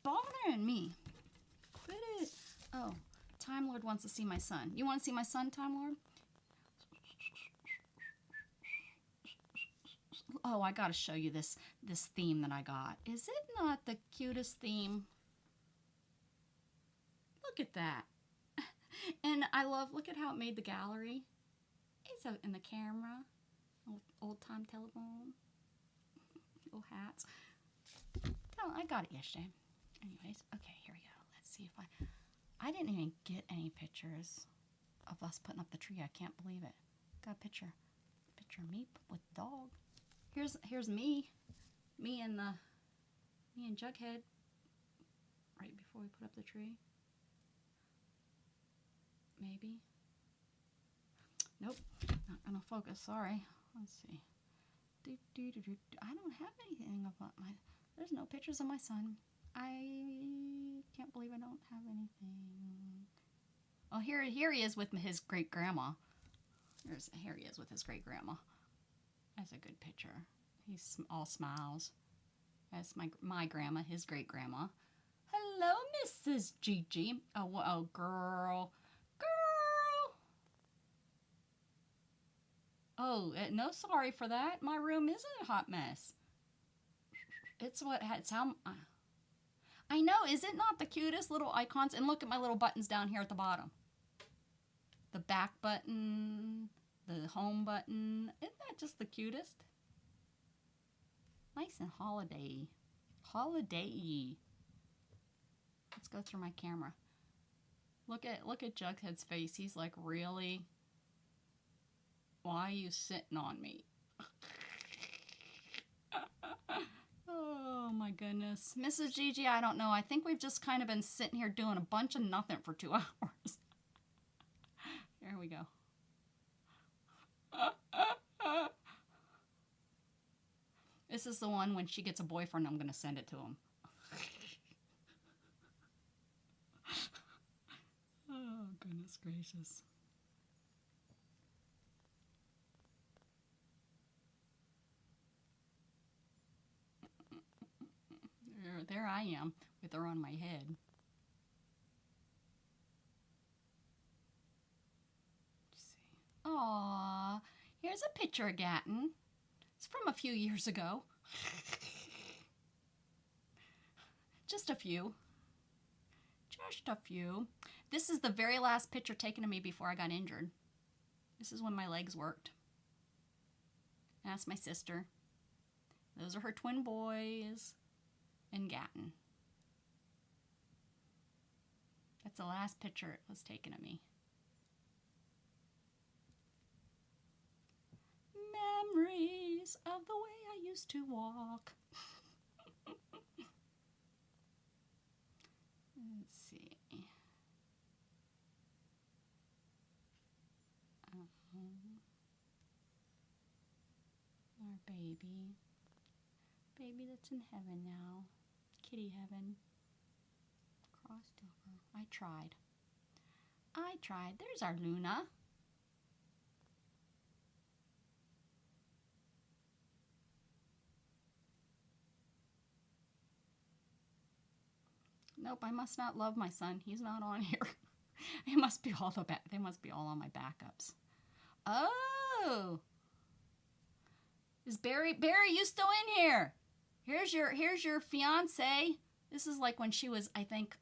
bothering me. Quit it. Oh, Time Lord wants to see my son. You want to see my son, Time Lord? Oh, I gotta show you this theme that I got. Is it not the cutest theme? Look at that. And I love, look at how it made the gallery. It's in the camera. Old time telephone. Little hats. Oh, I got it yesterday. Anyways, okay, here we go. Let's see if I didn't even get any pictures of us putting up the tree. I can't believe it. Got a picture of me with the dog. Here's me and Jughead right before we put up the tree. Maybe. Nope, not gonna focus. Sorry. Let's see. I don't have anything about my. There's no pictures of my son. I can't believe I don't have anything. Oh, here he is with his great grandma. Here he is with his great grandma. That's a good picture. He's all smiles. That's my grandma, his great grandma. Hello, Mrs. Gigi. Oh, girl. Oh, no, sorry for that. My room isn't a hot mess. It's how. I know. Is it not the cutest little icons? And look at my little buttons down here at the bottom. The back button, the home button. Isn't that just the cutest? Nice and holiday. Holiday-y. Let's go through my camera. Look at Jughead's face. He's like, really? Why are you sitting on me? Oh my goodness. Mrs. Gigi, I don't know. I think we've just kind of been sitting here doing a bunch of nothing for 2 hours. Here we go. This is the one when she gets a boyfriend, I'm going to send it to him. Oh, goodness gracious. There I am with her on my head. Let's see. Aww, here's a picture of Gatton. It's from a few years ago. Just a few. Just a few. This is the very last picture taken of me before I got injured. This is when my legs worked. That's my sister. Those are her twin boys. And Gatton. That's the last picture it was taken of me. Memories of the way I used to walk. Let's see. Our baby. Baby that's in heaven now. Kitty heaven. Crossed over. I tried. There's our Luna. Nope, I must not love my son. He's not on here. They must be all on my backups. Oh. Is Barry, you still in here? Here's your fiance. This is like when she was, I think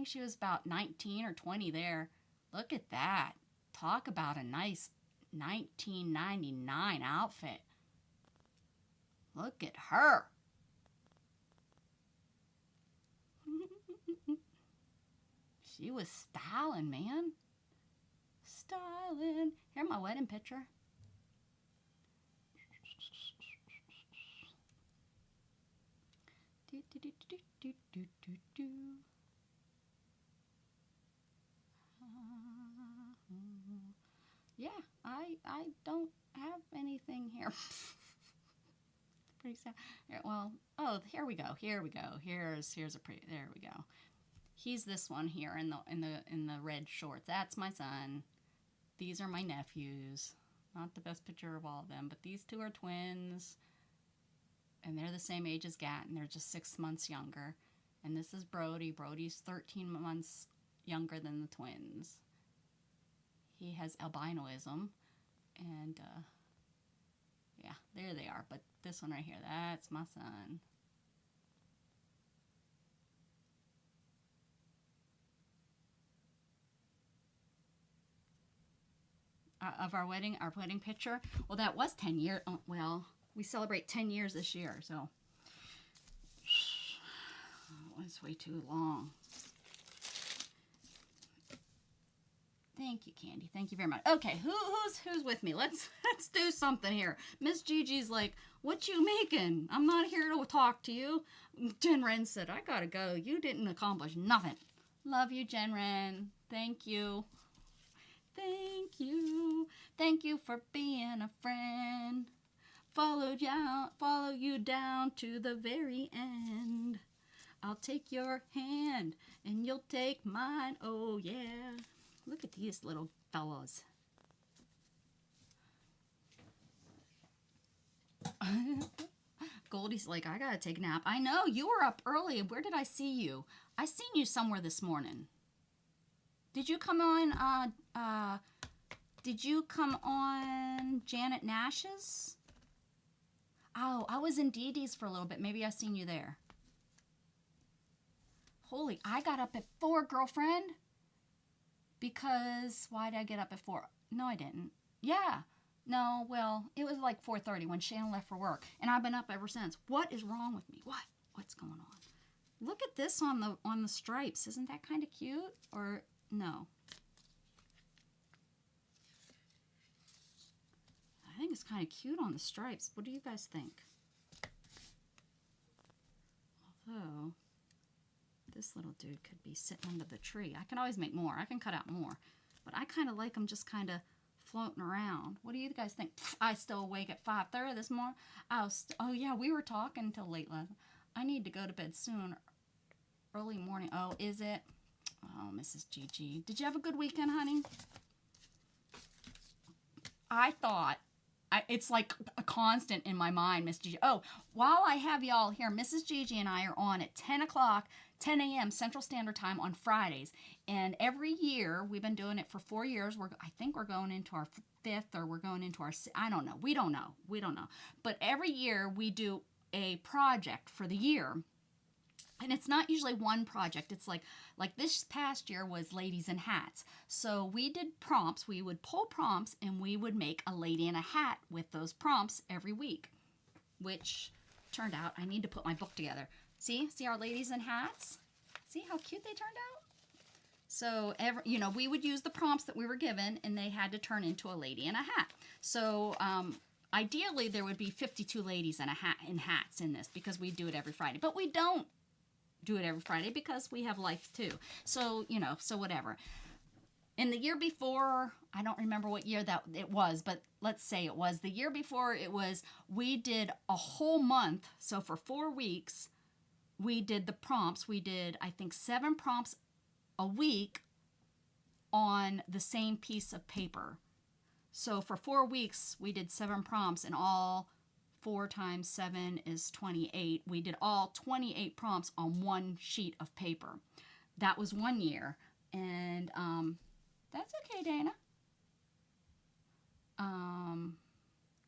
she was about 19 or 20 there. Look at that. Talk about a nice 1999 outfit. Look at her. She was styling, man. Styling. Here's my wedding picture. Yeah, I don't have anything here. Pretty sad. Well, oh, here we go. Here's a pretty. There we go. He's this one here in the red shorts. That's my son. These are my nephews. Not the best picture of all of them, but these two are twins, and they're the same age as Gat, and they're just 6 months younger. And this is Brody. Brody's 13 months younger than the twins. He has albinoism, and yeah, there they are. But this one right here, that's my son. Of our wedding picture. Well, that was 10 years. Oh, well, we celebrate 10 years this year, so oh, it's way too long. Thank you, Candy. Thank you very much. Okay, who's with me? Let's do something here. Miss Gigi's like, "What you making? I'm not here to talk to you." Jen said, "I gotta go. You didn't accomplish nothing." Love you, Jen. Thank you. Thank you. Thank you for being a friend. Follow you down to the very end. I'll take your hand and you'll take mine. Oh yeah. Look at these little fellows. Goldie's like, "I gotta take a nap." I know, you were up early. Where did I see you? I seen you somewhere this morning. Did you come on Janet Nash's? Oh, I was in Dee Dee's for a little bit. Maybe I seen you there. Holy, I got up at 4, girlfriend. Because, why did I get up at 4? No, I didn't. Yeah. No, well, it was like 4:30 when Shannon left for work. And I've been up ever since. What is wrong with me? What's going on? Look at this on the stripes. Isn't that kind of cute? Or, no? I think it's kind of cute on the stripes. What do you guys think? Although, this little dude could be sitting under the tree. I can always make more. I can cut out more. But I kind of like them just kind of floating around. What do you guys think? I still awake at 5:30 this morning. Oh, yeah, we were talking until late last night. I need to go to bed soon. Early morning. Oh, is it? Oh, Mrs. Gigi. Did you have a good weekend, honey? I thought, it's like a constant in my mind, Miss Gigi. Oh, while I have y'all here, Mrs. Gigi and I are on at 10 o'clock, 10 a.m. Central Standard Time on Fridays. And every year, we've been doing it for 4 years. I think we're going into our 5th, or we're going into our, I don't know. We don't know. But every year, we do a project for the year. And it's not usually one project. It's like this past year was ladies in hats. So we did prompts. We would pull prompts and we would make a lady in a hat with those prompts every week, which turned out, I need to put my book together. See our ladies in hats? See how cute they turned out? So we would use the prompts that we were given, and they had to turn into a lady in a hat. So ideally there would be 52 ladies in hats in this, because we do it every Friday. But we don't do it every Friday because we have life too. So, so whatever. In the year before, I don't remember what year that it was, but let's say it was the year before, we did a whole month. So for 4 weeks, we did the prompts. We did, I think, 7 prompts a week on the same piece of paper. So for 4 weeks, we did 7 prompts, and all 4 times 7 is 28. We did all 28 prompts on one sheet of paper. That was 1 year. And that's okay, Dana.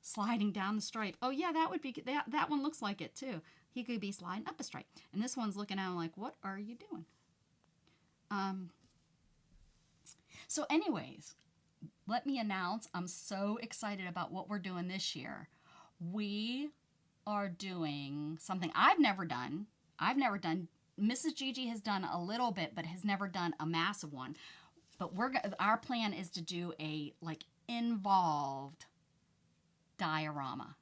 Sliding down the stripe. Oh, yeah, that would be, that one looks like it, too. He could be sliding up a stripe. And this one's looking at him like, what are you doing? So anyways, let me announce, I'm so excited about what we're doing this year. We are doing something I've never done. Mrs. Gigi has done a little bit, but has never done a massive one. But our plan is to do a involved diorama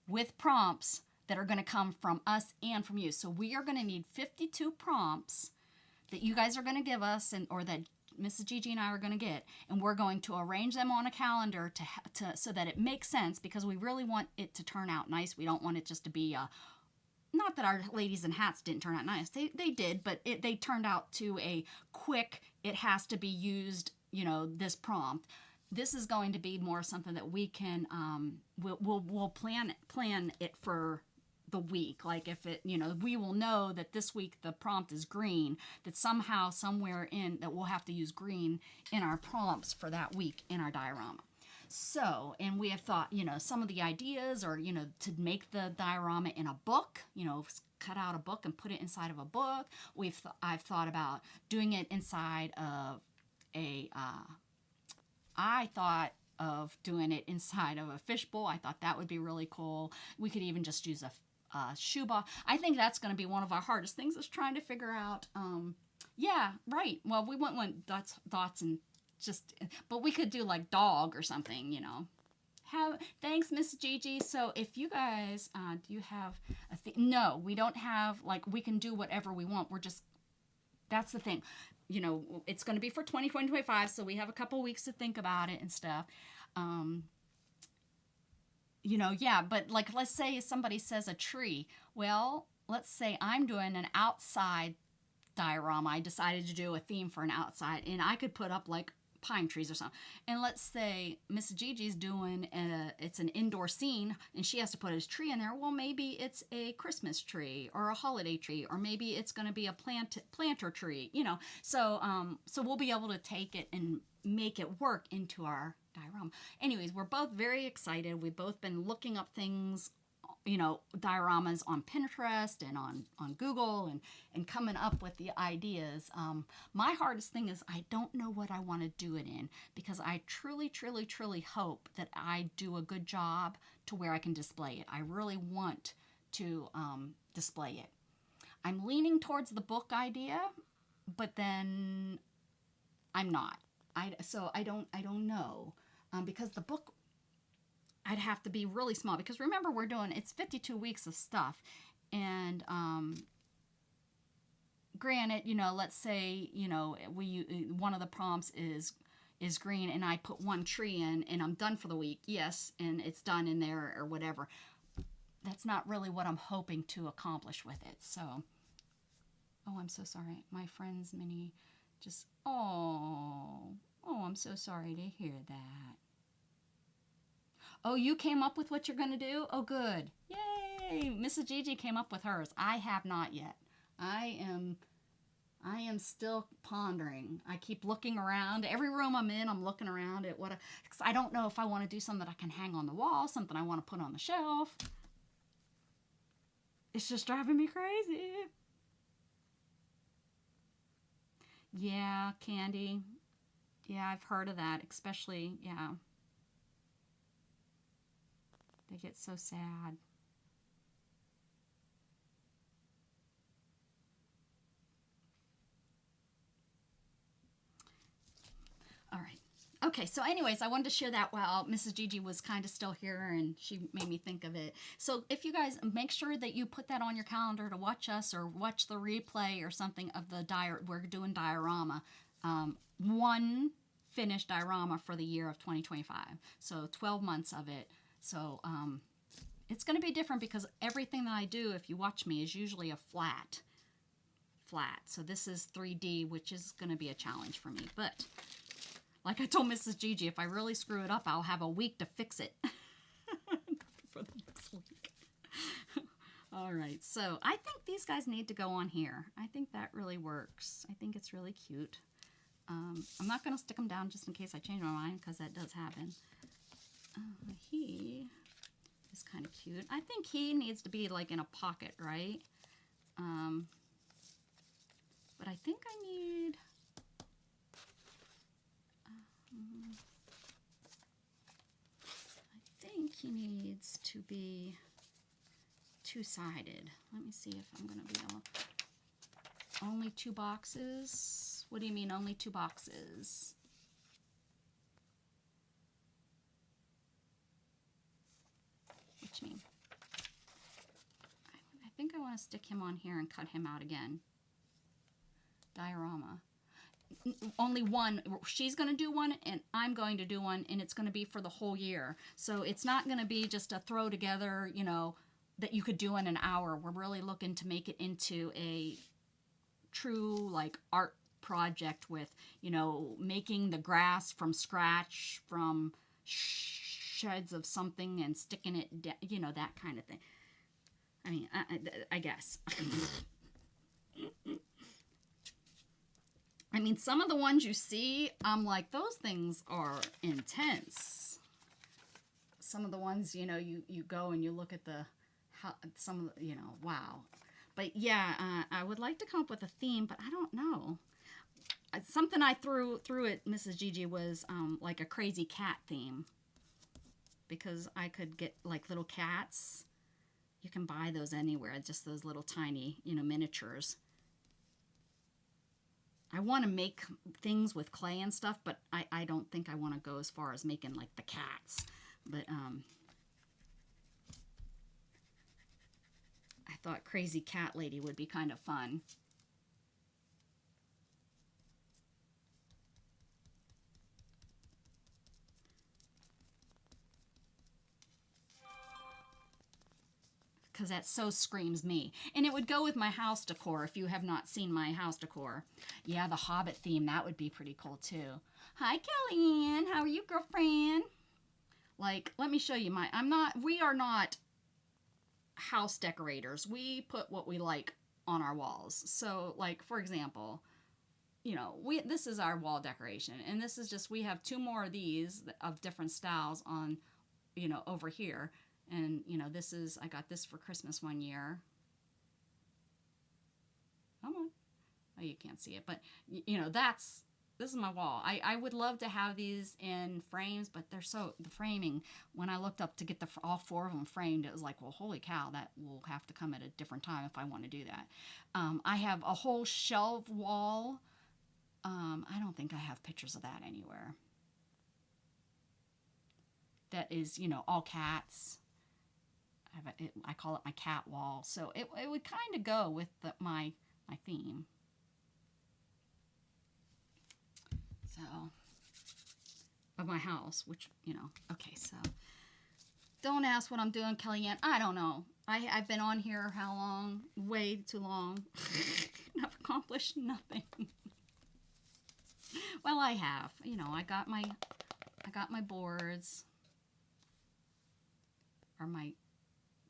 with prompts that are going to come from us and from you. So we are going to need 52 prompts that you guys are going to give us, or that Mrs. Gigi and I are going to get, and we're going to arrange them on a calendar so that it makes sense, because we really want it to turn out nice. We don't want it just to be not that our ladies in hats didn't turn out nice. They did, but they turned out to a quick, it has to be used, this prompt. This is going to be more something that we can, we'll plan it for the week. Like if it, we will know that this week the prompt is green, that somehow, somewhere in that we'll have to use green in our prompts for that week in our diorama. So, and we have thought, some of the ideas are, to make the diorama in a book, cut out a book and put it inside of a book. I've thought about doing it inside of I thought of doing it inside of a fishbowl. I thought that would be really cool. We could even just use a shoebox. I think that's going to be one of our hardest things, is trying to figure out, yeah, right. Well, we want dots and just, but we could do like dog or something, Thanks, Miss Gigi. So if you guys, do you have no, we don't have, like, we can do whatever we want. That's the thing. It's going to be for 2025, so we have a couple weeks to think about it and stuff. Yeah, but like, let's say somebody says a tree. Well, let's say I'm doing an outside diorama. I decided to do a theme for an outside, and I could put up like pine trees or something. And let's say Miss Gigi's doing it's an indoor scene, and she has to put a tree in there. Well, maybe it's a Christmas tree or a holiday tree, or maybe it's going to be a planter tree. So we'll be able to take it and make it work into our diorama. Anyways, we're both very excited. We've both been looking up things, dioramas on Pinterest and on Google, and coming up with the ideas. My hardest thing is I don't know what I want to do it in, because I truly, truly, truly hope that I do a good job to where I can display it. I really want to display it. I'm leaning towards the book idea, but then I'm not. So I don't know, because the book, I'd have to be really small, because remember, it's 52 weeks of stuff. And granted, let's say, one of the prompts is green, and I put one tree in and I'm done for the week. Yes. And it's done in there or whatever. That's not really what I'm hoping to accomplish with it. So, oh, I'm so sorry. My friend's mini just, I'm so sorry to hear that. Oh, you came up with what you're going to do? Oh, good. Yay! Mrs. Gigi came up with hers. I have not yet. I am still pondering. I keep looking around. Every room I'm in, I'm looking around at because I don't know if I want to do something that I can hang on the wall, something I want to put on the shelf. It's just driving me crazy. Yeah, Candy. Yeah, I've heard of that, especially, yeah. They get so sad. All right. Okay, so anyways, I wanted to share that while Mrs. Gigi was kind of still here, and she made me think of it. So if you guys make sure that you put that on your calendar to watch us, or watch the replay or something of we're doing diorama. One finished diorama for the year of 2025. So 12 months of it. So it's going to be different, because everything that I do, if you watch me, is usually a flat. So this is 3D, which is going to be a challenge for me. But like I told Mrs. Gigi, if I really screw it up, I'll have a week to fix it for the next week. All right, so I think these guys need to go on here. I think that really works. I think it's really cute. I'm not going to stick them down just in case I change my mind, because that does happen. He is kind of cute. I think he needs to be like in a pocket, right? But I think I need... I think he needs to be two-sided. Let me see if I'm going to be able... Only 2 boxes? What do you mean only 2 boxes? What you mean? I think I want to stick him on here and cut him out again. Diorama. Only one. She's going to do one, and I'm going to do one, and it's going to be for the whole year. So it's not going to be just a throw together, that you could do in an hour. We're really looking to make it into a true like art project with, making the grass from scratch from shreds of something and sticking it, that kind of thing. I mean, I guess. I mean, some of the ones you see, I'm like, those things are intense. Some of the ones, you go and you look at some of the, wow. But yeah, I would like to come up with a theme, but I don't know. Something I threw at Mrs. Gigi was like a crazy cat theme, because I could get like little cats. You can buy those anywhere, just those little tiny, miniatures. I want to make things with clay and stuff, but I don't think I want to go as far as making like the cats. But I thought Crazy Cat Lady would be kind of fun. Because that so screams me. And it would go with my house decor if you have not seen my house decor. Yeah, the Hobbit theme, that would be pretty cool too. Hi, Kellyanne. How are you, girlfriend? Like, let me show you we are not house decorators. We put what we like on our walls. So, like, for example, this is our wall decoration. And this is just, we have 2 more of these of different styles on, over here. And, I got this for Christmas one year. Come on. Oh, you can't see it. But, this is my wall. I would love to have these in frames, but the framing, when I looked up to get all 4 of them framed, it was like, well, holy cow, that will have to come at a different time if I want to do that. I have a whole shelf wall. I don't think I have pictures of that anywhere. That is, all cats. I call it my cat wall. So it would kind of go with my theme. So, of my house, which, okay, so. Don't ask what I'm doing, Kellyanne. I don't know. I've been on here how long? Way too long. I've accomplished nothing. Well, I have. I got my boards. Or my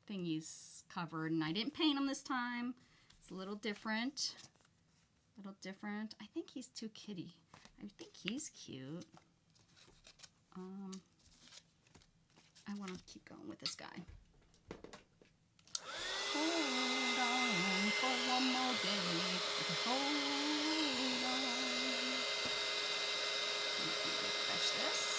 thingies covered, and I didn't paint them this time. It's a little different. I think he's too kitty. I think he's cute. I want to keep going with this guy. Hold on for one more day. Hold on. Let me refresh this.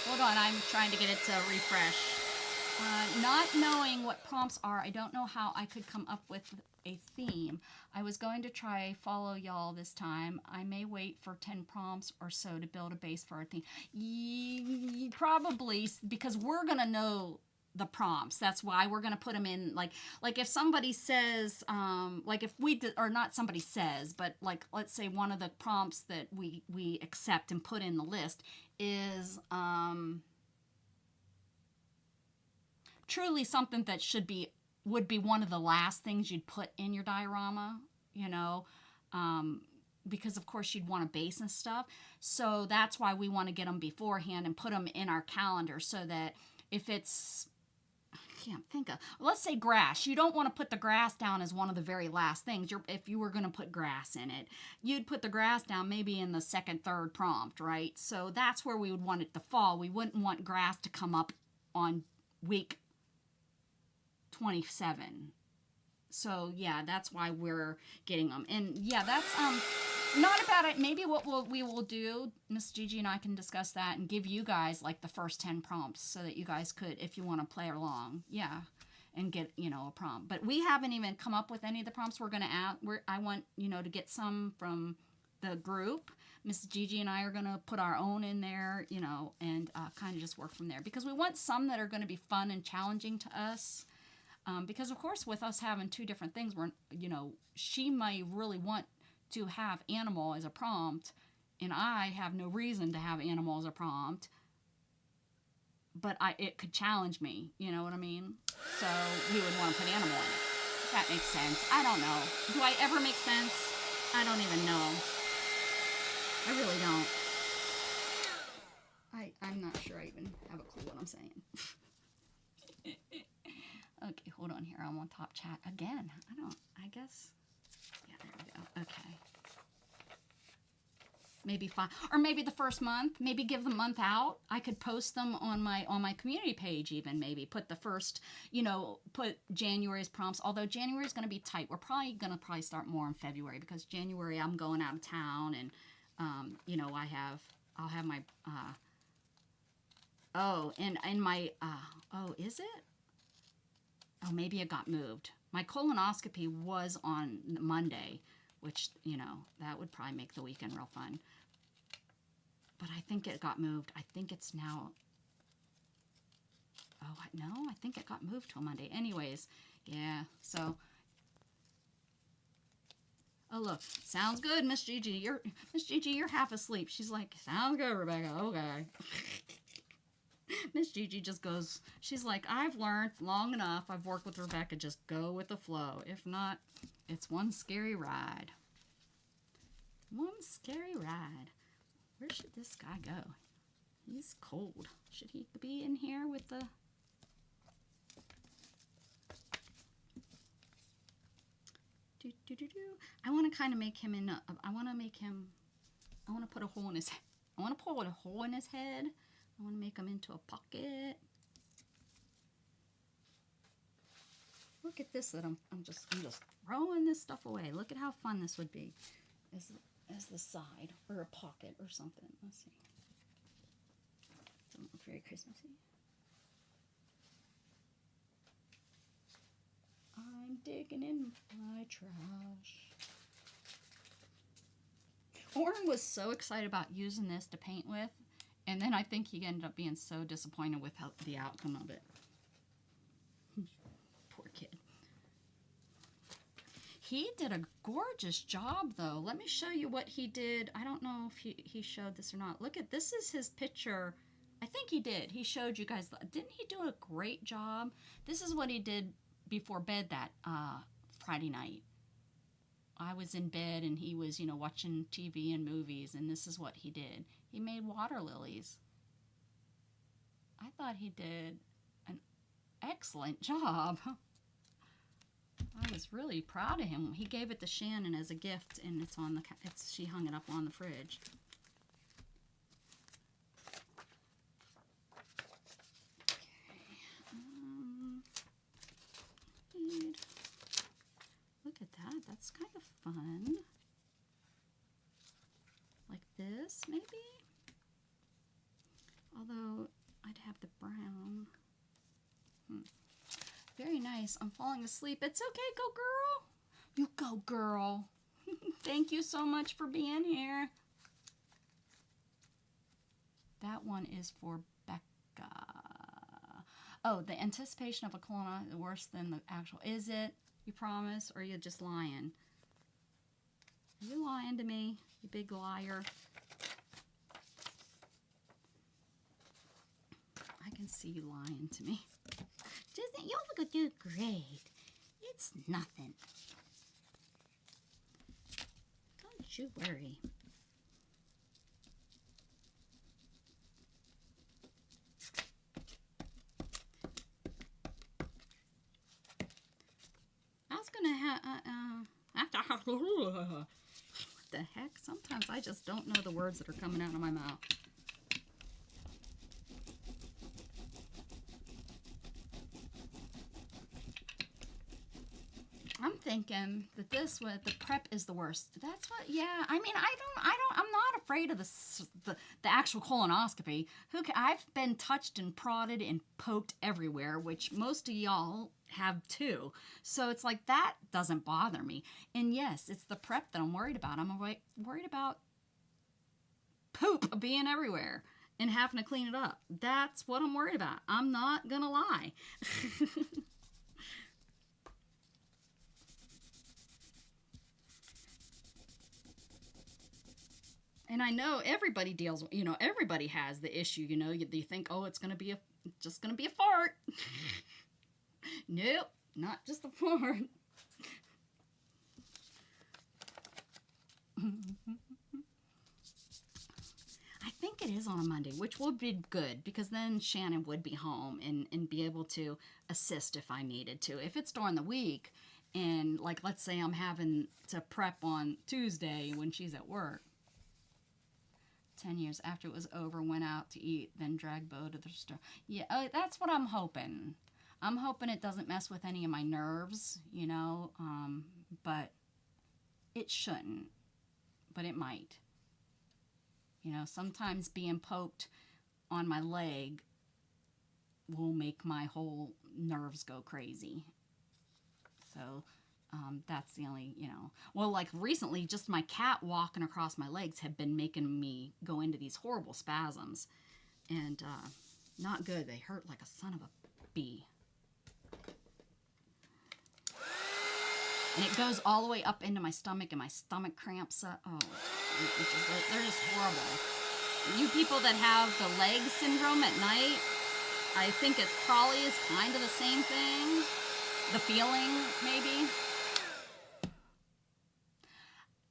Hold on, I'm trying to get it to refresh. Not knowing what prompts are, I don't know how I could come up with a theme. I was going to try follow y'all this time. I may wait for 10 prompts or so to build a base for our theme. Probably, because we're going to know the prompts. That's why we're going to put them in, like if somebody says, like if we did, or not somebody says, but like let's say one of the prompts that we accept and put in the list is truly something that would be one of the last things you'd put in your diorama, because of course you'd want a base and stuff. So that's why we want to get them beforehand and put them in our calendar, so that if it's, I can't think of, let's say grass, you don't want to put the grass down as one of the very last things. If you were going to put grass in it, you'd put the grass down maybe in the second, third prompt, right? So that's where we would want it to fall. We wouldn't want grass to come up on week 27. So yeah, that's why we're getting them. And yeah, that's not a bad idea. Maybe what we will do, Miss Gigi and I can discuss that and give you guys like the first 10 prompts, so that you guys could, if you want to play along, yeah, and get a prompt. But we haven't even come up with any of the prompts we're gonna add. I want to get some from the group. Miss Gigi and I are gonna put our own in there, and kind of just work from there, because we want some that are going to be fun and challenging to us. Because of course, with us having 2 different things, she might really want to have animal as a prompt, and I have no reason to have animal as a prompt, but it could challenge me, you know what I mean? So we would want to put animal in it. If that makes sense. I don't know. Do I ever make sense? I don't even know. I really don't. I'm not sure I even have a clue what I'm saying. Okay, hold on here. I'm on top chat again. I guess. Yeah, there we go. Okay. Maybe 5, or maybe the first month. Maybe give the month out. I could post them on my community page. Even maybe put the first, put January's prompts. Although January is going to be tight. We're probably going to start more in February, because January I'm going out of town, and I'll have my is it? Oh, maybe it got moved. My colonoscopy was on Monday, which, that would probably make the weekend real fun. But I think it got moved. I think it's now... Oh, no, I think it got moved to a Monday. Anyways, yeah, so... Oh, look, sounds good, Miss Gigi. You're half asleep. She's like, sounds good, Rebecca. Okay. Miss Gigi just goes, she's like, I've learned long enough. I've worked with Rebecca. Just go with the flow. If not, it's one scary ride. One scary ride. Where should this guy go? He's cold. Should he be in here with the... I want to kind of make him in a, I want to put a hole in his head. I want to pull a hole in his head. I want to make him into a pocket. Look at this, that I'm just throwing this stuff away. Look at how fun this would be as the side, or a pocket or something. Let's see. Doesn't look very Christmassy. I'm digging in my trash. Oren was so excited about using this to paint with, and then I think he ended up being so disappointed with the outcome of it. Poor kid. He did a gorgeous job, though. Let me show you what he did. I don't know if he showed this or not. Look at this. Is his picture. I think he did. He showed you guys. Didn't he do a great job? This is what he did before bed that Friday night. I was in bed and he was, watching TV and movies, and this is what he did. He made water lilies. I thought he did an excellent job. I was really proud of him. He gave it to Shannon as a gift, and it's on she hung it up on the fridge. Look at that. That's kind of fun. Like this, maybe? Although, I'd have the brown. Very nice. I'm falling asleep. It's okay. Go, girl. You go, girl. Thank you so much for being here. That one is for Becca. Oh, the anticipation of a colonoscopy is worse than the actual. Is it? You promise? Or are you just lying? Are you lying to me, you big liar? I can see you lying to me. You'll do great. It's nothing. Don't you worry. I was gonna have what the heck? Sometimes I just don't know the words that are coming out of my mouth. I'm thinking that the prep is the worst. That's what, yeah. I mean, I'm not afraid of the actual colonoscopy. I've been touched and prodded and poked everywhere, which most of y'all have too. So it's like, that doesn't bother me. And yes, it's the prep that I'm worried about. I'm worried about poop being everywhere and having to clean it up. That's what I'm worried about. I'm not gonna lie. And I know everybody deals, everybody has the issue, you think, oh, it's just going to be a fart. Nope, not just a fart. I think it is on a Monday, which would be good because then Shannon would be home and be able to assist if I needed to. If it's during the week and, like, let's say I'm having to prep on Tuesday when she's at work, 10 years after it was over, went out to eat, then dragged Bo to the store. Yeah, that's what I'm hoping. I'm hoping it doesn't mess with any of my nerves, but it shouldn't, but it might. Sometimes being poked on my leg will make my whole nerves go crazy. So that's the only, well, like recently, just my cat walking across my legs have been making me go into these horrible spasms. And not good. They hurt like a son of a bee. And it goes all the way up into my stomach, and my stomach cramps up. Oh, they're just horrible. You people that have the leg syndrome at night, I think it probably is kind of the same thing. The feeling, maybe.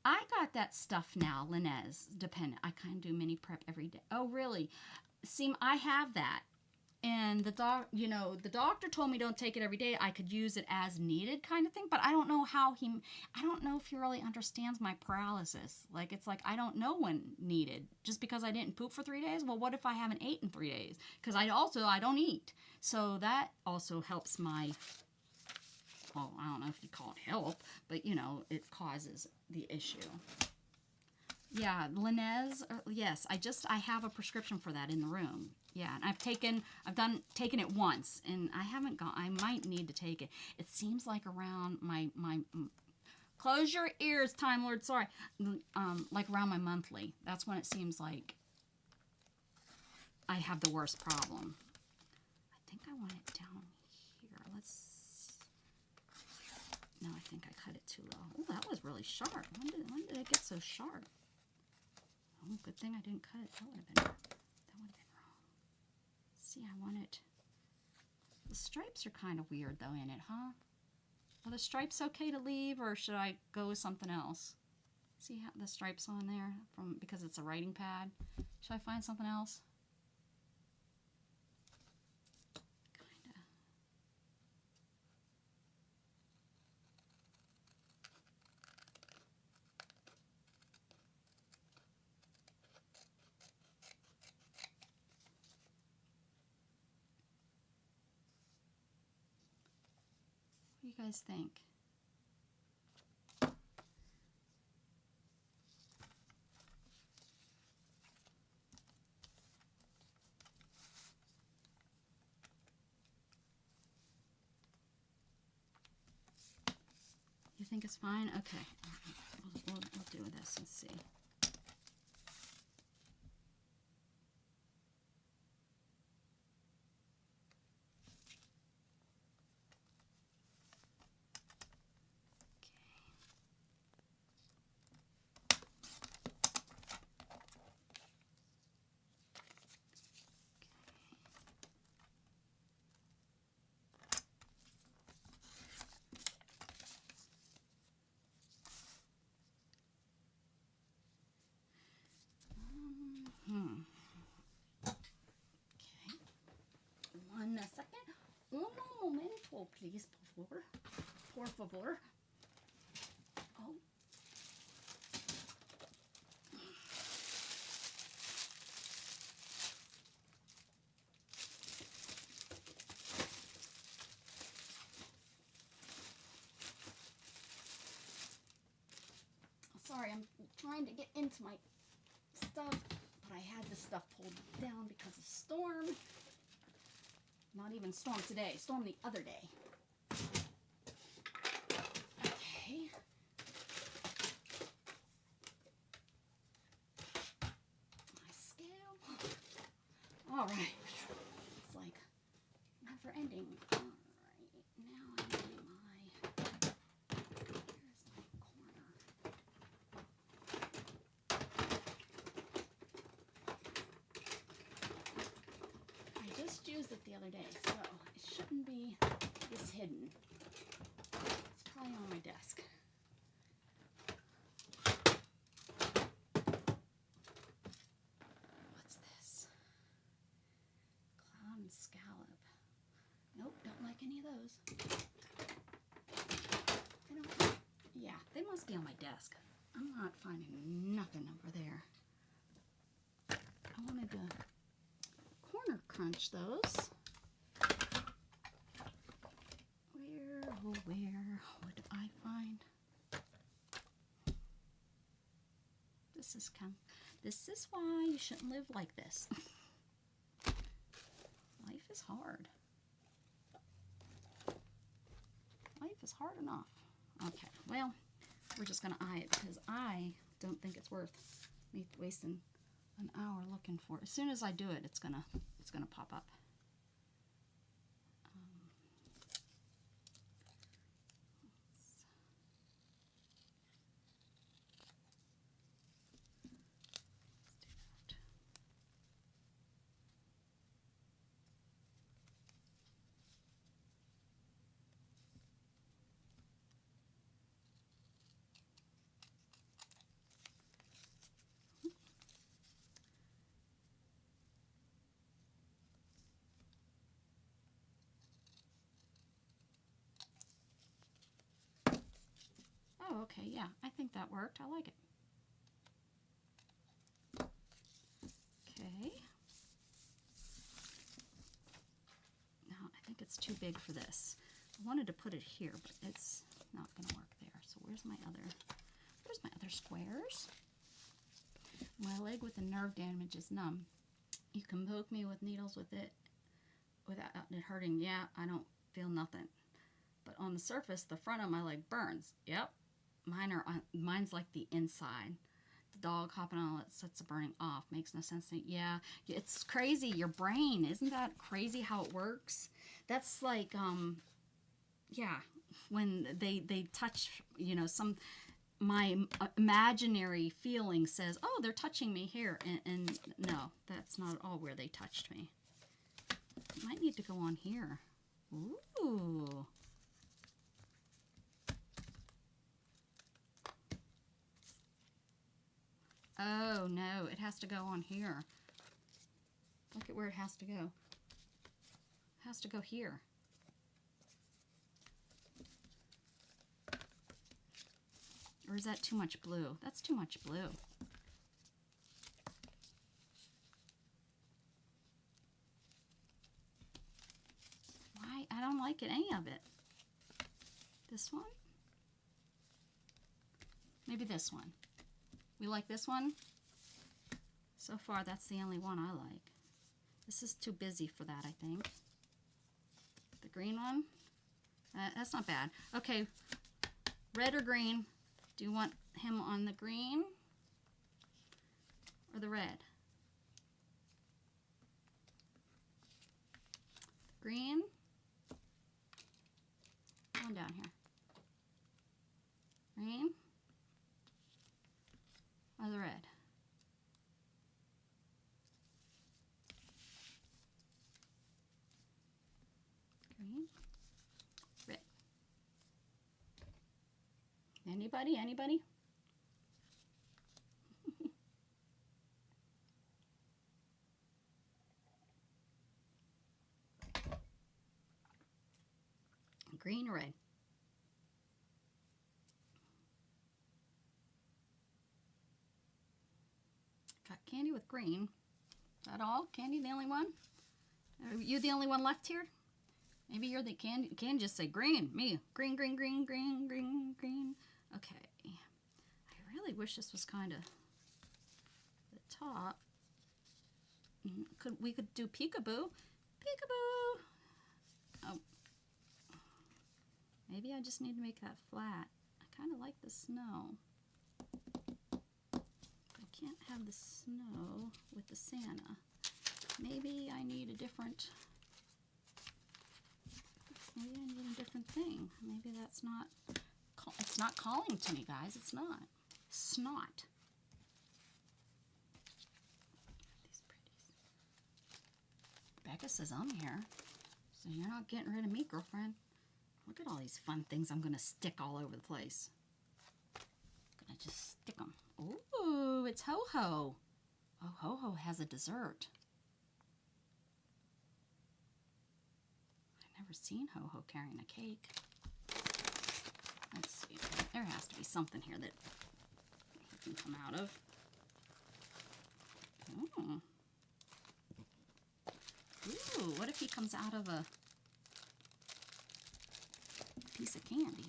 I got that stuff now, Linez, dependent. I kind of do mini prep every day. Oh, really? See, I have that. And the doctor told me don't take it every day. I could use it as needed kind of thing, but I don't know I don't know if he really understands my paralysis. Like, it's like, I don't know when needed. Just because I didn't poop for 3 days? Well, what if I haven't ate in 3 days? Because I don't eat. So that also helps my, well, I don't know if you call it help, but, it causes the issue. Yeah, Linez, yes, I have a prescription for that in the room. Yeah, and I've taken it once, and I might need to take it. It seems like around my close your ears, Time Lord, sorry. Like around my monthly. That's when it seems like I have the worst problem. I think I want it down here. No, I think I cut it too low. Oh, that was really sharp. When did it get so sharp? Oh, good thing I didn't cut it. That would have been wrong. See, I want it. The stripes are kind of weird, though, in it, huh? Are the stripes okay to leave, or should I go with something else? See how the stripes on there because it's a writing pad? Should I find something else? Kinda. What do you guys think? You think it's fine? Okay. We'll do this and see. Okay. 1 second. Un momento, please, por favor. Por favor. Oh. Sorry, I'm trying to get into my stuff, but I had this stuff pulled down because of storm. Not even storm today, storm the other day. Okay. My scale. All right. It's like never ending. All right. Now I need my, here's my corner. the other day, so it shouldn't be this hidden. It's probably on my desk. What's this? Cloud and scallop. Nope, don't like any of those. I don't, yeah, they must be on my desk. I'm not finding nothing over there. I wanted to corner crunch those. Where, oh where would I find? This is why you shouldn't live like this. Life is hard. Life is hard enough. Okay, well, we're just gonna eye it because I don't think it's worth me wasting an hour looking for it. As soon as I do it, it's gonna pop up. Oh, okay, yeah, I think that worked. I like it. Okay. Now, I think it's too big for this. I wanted to put it here, but it's not going to work there. So where's my other squares? My leg with the nerve damage is numb. You can poke me with needles with it without it hurting. Yeah, I don't feel nothing. But on the surface, the front of my leg burns. Yep. Mine's like the inside. The dog hopping on it sets the burning off. Makes no sense to me. Yeah, it's crazy. Your brain, isn't that crazy how it works? That's like, yeah, when they touch, you know, my imaginary feeling says, oh, they're touching me here. And no, that's not at all where they touched me. Might need to go on here. Ooh. Oh, no, it has to go on here. Look at where it has to go. It has to go here. Or is that too much blue? That's too much blue. Why? I don't like it, any of it. This one? Maybe this one. We like this one? So far, that's the only one I like. This is too busy for that, I think. The green one? That's not bad. Okay, red or green? Do you want him on the green or the red? Green? Come on down here. Green? Or the red? Green? Red. Anybody? Anybody? Green or red? Got Candy with green. Is that all? Candy the only one? Are you the only one left here? Maybe you're the Candy. Can just say green. Me. Green, green, green, green, green, green. Okay. I really wish this was kind of the top. We could do peekaboo. Peekaboo. Oh. Maybe I just need to make that flat. I kind of like the snow. I can't have the snow with the Santa. Maybe I need a different thing. Maybe that's not, it's not calling to me, guys. It's not. Snot. These pretties. Becca says I'm here. So you're not getting rid of me, girlfriend. Look at all these fun things I'm going to stick all over the place. I'm going to just stick them. Ooh, it's Ho-Ho. Oh, Ho-Ho has a dessert. I've never seen Ho-Ho carrying a cake. Let's see. There has to be something here that he can come out of. Ooh. Ooh, what if he comes out of a piece of candy?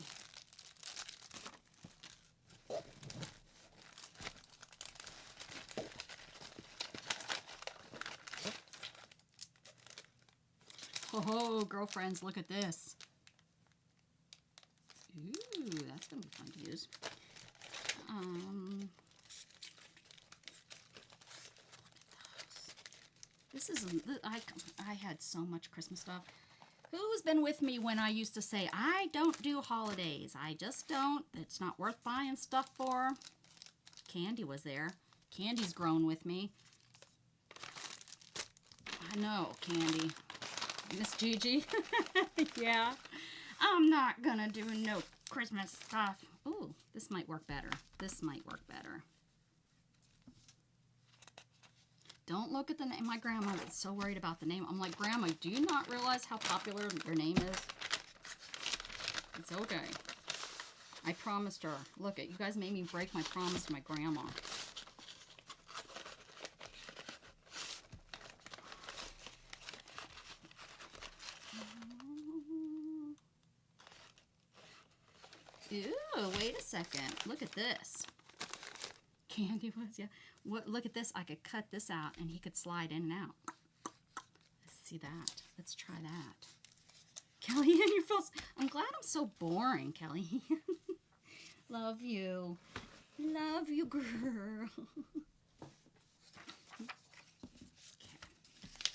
Oh, girlfriends, look at this. Ooh, that's going to be fun to use. This is, I had so much Christmas stuff. Who's been with me when I used to say, I don't do holidays. I just don't. It's not worth buying stuff for. Candy was there. Candy's grown with me. I know, Candy. Miss Gigi. Yeah. I'm not gonna do no Christmas stuff. Ooh, this might work better. This might work better. Don't look at the name. My grandma was so worried about the name. I'm like, Grandma, do you not realize how popular your name is? It's okay. I promised her. Look, you guys made me break my promise to my grandma. Ew, wait a second. Look at this. Candy was, yeah. What? Look at this. I could cut this out and he could slide in and out. Let's see that. Let's try that. Kellyanne, you're false. I'm glad I'm so boring, Kellyanne. Love you. Love you, girl. Okay.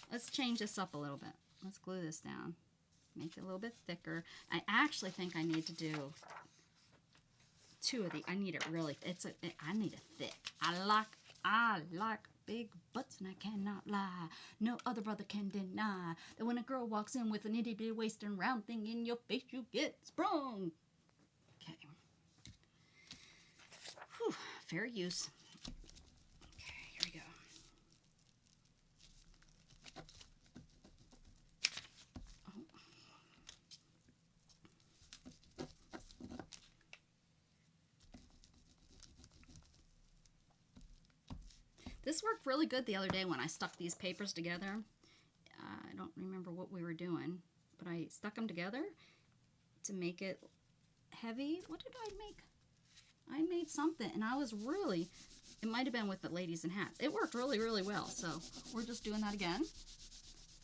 Let's change this up a little bit. Let's glue this down. Make it a little bit thicker. I actually think I need to do two of the. I need it really. I need it thick. I like big butts, and I cannot lie. No other brother can deny that when a girl walks in with an itty bitty waist and round thing in your face, you get sprung. Okay. Whew, fair use. Okay, here we go. This worked really good the other day when I stuck these papers together. I don't remember what we were doing, but I stuck them together to make it heavy. What did I make? I made something, and I was really, it might have been with the ladies in hats. It worked really, really well, so we're just doing that again.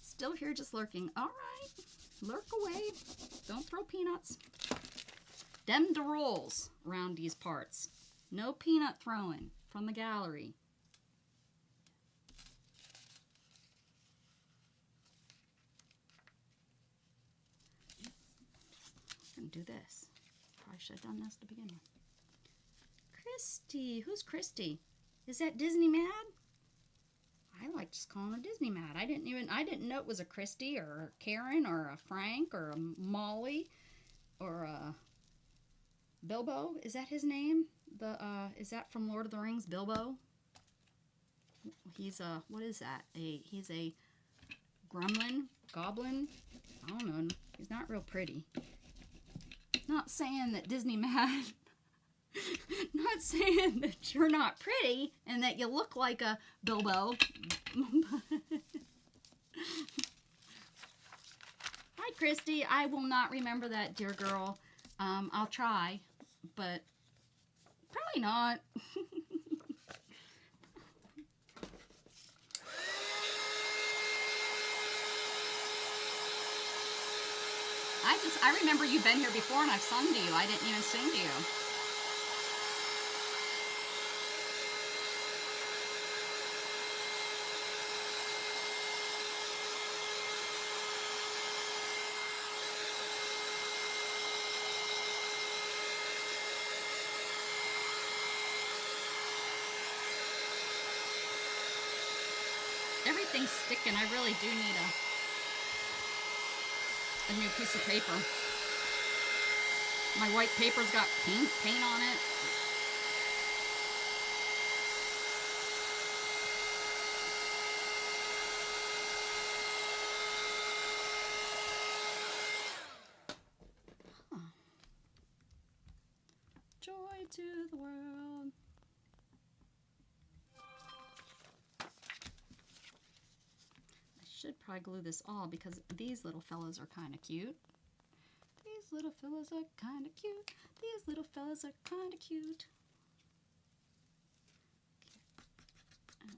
Still here just lurking. All right, lurk away. Don't throw peanuts. Dem the rolls around these parts. No peanut throwing from the gallery. Do this. Probably should have done this to begin with. Christy. Who's Christy? Is that Disney Mad? I like just calling her Disney Mad. I didn't know it was a Christy or a Karen or a Frank or a Molly or a Bilbo. Is that his name? Is that from Lord of the Rings, Bilbo? He's a, what is that? He's a gremlin? Goblin? I don't know. He's not real pretty. Not saying that Disney Mad, not saying that you're not pretty and that you look like a Bilbo. Hi, Christy. I will not remember that, dear girl. I'll try, but probably not. I remember you've been here before and I've sung to you. I didn't even sing to you. Everything's sticking. I really do need a... a new piece of paper. My white paper's got paint on it. Huh. Joy to the world. I should probably glue this all because these little fellas are kind of cute. These little fellas are kind of cute. These little fellas are kind of cute.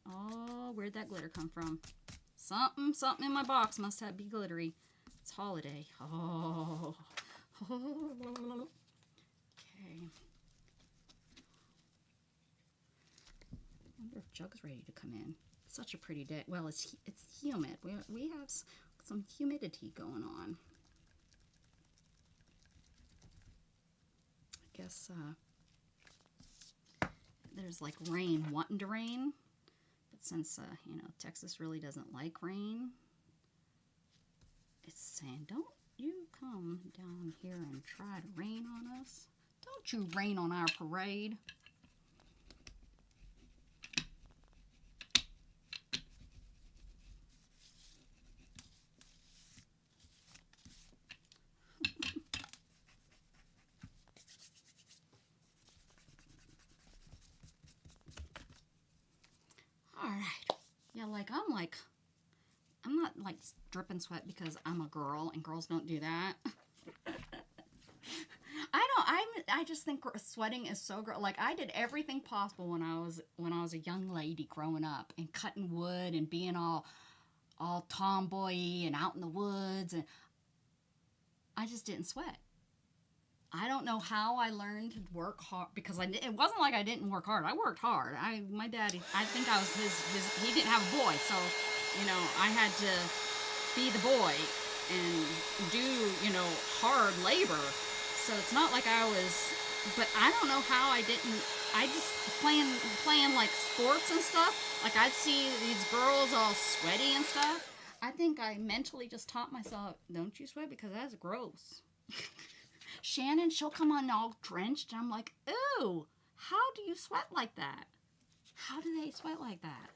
Oh, where'd that glitter come from? Something in my box must have be glittery. It's holiday. Oh. Okay. I wonder if Jug's ready to come in. It's such a pretty day. Well, it's humid. We have some humidity going on. I guess there's like rain wanting to rain, but since you know, Texas really doesn't like rain, it's saying, don't you come down here and try to rain on us. Don't you rain on our parade. All right. Yeah, I'm not like dripping sweat because I'm a girl and girls don't do that. I just think sweating is so girl. Like, I did everything possible when I was a young lady growing up and cutting wood and being all tomboy and out in the woods, and I just didn't sweat. I don't know how I learned to work hard because it wasn't like I didn't work hard. I worked hard. My daddy, I think I was his he didn't have a boy, so you know, I had to be the boy and do, you know, hard labor. So it's not like I was, but I don't know how I didn't. I just playing like sports and stuff. Like, I'd see these girls all sweaty and stuff. I think I mentally just taught myself, don't you sweat because that's gross. Shannon, she'll come on all drenched, and I'm like, ooh, how do you sweat like that? How do they sweat like that?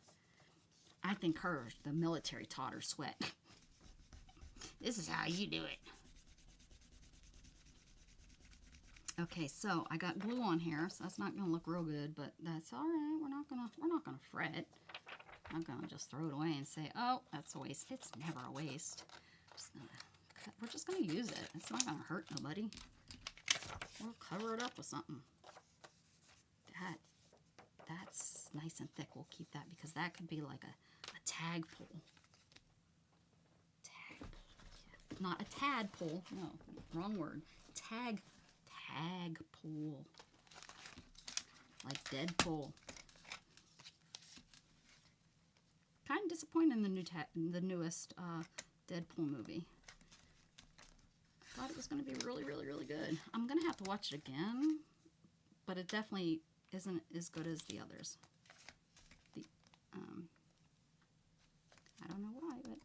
I think the military taught her sweat. This is how you do it. Okay, so I got glue on here, so that's not gonna look real good, but that's all right. We're not gonna fret. I'm gonna just throw it away and say, oh, that's a waste. It's never a waste. We're just gonna use it. It's not gonna hurt nobody. We'll cover it up with something. That's nice and thick. We'll keep that because that could be like a tag pull. Tag pull. Not a tadpole. No, wrong word. Tag pull. Like Deadpool. Kind of disappointed in the newest Deadpool movie. I thought it was going to be really, really, really good. I'm going to have to watch it again, but it definitely isn't as good as the others. I don't know why, but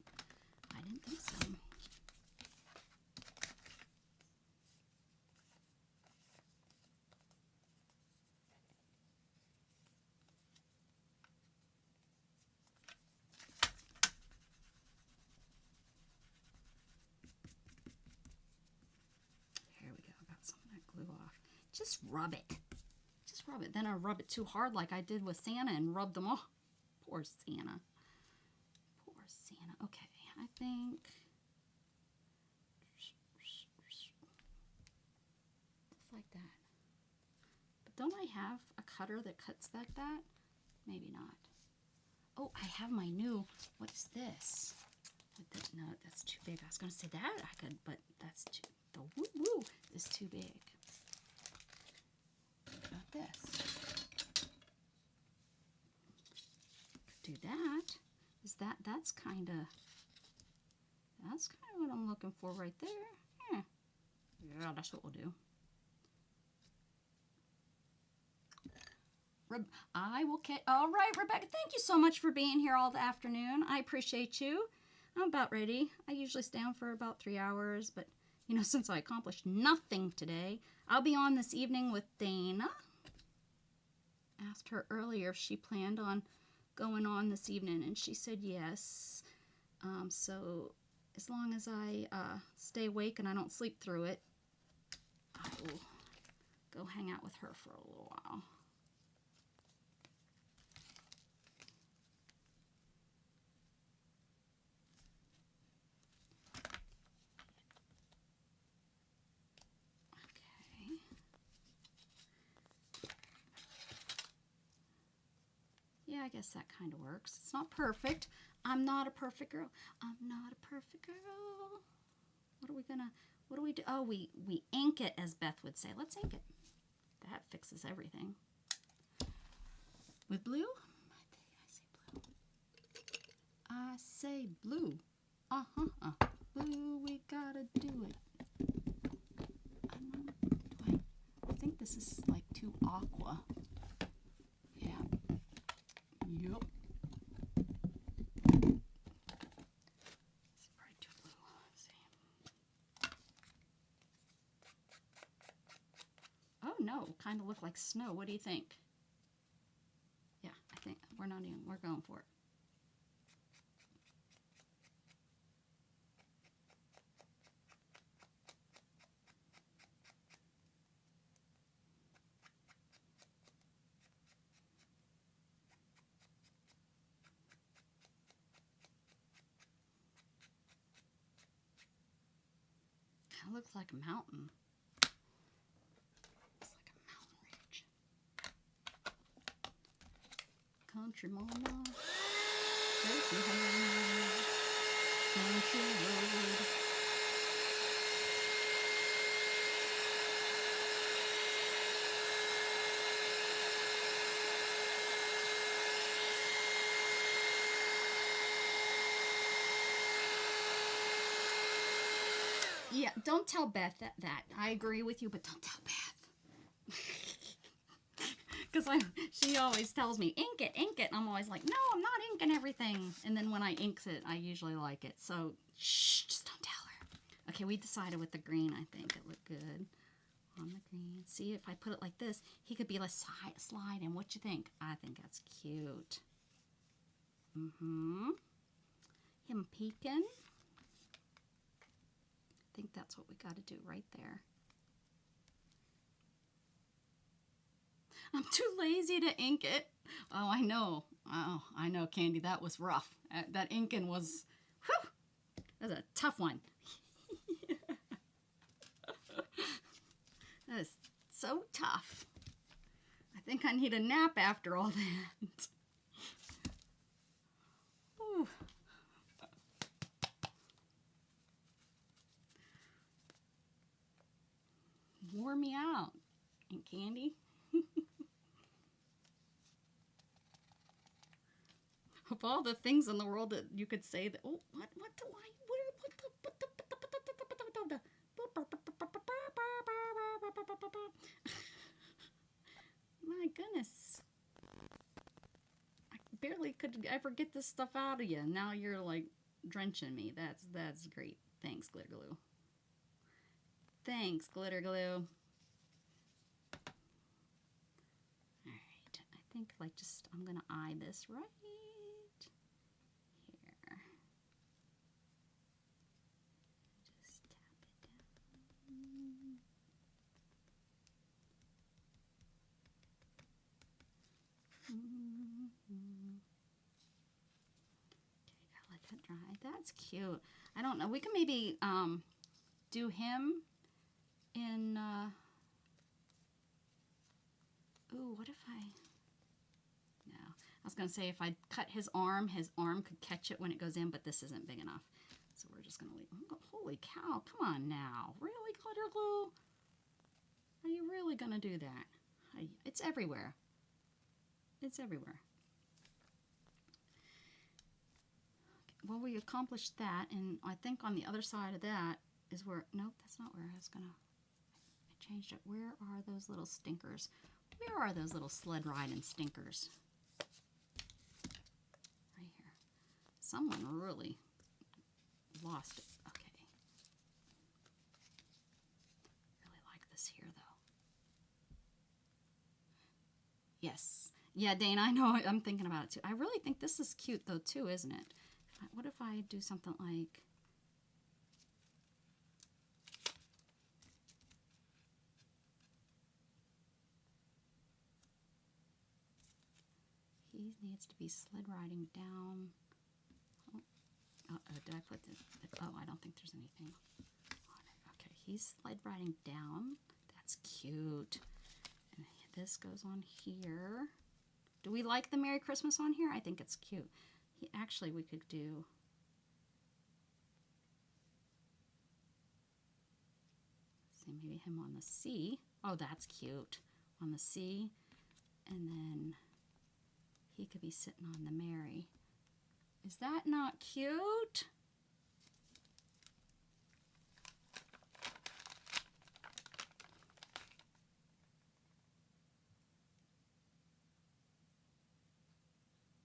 I didn't think so. Here we go. Got some of that glue off. Just rub it. Just rub it. Then I rub it too hard like I did with Santa and rub them off. Poor Santa. Poor Santa. Okay, I think just like that. But don't I have a cutter that cuts like that? Maybe not. Oh, I have my new, what is this? No, that's too big. I was going to say that I could, but that's too, the woo-woo is too big. What about this? Could do that. That's kind of what I'm looking for right there. Yeah, that's what we'll do. I will catch. All right, Rebecca, thank you so much for being here all the afternoon. I appreciate you. I'm about ready. I usually stay on for about 3 hours, but you know, since I accomplished nothing today, I'll be on this evening with Dana. Asked her earlier if she planned on going on this evening, and she said yes. So as long as I stay awake and I don't sleep through it, I will go hang out with her for a little while. Okay. Yeah, I guess that kind of works. It's not perfect. I'm not a perfect girl. I'm not a perfect girl. What do we do? Oh, we ink it, as Beth would say. Let's ink it. That fixes everything. With blue? I say blue. Blue, we gotta do it. I think this is like too aqua. Yeah. Yup. It's probably too blue. Let's see. Oh no, kind of look like snow. What do you think? Yeah, I think we're going for it. Kind of looks like a mountain. It's like a mountain ridge. Country mama, take me home. Country road. Yeah, don't tell Beth that. I agree with you, but don't tell Beth. Because she always tells me, ink it. And I'm always like, no, I'm not inking everything. And then when I inks it, I usually like it. So, shh, just don't tell her. Okay, we decided with the green, I think it looked good on the green. See, if I put it like this, he could be like sliding. What you think? I think that's cute. Him peeking. I think that's what we got to do right there. I'm too lazy to ink it. Oh, I know. Oh, I know, Candy. That was rough. That inking was, whew, that was a tough one. That is so tough. I think I need a nap after all that. Ooh. Wore me out. And Candy. Of all the things in the world that you could say that, oh, what do I, my goodness. I barely could ever get this stuff out of you. Now you're like drenching me. That's great. Thanks, Glitter Glue. Thanks, Glitter Glue. Alright, I think like just, I'm gonna eye this right here. Just tap it down. Okay, gotta let that dry. That's cute. I don't know. We can maybe do him in ooh, what if I, no, I was gonna say if I cut his arm could catch it when it goes in, but this isn't big enough, so we're just gonna leave. Holy cow, come on now, really, Glitter Glue? Are you really gonna do that? It's everywhere. It's everywhere. Well, we accomplished that, and I think on the other side of that is where, nope, that's not where I was gonna, I changed it. Where are those little stinkers? Where are those little sled riding stinkers? Right here. Someone really lost it. Okay. Really like this here, though. Yes. Yeah, Dana, I know. I'm thinking about it, too. I really think this is cute, though, too, isn't it? What if I do something like... He needs to be sled riding down. Oh, did I put this? Oh, I don't think there's anything on it. Okay, he's sled riding down. That's cute. And this goes on here. Do we like the Merry Christmas on here? I think it's cute. Actually, we could do... see, maybe him on the sea. Oh, that's cute. On the sea. And then he could be sitting on the Mary. Is that not cute?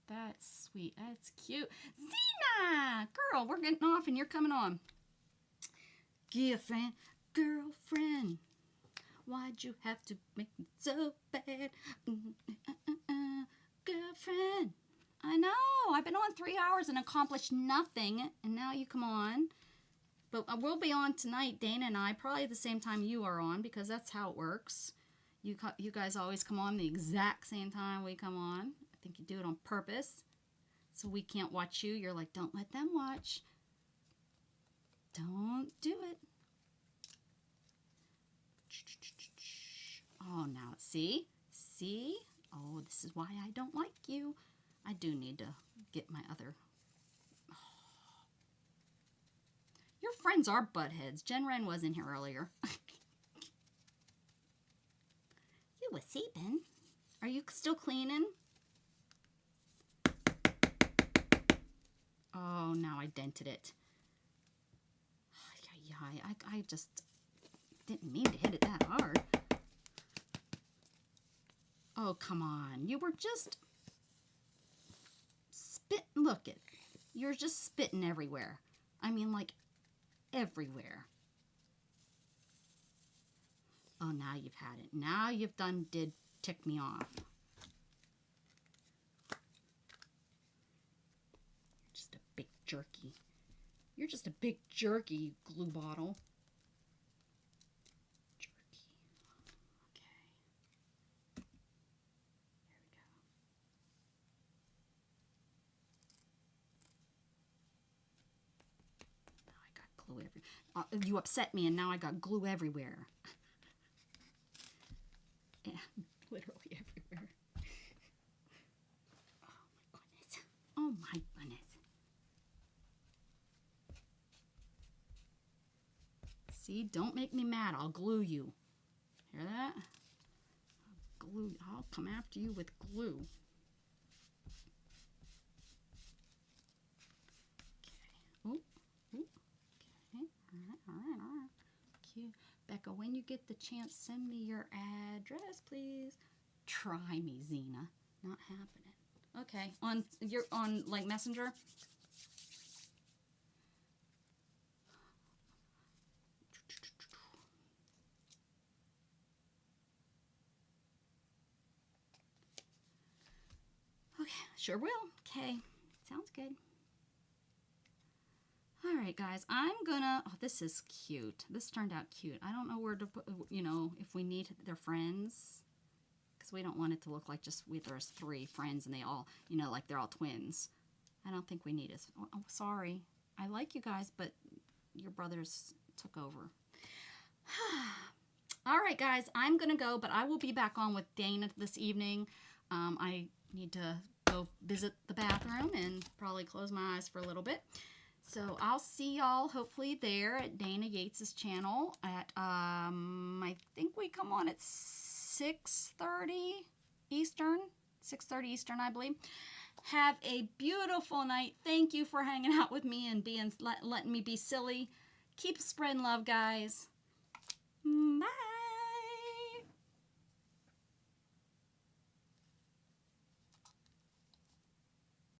That's sweet. That's cute. Zena! Girl, we're getting off and you're coming on. Girlfriend, girlfriend, why'd you have to make me so bad? Girlfriend, I know. I've been on 3 hours and accomplished nothing, and now you come on. But we'll be on tonight, Dana and I, probably the same time you are on, because that's how it works. You guys always come on the exact same time we come on. I think you do it on purpose, so we can't watch you. You're like, don't let them watch. Don't do it. Oh, now, see? See? Oh, this is why I don't like you. I do need to get my other... Oh. Your friends are buttheads. Jen Wren was in here earlier. You was sleeping. Are you still cleaning? Oh, now I dented it. I just didn't mean to hit it that hard. Oh, come on. You were just spitting. Look it. You're just spitting everywhere. I mean, like, everywhere. Oh, now you've had it. Now you've did tick me off. You're just a big jerky. You're just a big jerky, you glue bottle. Jerky. Okay. There we go. Now I got glue everywhere. You upset me and now I got glue everywhere. Yeah, literally everywhere. Oh my goodness. Oh my goodness. See, don't make me mad. I'll glue you. Hear that? I'll come after you with glue. Okay. Oh, okay. All right. Cute. Becca, when you get the chance, send me your address, please. Try me, Zena. Not happening. Okay. You're on like Messenger. Okay, sure will. Okay, sounds good. All right, guys, I'm gonna, oh, this is cute. This turned out cute. I don't know where to put, you know, if we need their friends, because we don't want it to look like just there's 3 friends and they all, you know, like they're all twins. I don't think we need it. Oh, sorry. I like you guys, but your brothers took over. All right, guys, I'm gonna go, but I will be back on with Dana this evening. I need to go visit the bathroom and probably close my eyes for a little bit. So I'll see y'all hopefully there at Dana Yates' channel at, I think we come on at 6:30 Eastern, 6:30 Eastern, I believe. Have a beautiful night. Thank you for hanging out with me and letting me be silly. Keep spreading love, guys.